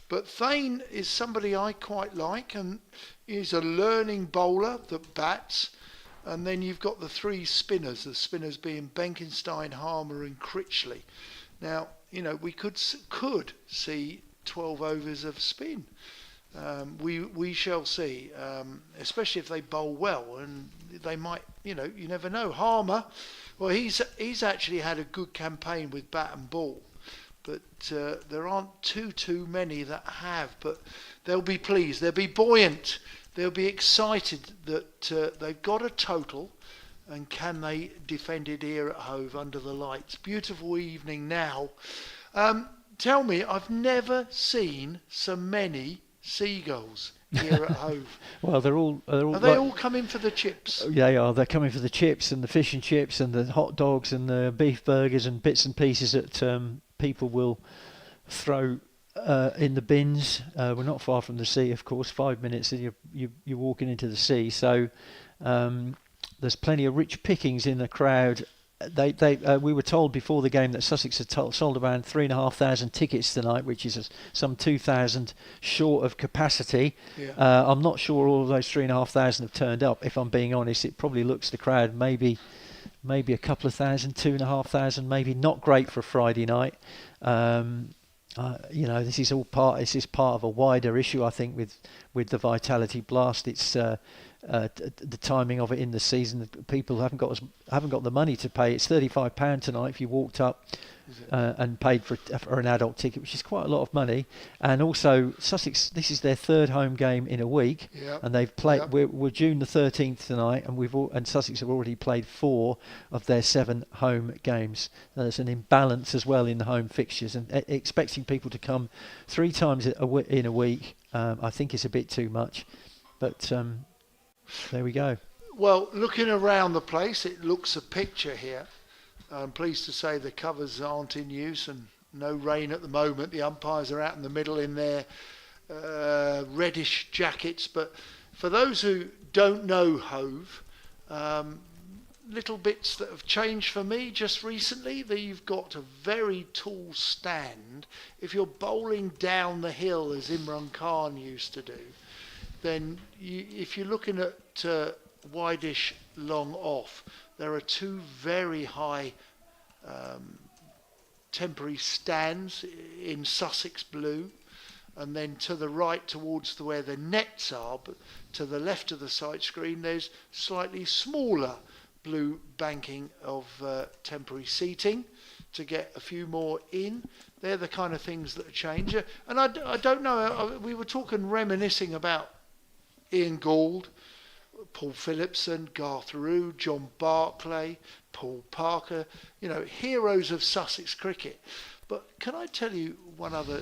[SPEAKER 3] But Thane is somebody I quite like, and he's a learning bowler that bats. And then you've got the three spinners, the spinners being Benkenstein, Harmer and Critchley. Now, we could see 12 overs of spin. We shall see, especially if they bowl well, and they might, you never know. Harmer, well, he's actually had a good campaign with bat and ball, but there aren't too many that have. But they'll be pleased, they'll be buoyant, they'll be excited that they've got a total, and can they defend it here at Hove under the lights? Beautiful evening now. Tell me, I've never seen so many seagulls here at Hove.
[SPEAKER 2] Well, they're all.
[SPEAKER 3] Are they all coming for the chips?
[SPEAKER 2] They are. They're coming for the chips and the fish and chips and the hot dogs and the beef burgers and bits and pieces that people will throw in the bins. We're not far from the sea, of course. 5 minutes and you're walking into the sea. So there's plenty of rich pickings in the crowd. We were told before the game that Sussex had sold around 3,500 tickets tonight, which is some 2,000 short of capacity.
[SPEAKER 3] Yeah.
[SPEAKER 2] I'm not sure all of those 3,500 have turned up. If I'm being honest, it probably looks the crowd maybe a couple of thousand, 2,500, maybe. Not great for a Friday night. This is part of a wider issue, I think, with the Vitality Blast. It's the timing of it in the season. People haven't got the money to pay. It's £35 tonight if you walked up and paid for an adult ticket, which is quite a lot of money. And also Sussex, this is their third home game in a week.
[SPEAKER 3] Yep.
[SPEAKER 2] And they've played.
[SPEAKER 3] Yep.
[SPEAKER 2] We're June the 13th tonight, and Sussex have already played 4 of their 7 home games. There's an imbalance as well in the home fixtures, and expecting people to come 3 times in a week, I think is a bit too much. But there we go.
[SPEAKER 3] Well, looking around the place, it looks a picture here. I'm pleased to say the covers aren't in use and no rain at the moment. The umpires are out in the middle in their reddish jackets. But for those who don't know Hove, little bits that have changed for me just recently, that you've got a very tall stand. If you're bowling down the hill, as Imran Khan used to do, then if you're looking at wideish long off, there are 2 very high temporary stands in Sussex blue, and then to the right towards where the nets are, but to the left of the sight screen there's slightly smaller blue banking of temporary seating to get a few more in. They're the kind of things that change. And I don't know, we were reminiscing about Ian Gould, Paul Phillipson, Garth Roux, John Barclay, Paul Parker, heroes of Sussex cricket. But can I tell you one other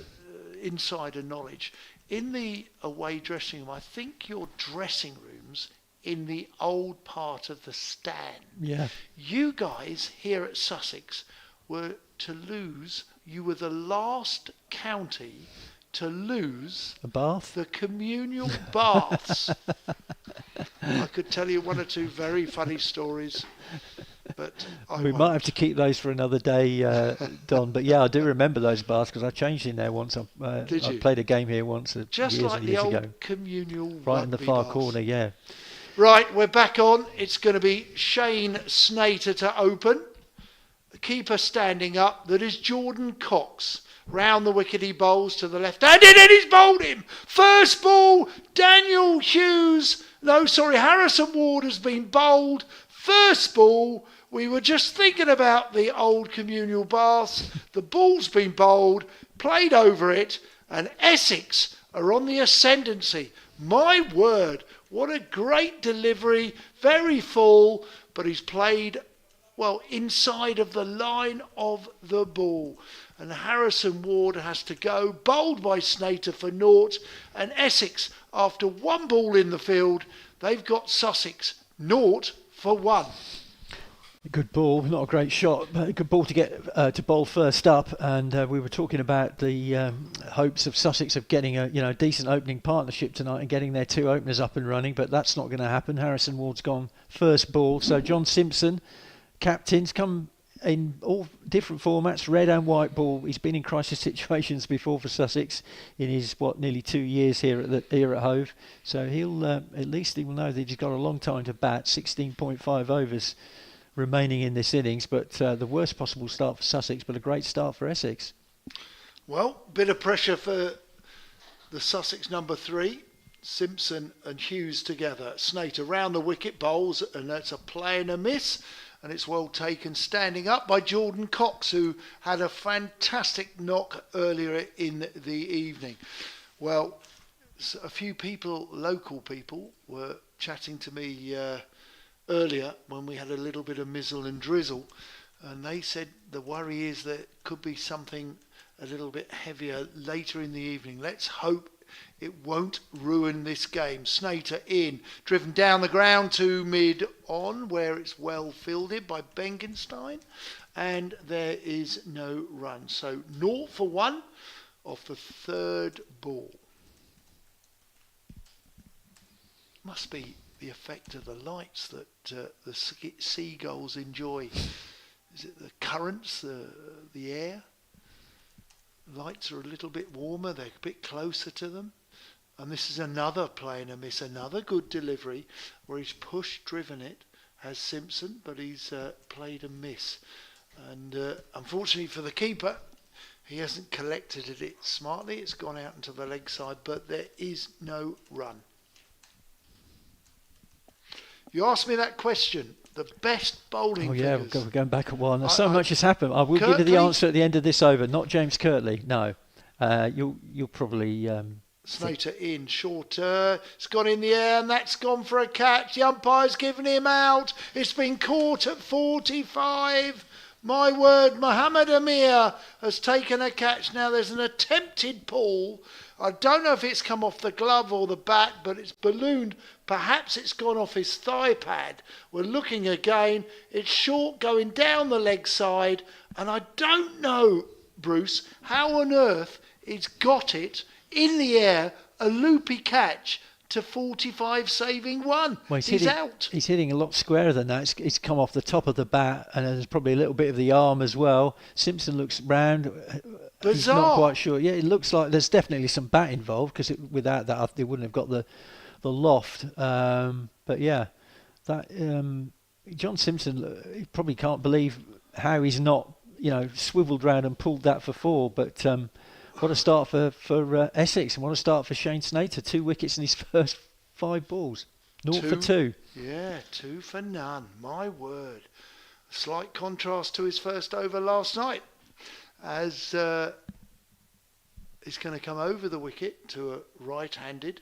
[SPEAKER 3] insider knowledge? In the away dressing room, I think your dressing room's in the old part of the stand.
[SPEAKER 2] Yeah.
[SPEAKER 3] You guys here at Sussex were to lose, you were the last county to lose
[SPEAKER 2] a bath,
[SPEAKER 3] the communal baths. I could tell you 1 or 2 very funny stories, but
[SPEAKER 2] we might have to keep those for another day, Don. But yeah, I do remember those baths because I changed in there once. I played a game here once
[SPEAKER 3] just
[SPEAKER 2] years
[SPEAKER 3] like
[SPEAKER 2] and
[SPEAKER 3] the
[SPEAKER 2] years
[SPEAKER 3] old
[SPEAKER 2] ago.
[SPEAKER 3] communal
[SPEAKER 2] Right in the far
[SPEAKER 3] baths.
[SPEAKER 2] corner, yeah.
[SPEAKER 3] Right, we're back on. It's going to be Shane Snater to open. The keeper standing up. That is Jordan Cox. Round the wicket he bowls to the left-handed, and he's bowled him. First ball, Harrison Ward has been bowled. First ball, we were just thinking about the old communal baths. The ball's been bowled, played over it, And Essex are on the ascendancy. My word, what a great delivery, very full, but he's played, well, inside of the line of the ball. And Harrison Ward has to go, bowled by Snater for naught. And Essex, after one ball in the field, they've got Sussex 0-1.
[SPEAKER 2] Good ball, not a great shot, but a good ball to get to bowl first up. And we were talking about the hopes of Sussex of getting a decent opening partnership tonight and getting their two openers up and running, but that's not going to happen. Harrison Ward's gone first ball, so John Simpson, captain's come in all different formats, red and white ball. He's been in crisis situations before for Sussex in his nearly 2 years here at Hove. So he'll at least he will know that he's got a long time to bat. 16.5 overs remaining in this innings, but the worst possible start for Sussex, but a great start for Essex.
[SPEAKER 3] Well, bit of pressure for the Sussex number 3. Simpson and Hughes together. Snater round the wicket, bowls, and that's a play and a miss. And it's well taken, standing up by Jordan Cox, who had a fantastic knock earlier in the evening. Well, a few people, local people, were chatting to me earlier when we had a little bit of mizzle and drizzle, and they said the worry is that it could be something a little bit heavier later in the evening. Let's hope it won't ruin this game. Snater in, driven down the ground to mid-on, where it's well fielded by Bengenstein, and there is no run. So 0-1 off the third ball. Must be the effect of the lights that the seagulls enjoy. Is it the currents, the air? Lights are a little bit warmer, they're a bit closer to them. And this is another play and a miss, another good delivery where he's driven it, has Simpson, but he's played a miss. And unfortunately for the keeper, he hasn't collected it smartly. It's gone out into the leg side, but there is no run. You asked me that question. The best bowling
[SPEAKER 2] yeah,
[SPEAKER 3] figures.
[SPEAKER 2] we're going back a while. Now, so much has happened. I will give you the answer at the end of this over. Not James Kirtley, no. You'll probably...
[SPEAKER 3] Snater in, shorter. It's gone in the air and that's gone for a catch. The umpire's given him out. It's been caught at 45. My word, Mohammed Amir has taken a catch. Now there's an attempted pull. I don't know if it's come off the glove or the bat, but it's ballooned. Perhaps it's gone off his thigh pad. We're looking again. It's short, going down the leg side. And I don't know, Bruce, how on earth he's got it in the air, a loopy catch to 45, saving one.
[SPEAKER 2] Well,
[SPEAKER 3] he's out.
[SPEAKER 2] He's hitting a lot squarer than that. It's come off the top of the bat, and there's probably a little bit of the arm as well. Simpson looks round.
[SPEAKER 3] Bizarre.
[SPEAKER 2] He's not quite sure. Yeah, it looks like there's definitely some bat involved, because without that, they wouldn't have got the loft. But yeah, that John Simpson, he probably can't believe how he's not, swiveled round and pulled that for 4. But what a start for Essex, and what a start for Shane Snater. 2 wickets in his first 5 balls. 0 for 2.
[SPEAKER 3] Yeah, 2 for none. My word. A slight contrast to his first over last night, as he's going to come over the wicket to a right-handed.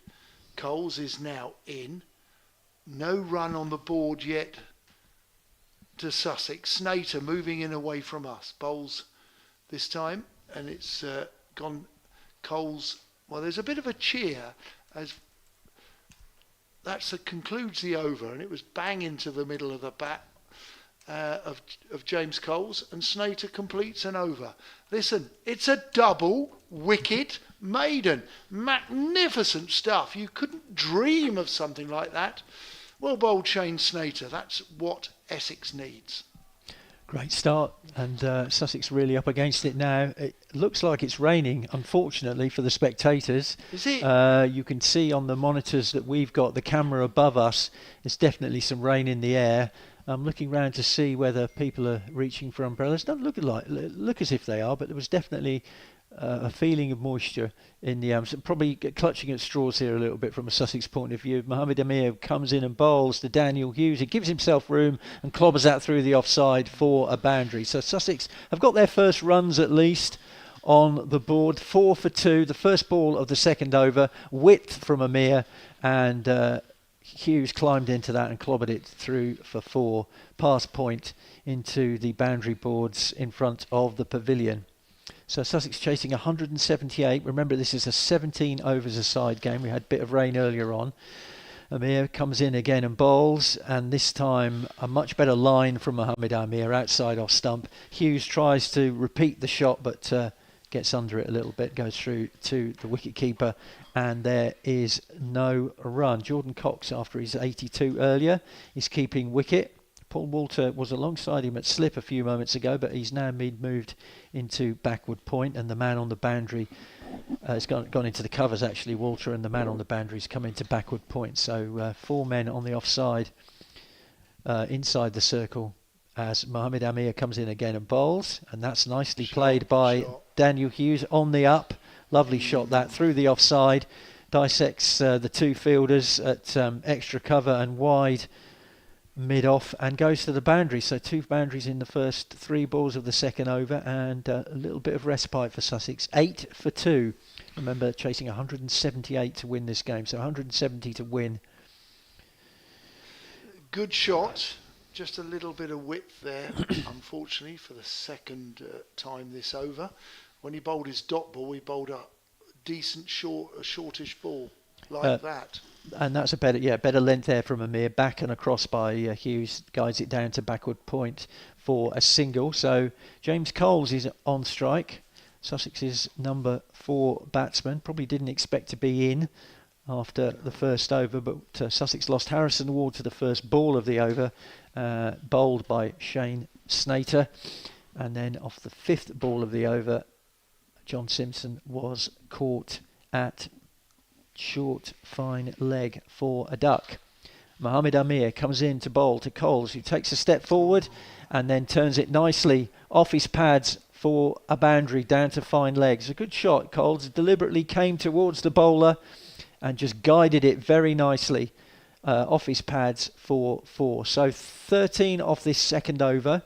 [SPEAKER 3] Coles is now in. No run on the board yet to Sussex. Snater moving in away from us. Bowls this time, and it's gone Coles. Well, there's a bit of a cheer as that concludes the over, and it was bang into the middle of the bat of James Coles, and Snater completes an over. Listen, it's a double wicket maiden. Magnificent stuff. You couldn't dream of something like that. Well bowled, Shane Snater. That's what Essex needs.
[SPEAKER 2] Great start, and Sussex really up against it now. It looks like it's raining, unfortunately, for the spectators.
[SPEAKER 3] Is it?
[SPEAKER 2] You can see on the monitors that we've got, the camera above us, there's definitely some rain in the air. I'm looking round to see whether people are reaching for umbrellas. Don't look as if they are, but there was definitely a feeling of moisture in the so probably clutching at straws here a little bit from a Sussex point of view. Mohammed Amir comes in and bowls to Daniel Hughes. He gives himself room and clobbers that through the offside for a boundary. So Sussex have got their first runs at least on the board. 4 for 2. The first ball of the second over, width from Amir, and Hughes climbed into that and clobbered it through for 4. Pass point into the boundary boards in front of the pavilion. So Sussex chasing 178. Remember, this is a 17 overs a side game. We had a bit of rain earlier on. Amir comes in again and bowls, and this time a much better line from Mohammed Amir outside off stump. Hughes tries to repeat the shot, but gets under it a little bit, goes through to the wicket-keeper, and there is no run. Jordan Cox, after his 82 earlier, is keeping wicket. Paul Walter was alongside him at slip a few moments ago, but he's now moved into backward point, and the man on the boundary has gone into the covers, actually, Walter, and the man on the boundary's come into backward point. So 4 men on the offside inside the circle as Mohammed Amir comes in again and bowls, and that's nicely played by Daniel Hughes on the up. Lovely shot that through the offside, dissects the 2 fielders at extra cover and wide mid-off and goes to the boundary. So 2 boundaries in the first 3 balls of the second over, and a little bit of respite for Sussex. 8 for 2. Remember, chasing 178 to win this game, so 170 to win.
[SPEAKER 3] Good shot, just a little bit of width there, unfortunately, for the second time this over. When he bowled his dot ball, he bowled a decent shortish ball like that.
[SPEAKER 2] And that's a better length there from Amir. Back and across by Hughes, guides it down to backward point for a single. So James Coles is on strike. Sussex's number 4 batsman. Probably didn't expect to be in after the first over, but Sussex lost Harrison Ward to the first ball of the over, bowled by Shane Snater. And then off the 5th ball of the over, John Simpson was caught at short fine leg for a duck. Mohammed Amir comes in to bowl to Coles, who takes a step forward and then turns it nicely off his pads for a boundary down to fine legs. A good shot. Coles deliberately came towards the bowler and just guided it very nicely off his pads for 4. So 13 off this second over.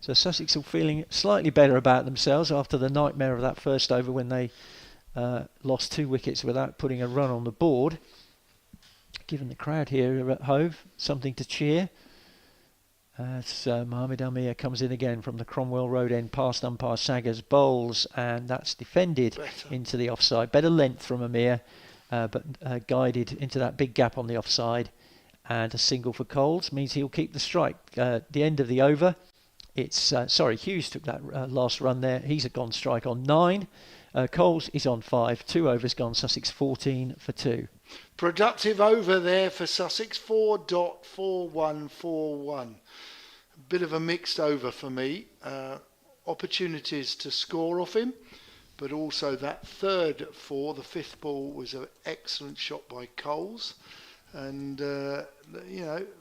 [SPEAKER 2] So Sussex are feeling slightly better about themselves after the nightmare of that first over when they lost 2 wickets without putting a run on the board. Giving the crowd here at Hove something to cheer. As Mohammed Amir comes in again from the Cromwell Road end past umpire Saggers, bowls, and that's defended into the offside. Better length from Amir, but guided into that big gap on the offside. And a single for Coles means he'll keep the strike. The end of the over. It's Hughes took that last run there. He's gone strike on 9. Coles is on 5. 2 overs gone. Sussex 14 for 2.
[SPEAKER 3] Productive over there for Sussex. 4.4141. Bit of a mixed over for me. Opportunities to score off him, but also that third 4, the 5th ball, was an excellent shot by Coles. And,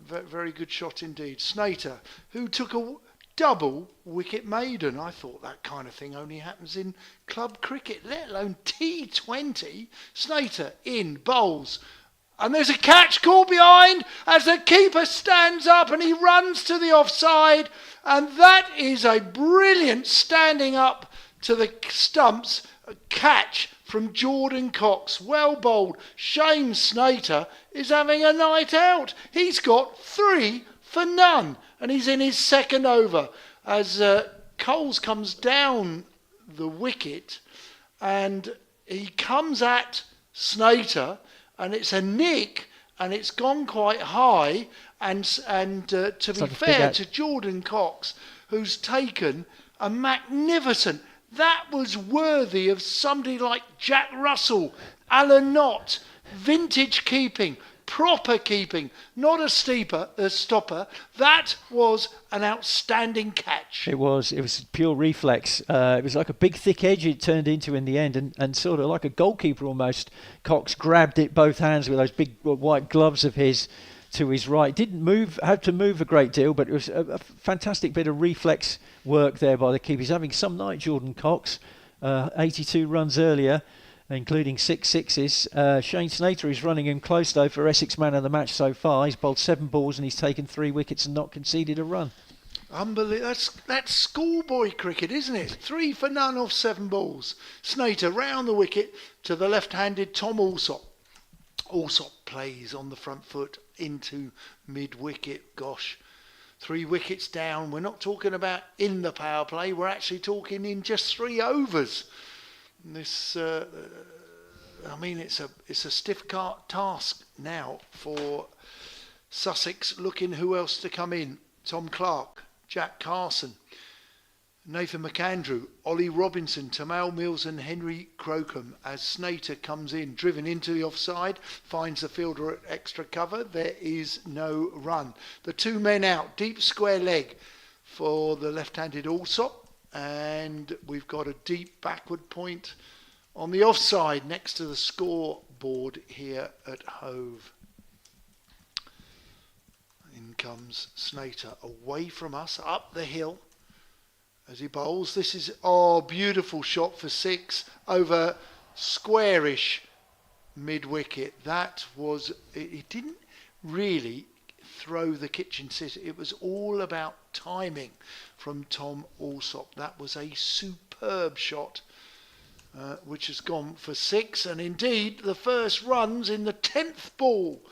[SPEAKER 3] very good shot indeed. Snater, who took a double wicket maiden. I thought that kind of thing only happens in club cricket, let alone T20. Snater in, bowls, and there's a catch caught behind as the keeper stands up and he runs to the offside, and that is a brilliant standing up to the stumps catch from Jordan Cox. Well bowled. Shane Snater is having a night out. He's got 3 for none, and he's in his second over as Coles comes down the wicket and he comes at Snater, and it's a nick and it's gone quite high, and to be fair to Jordan Cox, who's taken a magnificent, that was worthy of somebody like Jack Russell, Alan Knott, vintage keeping, proper keeping, not a stopper. That was an outstanding catch.
[SPEAKER 2] It was pure reflex. It was like a big thick edge it turned into in the end, and sort of like a goalkeeper almost. Cox grabbed it both hands with those big white gloves of his to his right. Didn't move, had to move a great deal, but it was a fantastic bit of reflex work there by the keeper. He's having some night, Jordan Cox. 82 runs earlier, including 6 sixes. Shane Snater is running him close though for Essex man of the match so far. He's bowled 7 balls and he's taken 3 wickets and not conceded a run.
[SPEAKER 3] Unbelievable. That's schoolboy cricket, isn't it? 3 for none off 7 balls. Snater round the wicket to the left-handed Tom Alsop. Alsop plays on the front foot into mid-wicket. Gosh, 3 wickets down. We're not talking about in the power play. We're actually talking in just 3 overs. This, it's a stiff task now for Sussex, looking who else to come in. Tom Clark, Jack Carson, Nathan McAndrew, Ollie Robinson, Tamal Mills and Henry Crocombe as Snater comes in, driven into the offside, finds the fielder at extra cover. There is no run. The 2 men out, deep square leg for the left-handed Alsop, and we've got a deep backward point on the offside next to the scoreboard here at Hove. In comes Snater away from us, up the hill as he bowls. This is, beautiful shot for 6 over squarish mid-wicket. That was, it didn't really throw the kitchen sitter. It was all about timing from Tom Alsop. That was a superb shot, which has gone for 6. And indeed, the first runs in the 10th ball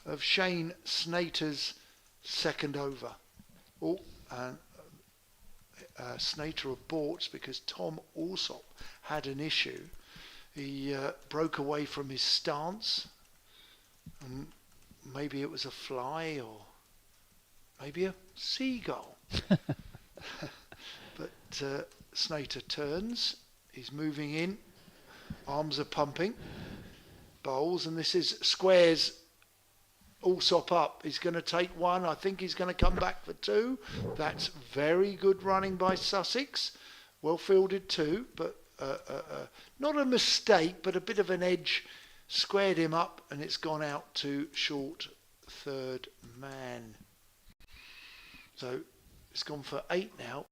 [SPEAKER 3] of Shane Snater's second over. Snater aborts because Tom Alsop had an issue. He broke away from his stance, and maybe it was a fly or maybe a seagull. But Snater turns, he's moving in, arms are pumping, bowls, and this is squares Alsop up. He's going to take 1. I think he's going to come back for 2. That's very good running by Sussex. Well fielded too, but not a mistake, but a bit of an edge. Squared him up, and it's gone out to short third man. So it's gone for 8 now.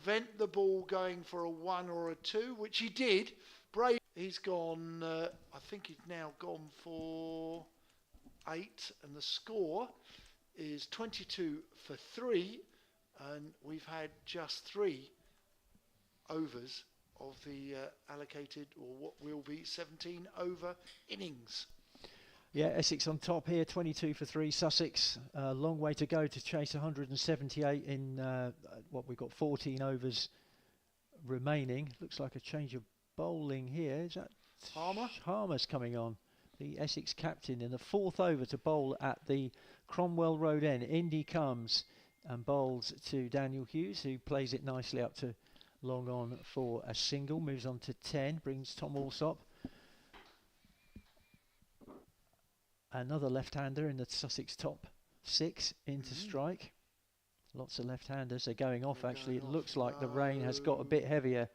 [SPEAKER 3] Prevent the ball going for a 1 or a 2, which he did. Brave. He's gone, I think he's now gone for 8, and the score is 22 for 3, and we've had just 3 overs of the allocated, or what will be 17 over innings.
[SPEAKER 2] Yeah, Essex on top here, 22 for 3. Sussex, a long way to go to chase 178 in we've got 14 overs remaining. Looks like a change of bowling here. Is that
[SPEAKER 3] Harmer?
[SPEAKER 2] Harmer's coming on, the Essex captain, in the 4th over to bowl at the Cromwell Road end. Indy comes and bowls to Daniel Hughes, who plays it nicely up to long on for a single. Moves on to 10, brings Tom Alsop. Another left-hander in the Sussex top 6 into strike. Lots of left-handers are going off. Actually, it looks like the rain has got a bit heavier.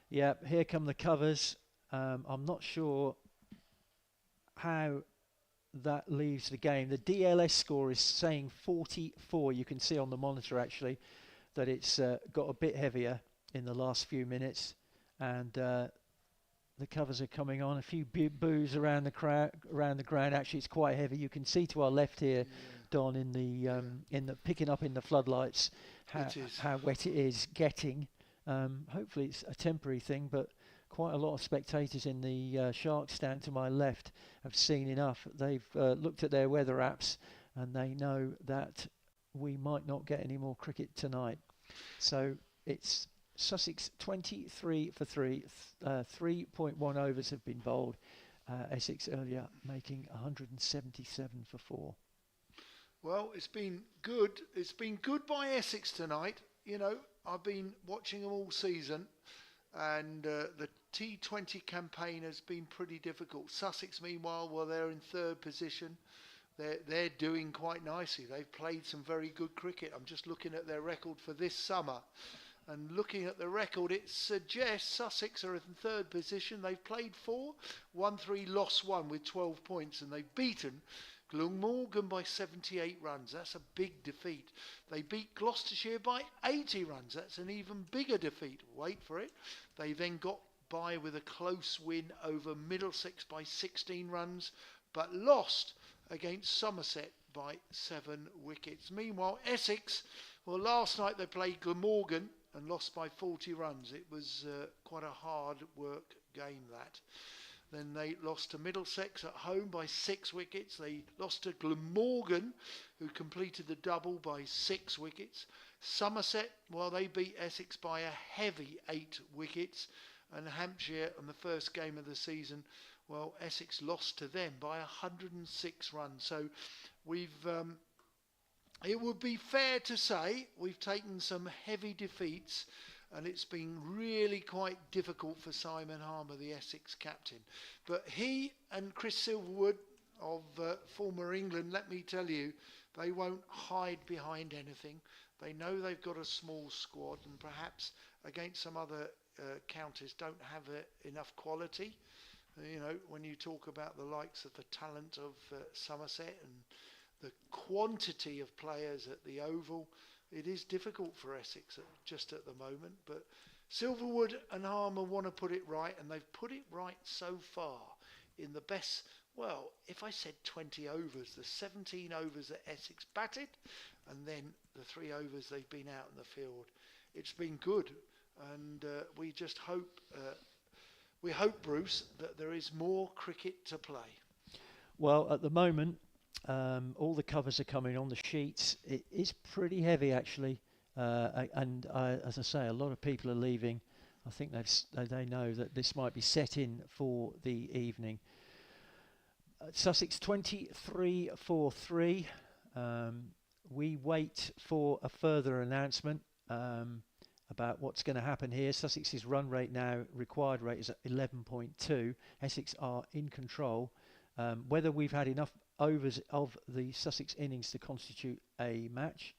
[SPEAKER 2] Yeah, here come the covers. I'm not sure how that leaves the game. The DLS score is saying 44. You can see on the monitor actually that it's got a bit heavier in the last few minutes, and the covers are coming on. A few boos around the ground. Actually, it's quite heavy. You can see to our left here, Don, in the picking up in the floodlights how wet it is getting. Hopefully, it's a temporary thing, but quite a lot of spectators in the Sharks stand to my left have seen enough. They've looked at their weather apps and they know that we might not get any more cricket tonight. So it's Sussex 23 for 3, 3.1 overs have been bowled. Essex earlier making 177 for 4.
[SPEAKER 3] Well, it's been good. It's been good by Essex tonight. You know, I've been watching them all season, and the T20 campaign has been pretty difficult. Sussex, meanwhile, well, they're in 3rd position. They're doing quite nicely. They've played some very good cricket. I'm just looking at their record for this summer. And looking at the record, it suggests Sussex are in 3rd position. They've played 4, won 3, lost 1 with 12 points, and they've beaten Glamorgan by 78 runs. That's a big defeat. They beat Gloucestershire by 80 runs. That's an even bigger defeat. Wait for it. They then got by with a close win over Middlesex by 16 runs, but lost against Somerset by 7 wickets. Meanwhile, Essex, well, last night they played Glamorgan and lost by 40 runs. It was quite a hard work game, that. Then they lost to Middlesex at home by 6 wickets. They lost to Glamorgan, who completed the double, by 6 wickets. Somerset, well, they beat Essex by a heavy 8 wickets. And Hampshire, on the first game of the season, well, Essex lost to them by 106 runs. So it would be fair to say we've taken some heavy defeats, and it's been really quite difficult for Simon Harmer, the Essex captain. But he and Chris Silverwood of former England, let me tell you, they won't hide behind anything. They know they've got a small squad, and perhaps against some other counties don't have enough quality. You know, when you talk about the likes of the talent of Somerset and the quantity of players at the Oval, it is difficult for Essex just at the moment. But Silverwood and Harmer want to put it right, and they've put it right so far in the best, well, if I said 20 overs, the 17 overs that Essex batted, and then the 3 overs they've been out in the field. It's been good, and we just hope, Bruce, that there is more cricket to play.
[SPEAKER 2] Well, at the moment, all the covers are coming on the sheets. It is pretty heavy, actually, and as I say, a lot of people are leaving. I think they know that this might be set in for the evening. Sussex 23-4-3. We wait for a further announcement about what's going to happen here. Sussex's run rate now, required rate, is at 11.2. Essex are in control. Whether we've had enough overs of the Sussex innings to constitute a match,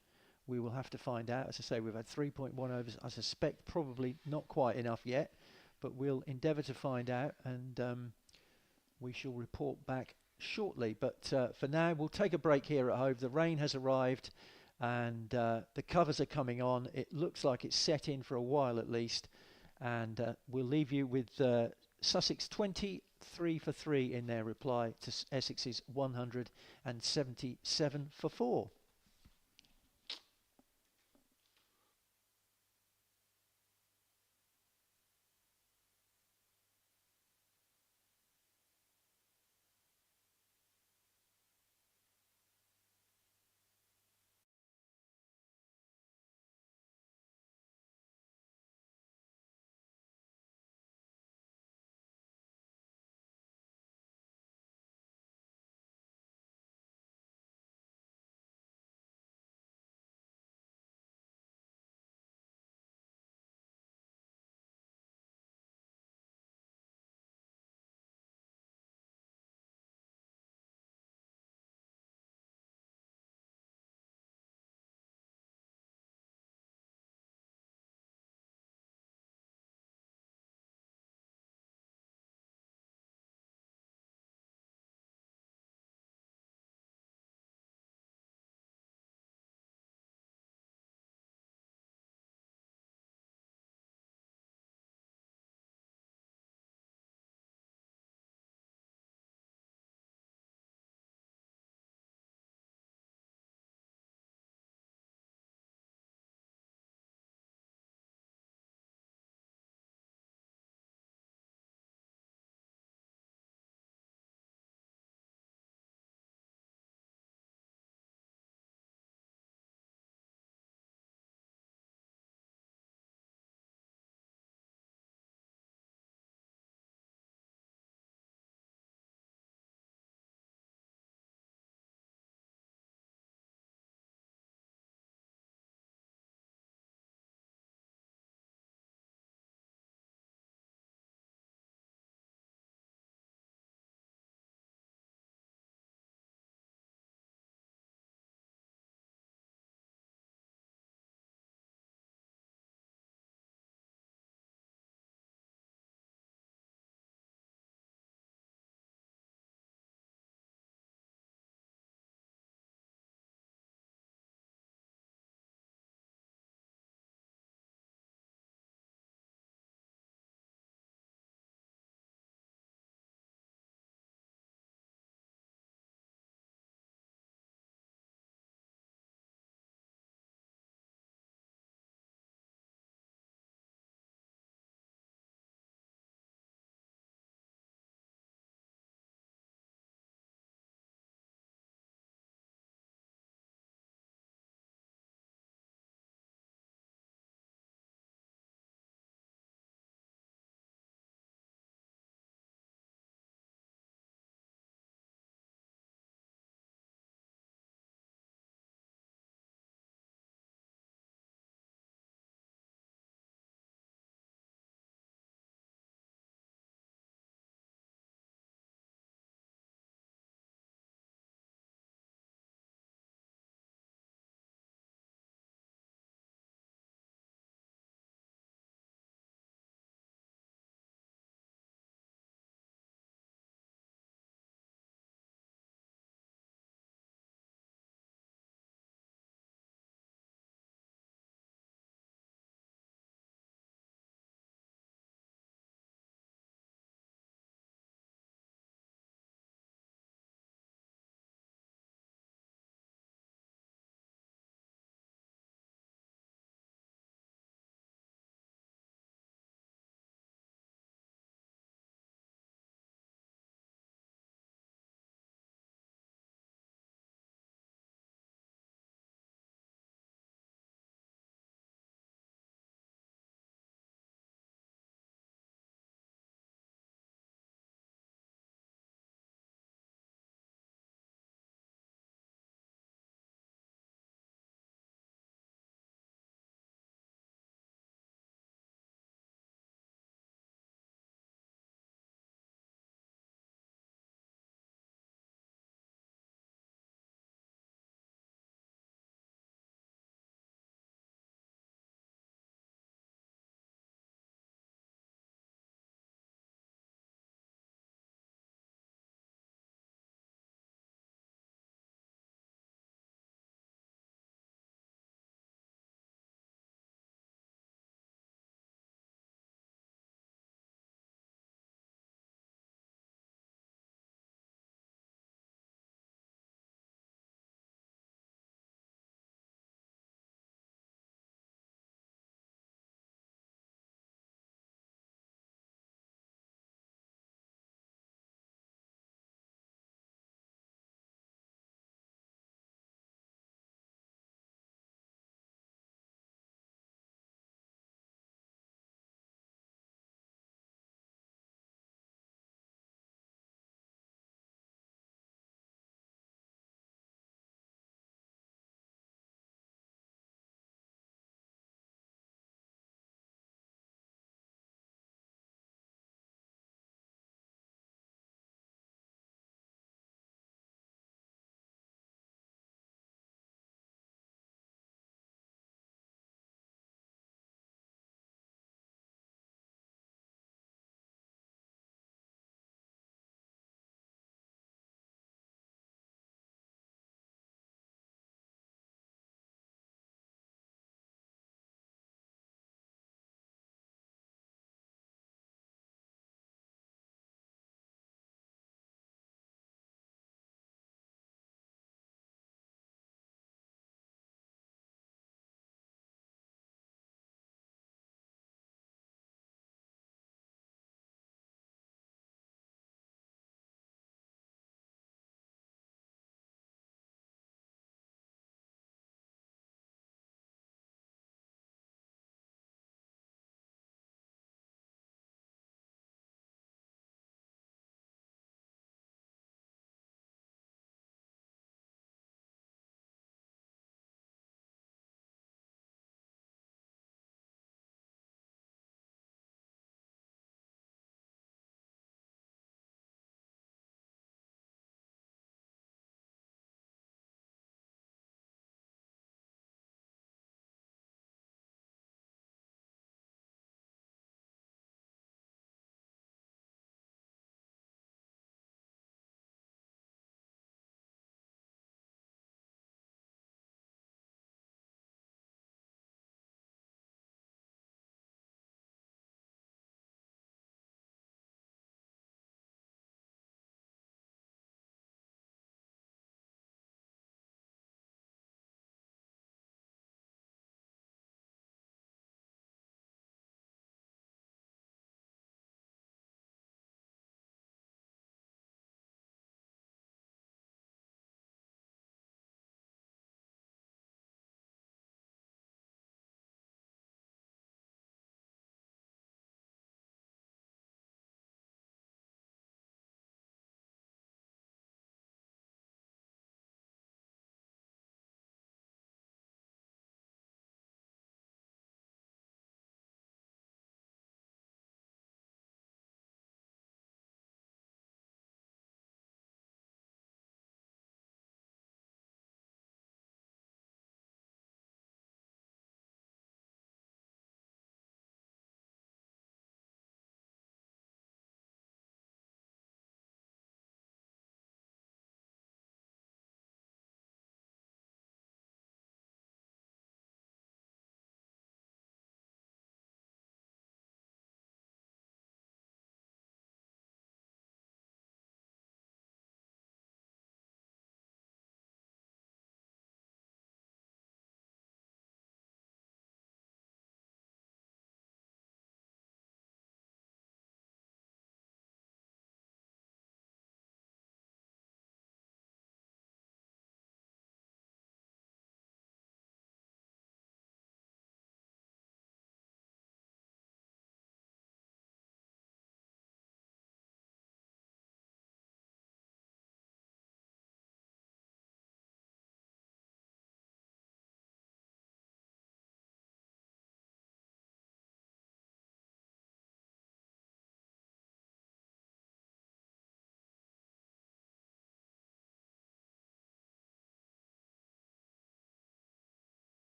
[SPEAKER 2] we will have to find out. As I say, we've had 3.1 overs. I suspect probably not quite enough yet, but we'll endeavour to find out, and we shall report back shortly. But for now, we'll take a break here at Hove. The rain has arrived, and the covers are coming on. It looks like it's set in for a while at least, and we'll leave you with Sussex 23-3 in their reply to Essex's 177-4.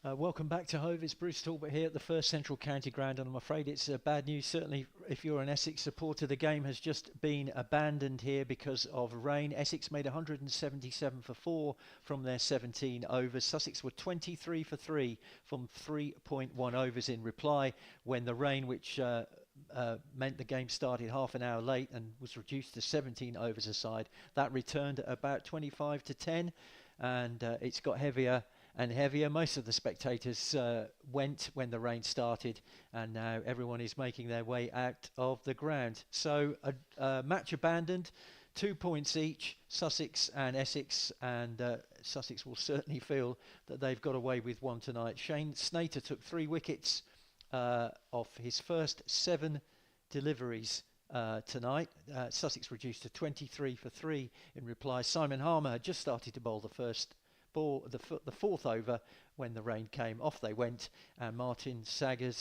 [SPEAKER 2] Welcome back to Hove. It's Bruce Talbot here at the First Central County Ground, and I'm afraid it's bad news. Certainly, if you're an Essex supporter, the game has just been abandoned here because of rain. Essex made 177 for 4 from their 17 overs. Sussex were 23 for 3 from 3.1 overs in reply when the rain, which meant the game started half an hour late and was reduced to 17 overs aside, that returned at about 25 to 10, and it's got heavier and heavier. Most of the spectators went when the rain started, and now everyone is making their way out of the ground. So a match abandoned, 2 points each, Sussex and Essex, and Sussex will certainly feel that they've got away with one tonight. Shane Snater took 3 wickets off his first 7 deliveries tonight. Sussex reduced to 23 for 3 in reply. Simon Harmer had just started to bowl the first ball, the 4th over, when the rain came. Off they went, and Martin Saggers